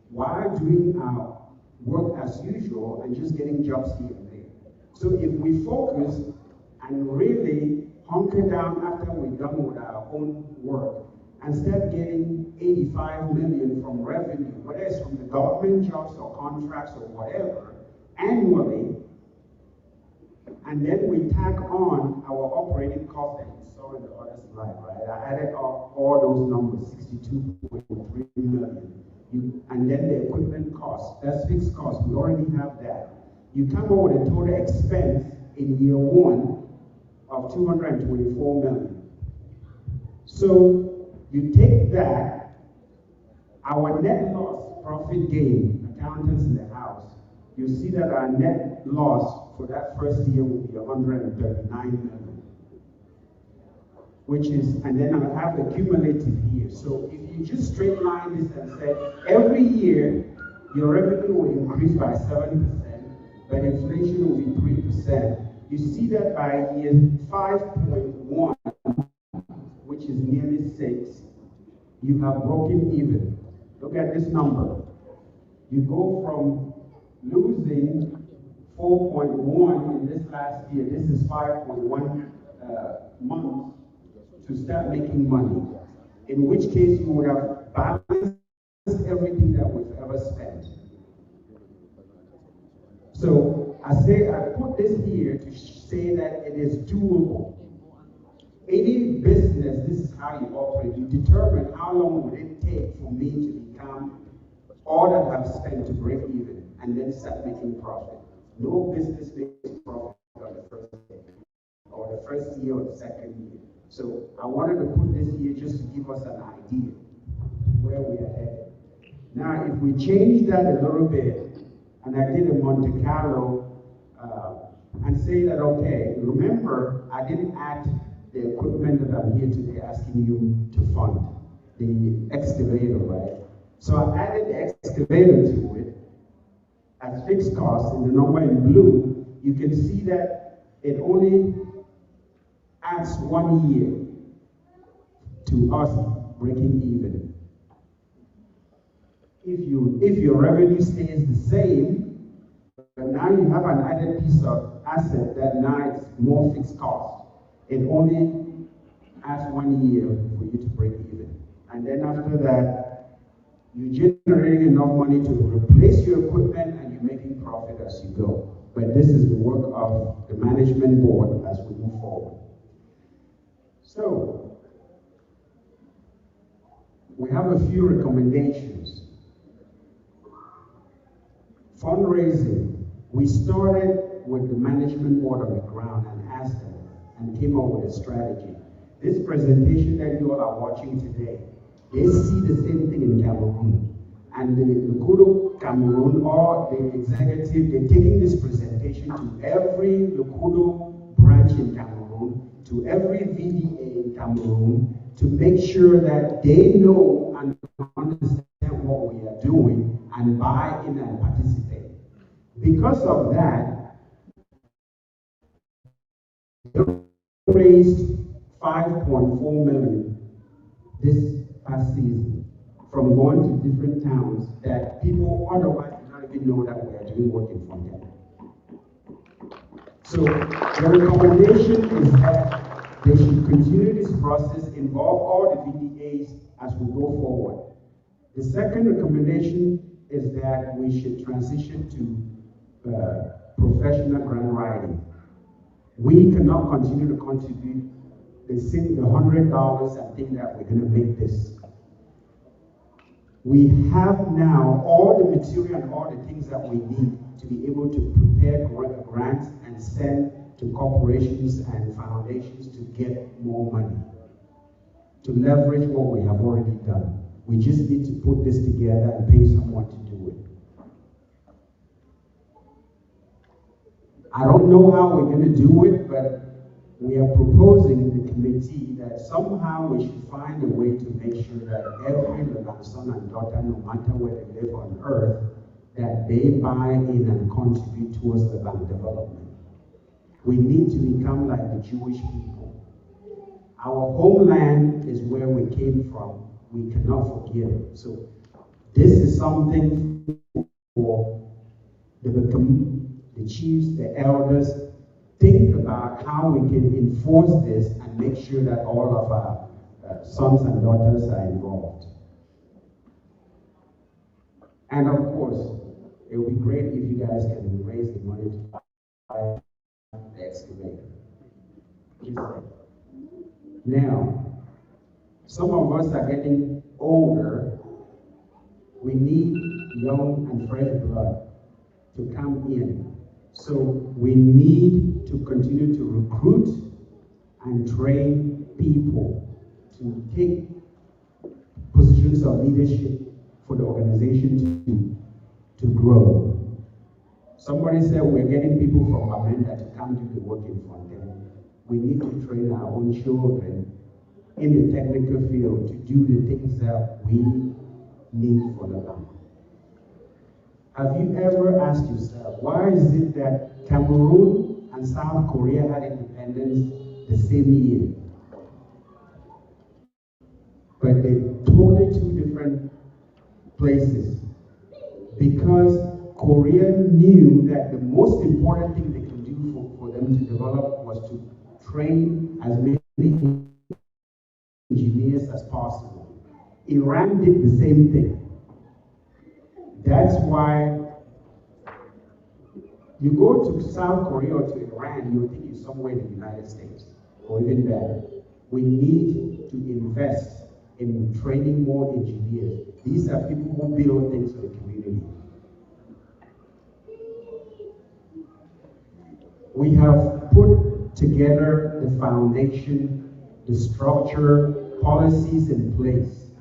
while doing our work as usual and just getting jobs here and there. So if we focus and really hunker down after we're done with our own work and start getting 85 million from revenue, whether it's from the government jobs or contracts or whatever, annually, and then we tack on our operating costs that you saw in the other slide, right? I added up all those numbers, 62.3 million. And then the equipment cost, that's fixed cost, we already have that. You come up with a total expense in year one of 224 million. So you take that, our net loss, profit gain, accountants in the house, you see that our net loss for that first year will be 139 million. Which is, and then I have a cumulative here. So if you just straight line this and say, every year, your revenue will increase by 7%, but inflation will be 3%. You see that by year 5.1, which is nearly 6, you have broken even. Look at this number. You go from losing 4.1 in this last year, this is 5.1 months, to start making money, in which case you would have balanced everything that we've ever spent. So I put this here to say that it is doable. Any business, this is how you operate. You determine how long would it take for me to become all that I've spent to break even and then start making profit. No business makes profit on the first day, or the first year, or the second year. So I wanted to put this here just to give us an idea where we are headed. Now, if we change that a little bit, and I did a Monte Carlo, and say that, okay, remember, I didn't add the equipment that I'm here today asking you to fund, the excavator, right? So I added the excavator to it as fixed cost in the number in blue. You can see that it only adds 1 year to us breaking even. If your revenue stays the same, but now you have an added piece of asset that now it's more fixed cost, it only adds 1 year for you to break even. And then after that, you're generating enough money to replace your equipment and you're making profit as you go. But this is the work of the management board as we move forward. So, we have a few recommendations. Fundraising. We started with the management board on the ground and asked them and came up with a strategy. This presentation that you all are watching today, they see the same thing in Cameroon. And the LECUDO Cameroon, or the executive, they're taking this presentation to every LECUDO branch in Cameroon, to every VDA in Cameroon, to make sure that they know and understand what we are doing and buy in and participate. Because of that, they raised 5.4 million this past season from going to different towns that people otherwise do not even know that we are doing work in front of them. So the recommendation is that they should continue this process, involve all the VDAs as we go forward. The second recommendation is that we should transition to professional grant writing. We cannot continue to contribute the $100 and think that we're going to make this. We have now all the material and all the things that we need to be able to prepare grants and send to corporations and foundations to get more money, to leverage what we have already done. We just need to put this together and pay someone to do it. I don't know how we're going to do it, but we are proposing the committee that somehow we should find a way to make sure that every living son and daughter, no matter where they live on earth, that they buy in and contribute towards the land development. We need to become like the Jewish people. Our homeland is where we came from. We cannot forget it. So this is something for the chiefs, the elders. Think about how we can enforce this and make sure that all of our sons and daughters are involved. And of course, it would be great if you guys can raise the money to buy the excavator. Now, some of us are getting older. We need young and fresh blood to come in. So we need to continue to recruit and train people to take positions of leadership for the organization to grow. Somebody said we're getting people from Amanda to come do the work in Fontaine. We need to train our own children in the technical field to do the things that we need for the land. Have you ever asked yourself, why is it that Cameroon and South Korea had independence the same year? But they're totally two different places. Because Korea knew that the most important thing they could do for them to develop was to train as many engineers as possible. Iran did the same thing. That's why you go to South Korea or to Iran, you think you're somewhere in the United States, or even better. We need to invest in training more engineers. These are people who build things for the community. We have put together the foundation, the structure, policies in place.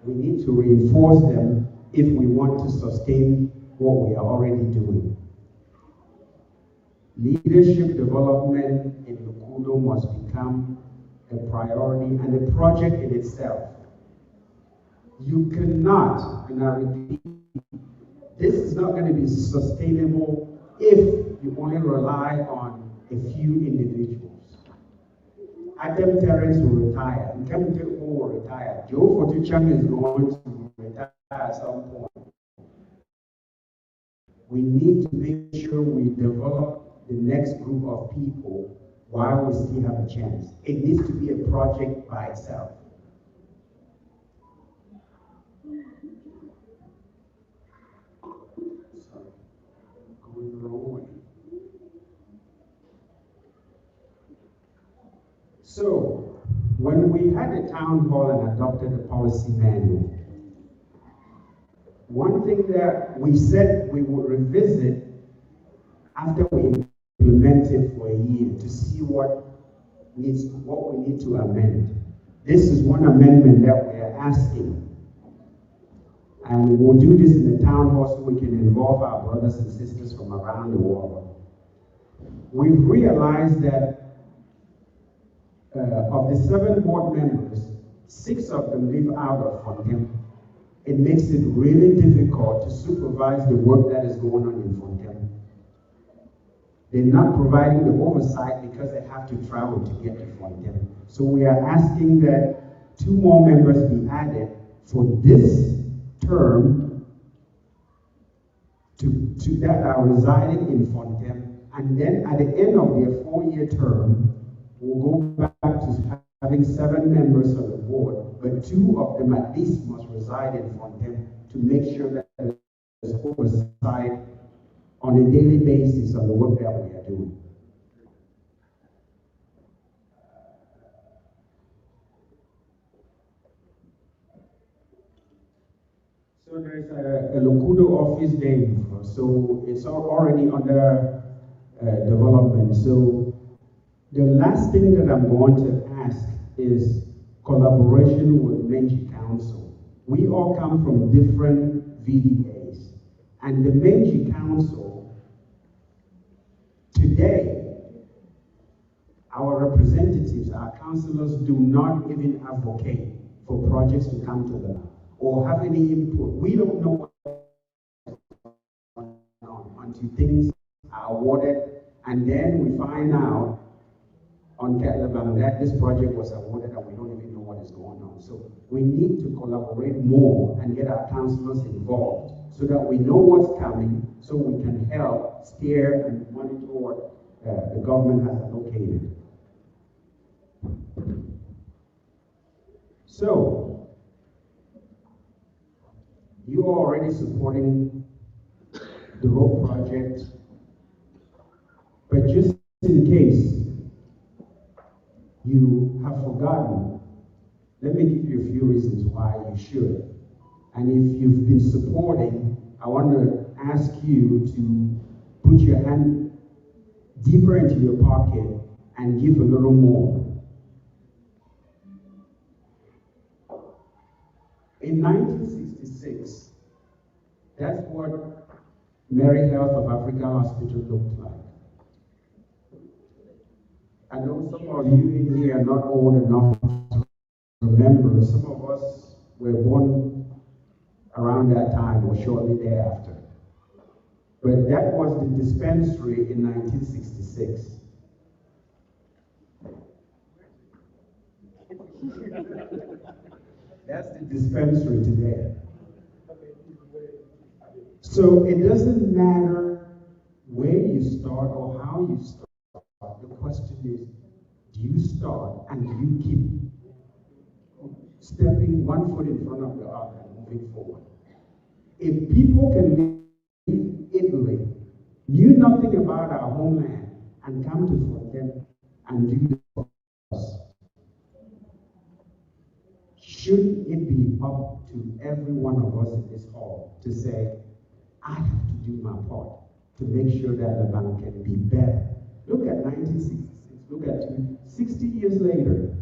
We need to reinforce them if we want to sustain what we are already doing. Leadership development in LECUDO must become a priority and a project in itself. You cannot, and I repeat, this is not going to be sustainable if you only rely on a few individuals. Adam Terrence will retire, Nkemte will retire, Joe Fortuchang is going to retire at some point. We need to make sure we develop the next group of people while we still have a chance. It needs to be a project by itself. Sorry, going the wrong way. So, when we had a town hall and adopted the policy manual, one thing that we said we would revisit after we implement it for a year to see what we need to amend. This is one amendment that we are asking. And we'll do this in the town hall so we can involve our brothers and sisters from around the world. We've realized that of the 7 board members, 6 of them live out of Fontaine. It makes it really difficult to supervise the work that is going on in Fontaine. They're not providing the oversight because they have to travel to get to Fontaine. So we are asking that 2 more members be added for this term that are residing in Fontaine, and then at the end of their 4-year term, we'll go back to having 7 members of the board, but 2 of them at least must reside in Fontaine to make sure that there's oversight on a daily basis on the work that we are doing. So there's a LECUDO office there, so it's already under development. So the last thing that I'm going to ask is collaboration with Menji Council. We all come from different VDAs, and the Menji Council today, our representatives, our councillors, do not even advocate for projects to come to them or have any input. We don't know what's going on until things are awarded, and then we find out on Catlabang that this project was awarded and we don't even know what is going on. So we need to collaborate more and get our councillors involved so that we know what's coming, so we can help steer and monitor what the government has allocated. So, you are already supporting the road project, but just in case you have forgotten, let me give you a few reasons why you should. And if you've been supporting, I want to ask you to put your hand deeper into your pocket and give a little more. In 1966, that's what Mary Health of Africa Hospital looked like. I know some of you in here are not old enough to remember. Some of us were born around that time or shortly thereafter. But that was the dispensary in 1966. That's the dispensary today. So it doesn't matter where you start or how you start. The question is, do you start and do you keep stepping one foot in front of the other and moving forward? If people can leave Italy, knew nothing about our homeland, and come to Fontaine and do this for us, shouldn't it be up to every one of us in this hall to say, I have to do my part to make sure that the bank can be better? Look at 1966, look at 60 years later.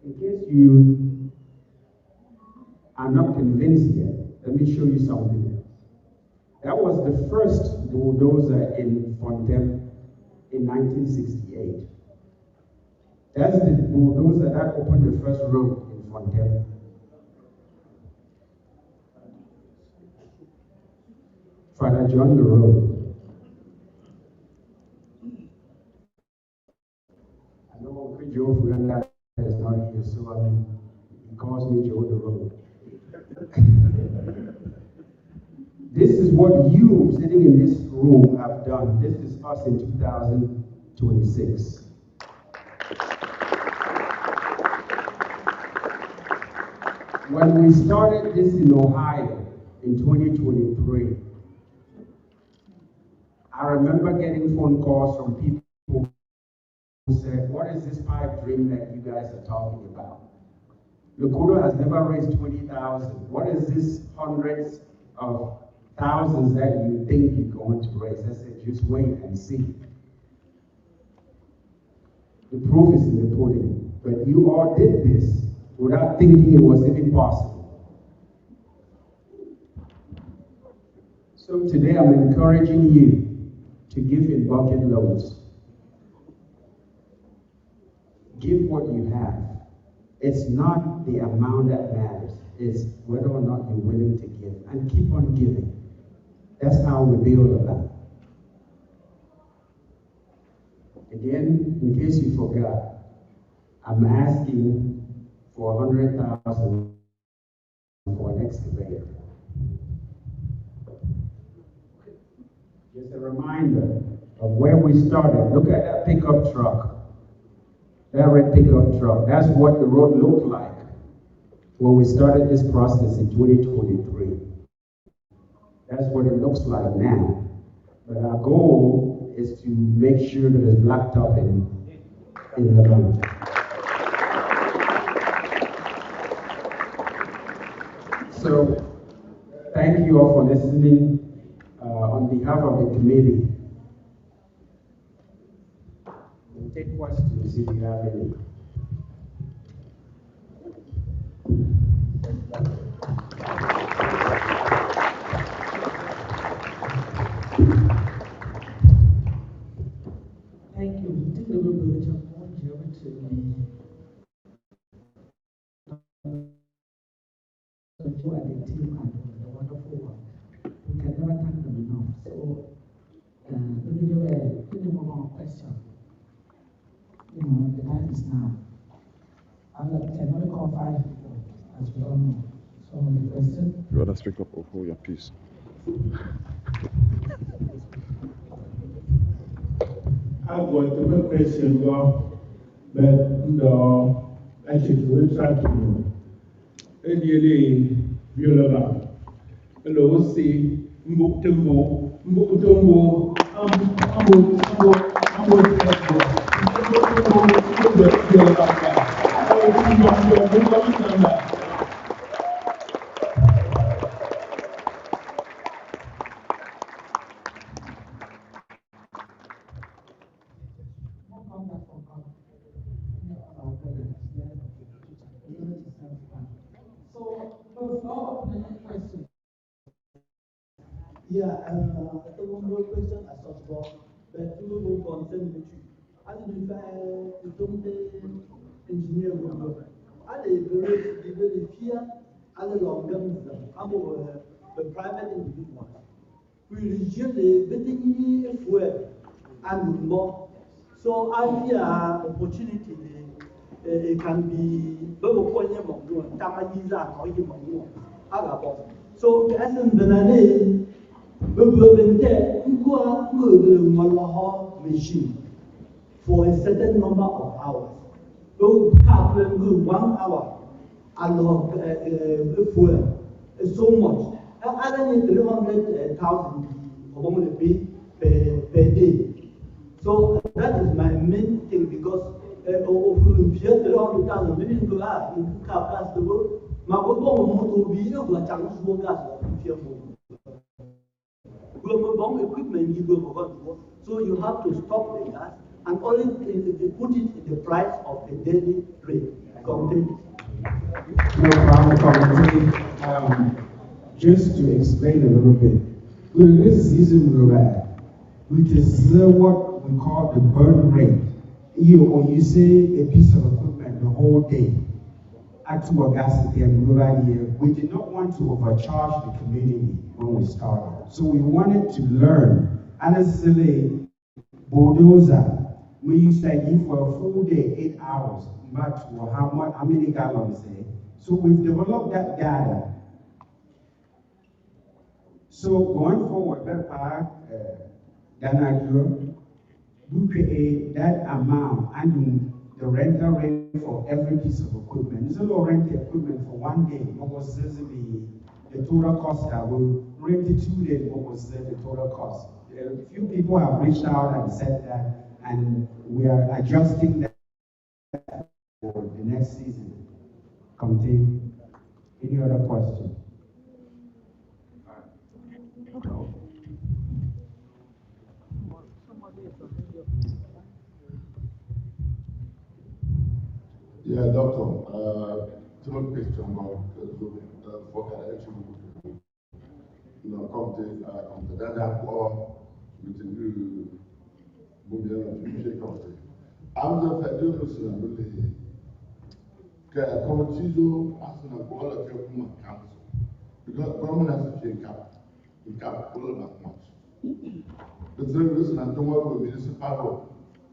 In case you are not convinced yet, let me show you something else. That was the first bulldozer in Fontaine in 1968. That's the bulldozer that opened the first road in Fontaine. Father John the Road. I know Uncle Joe Fuganda is not here, so he calls me Joe the Road. This is what you sitting in this room have done. This is us in 2026. When we started this in Ohio in 2023, I remember getting phone calls from people who said, what is this pipe dream that you guys are talking about? LECUDO has never raised 20,000. What is this hundreds of thousands that you think you're going to raise? I said, just wait and see. The proof is in the pudding. But you all did this without thinking it was even possible. So today I'm encouraging you to give in bucket loads. Give what you have. It's not the amount that matters. It's whether or not you're willing to give. And keep on giving. That's how we build a bank. Again, in case you forgot, I'm asking for 100,000 for an excavator. Just a reminder of where we started. Look at that pickup truck. That red pickup truck. That's what the road looked like when we started this process in 2023. That's what it looks like now. But our goal is to make sure that it's blacktop in the bank. So, thank you all for listening. On behalf of the committee, we'll take questions if you have any. Thank you. Joe and the team are doing the wonderful work. We can never thank them enough. So, let me give one more question. You know, the time is now. I can only call 5 people, as we all know. So, the question. You gotta speak up or hold your peace. I'm going to make a question, but no, actually, we'll try to know. Really, Viola, hello, see, Muktumbo, Yeah, the one more question I thought about, but you will concern with you. As if I don't engineer will go. I very fear as a long term, I'm a private individual. We usually getting if we're and more. So I fear opportunity it can be very poignant of doing Tamayiza or you. So as in the machine for a certain number of hours. So, 1 hour and fuel so much. I don't need 300,000 per day. So that is my main thing because if we pay 300,000, maybe in car the world, my will be able to challenge more gas global bomb equipment you go. So you have to stop the gas and only put it in the price of the daily rate. Just to explain a little bit, with this season we're at, which is what we call the burn rate. When you say a piece of equipment the whole day, actual gas here, we did not want to overcharge the community when we started. So we wanted to learn. Honestly, bulldozer, we used to give for a full day, 8 hours, but how many gallons there? So we've developed that data. So going forward, we create that amount and the rental rate for every piece of equipment. It's a low rent equipment for 1 day. What was the total cost? I will rent it 2 days. What was the total cost? A few people have reached out and said that, and we are adjusting that for the next season. Continue. Any other question? Yeah, doctor. Two question about for come to that or with the new I'm the federal really committee as an board of your council because government has to take up all about much. The third reason I don't want to municipal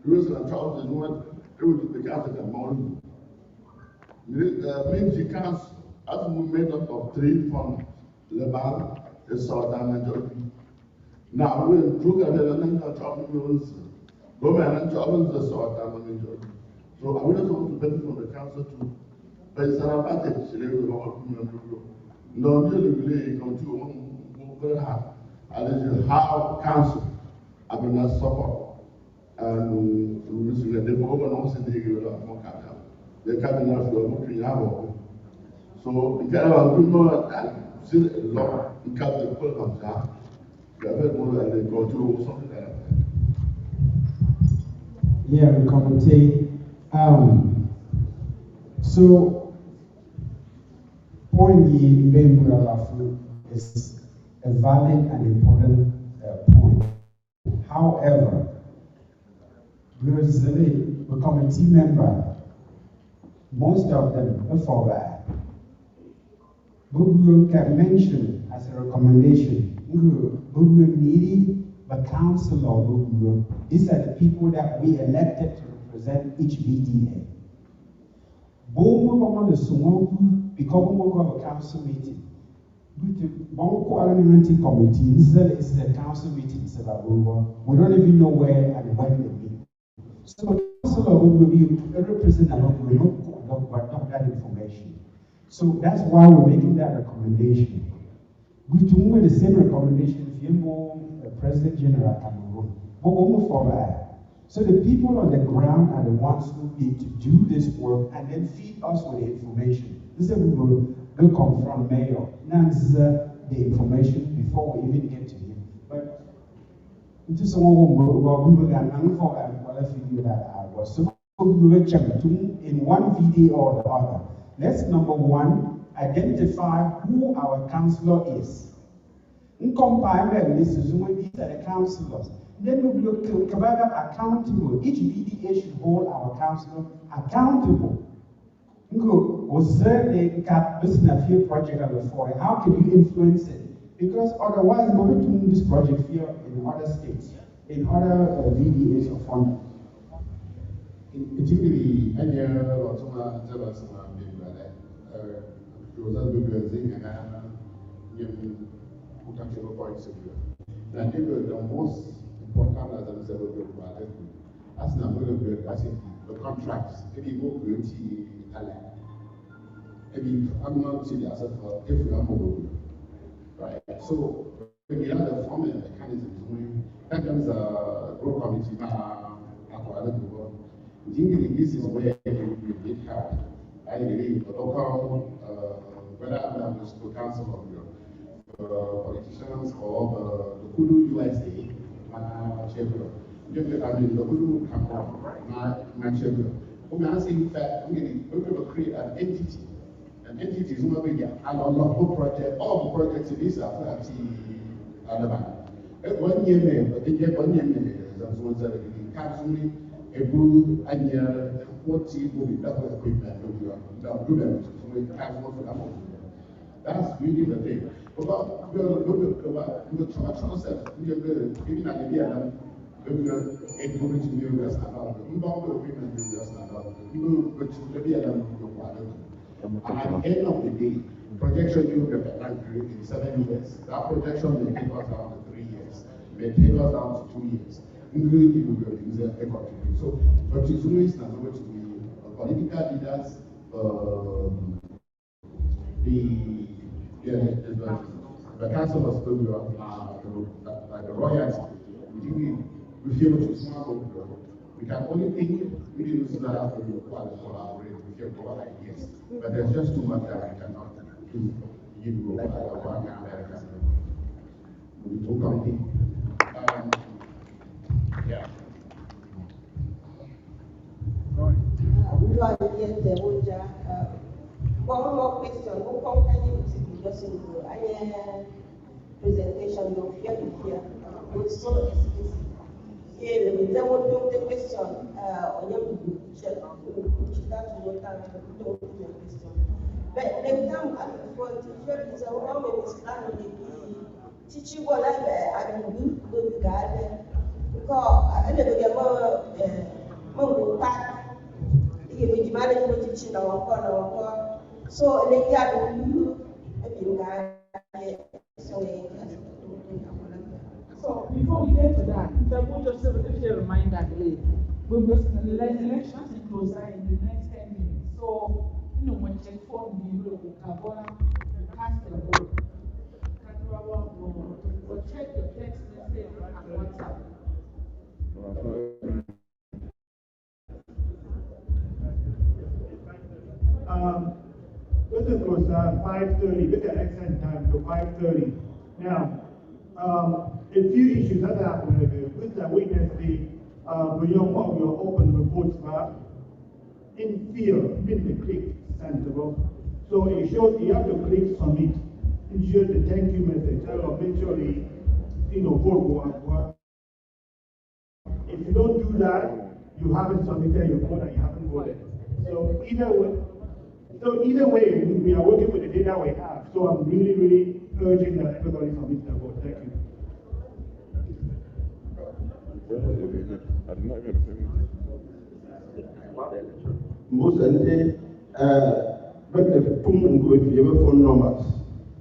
the reason I talk is what it would be because of the money. Means you can't, as we made up of 3 funds, Lebanon, the Southern and Jordan. Now we're talking about government the Southern and Jordan. So I will also benefit from the council to pay some package, no, really come to how council I mean not support and the program also they can't enough for so in kind of and still a lot in cap the program more than they go to something like that. Yeah, we commentate. So point you made is a valid and important point. However, we're a committee member. Most of them, before that, Bugu can mention as a recommendation, Bugu needy, the council of Bugu. These are the people that we elected to represent each VDA. Bomu on the Sumogu, because we have a council meeting. One coordinating committee, this is the council meeting, we don't even know where and when they meet. So the council of Bugu will be a representative, we don't that information. So that's why we're making that recommendation. We do the same recommendation if you're President General Cameroon. But we'll for that. So the people on the ground are the ones who need to do this work and then feed us with the information. This is we will go confront Mayor. Now this is the information before we even get to him. But into someone we will get an for and figure that out. So we will check in one video or the other. Let's number one, identify who our councillor is. In comparison, these are the councillors. Then we will accountable. Each VDA should hold our councillor accountable. Was there a field project before? How can you influence it? Because otherwise, we're doing this project here in other states, in other VDAs or funding. Particularly, any or some points of view. And I think the most important, as I'm saying, as the contracts, maybe go to maybe I'm not seeing as if we are mobile, right? So when you have the forming mechanisms, that comes a group committee now. This is where you need help. I believe the local, whether I'm the council of your politicians or the LECUDO-USA, I mean, the LECUDO Cameroon, my chamber. I'm asking that we're going to create an entity. An entity is not going and on the whole project, all the projects in this are for Alabama. 1 year, but they get 1 year, that's one that we can't a good idea, what will be double equipment, that's really the thing. About the traditional self, we are giving an idea. We will encourage you to understand. We will equipment to understand. We will be able to. And at the end of the day, projection you represent in 7 years. That projection may take us down to 3 years, may take us down to 2 years. Including you will use a contribute. So, but it's always not going to be political leaders, the council of like the royals. We feel to small. We can only think we use that to collaborate with your ideas. But there's just too much that I cannot do. You like America. We took on yeah. One more question. Who can you just into presentation of here? It's so explicit. Here, we don't the question on your check. But the time for teacher is a woman is planning teaching what I can do with God. Because I never get more back. If we manage to teach our corner, so they get So before we get to that, I want just to remind that we will elections in closer in the next 10 minutes. So when check for the Cabana, you cast the vote. We'll check your text message and WhatsApp. It was 5:30. Look at excellent time, so 5:30. Now, a few issues that happened with the witness beyond what we open reports about in fear, been the click sentable. So it shows you have to click submit. It shows the thank you message. Make sure vote. If you don't do that, you haven't submitted your vote and you haven't voted. So either way, So either way, we are working with the data we have. So I'm really, really urging that everybody submit their vote. Thank you. I did not even most of the but the phone with your phone numbers.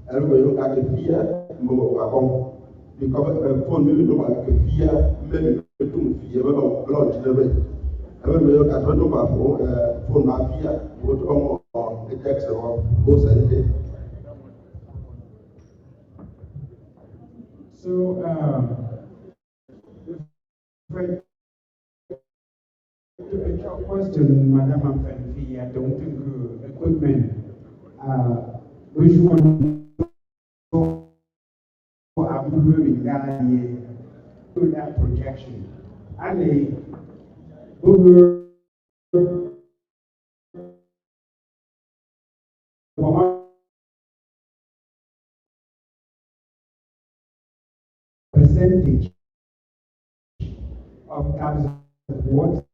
Everybody look at the fear, because phone maybe no one can fear, maybe to fear, but blood generate. Everybody look at the number phone mafia, what on the text of most of the So, a question, Madam Amfanfi, I don't think equipment, which one I'm doing that projection. And they percentage of what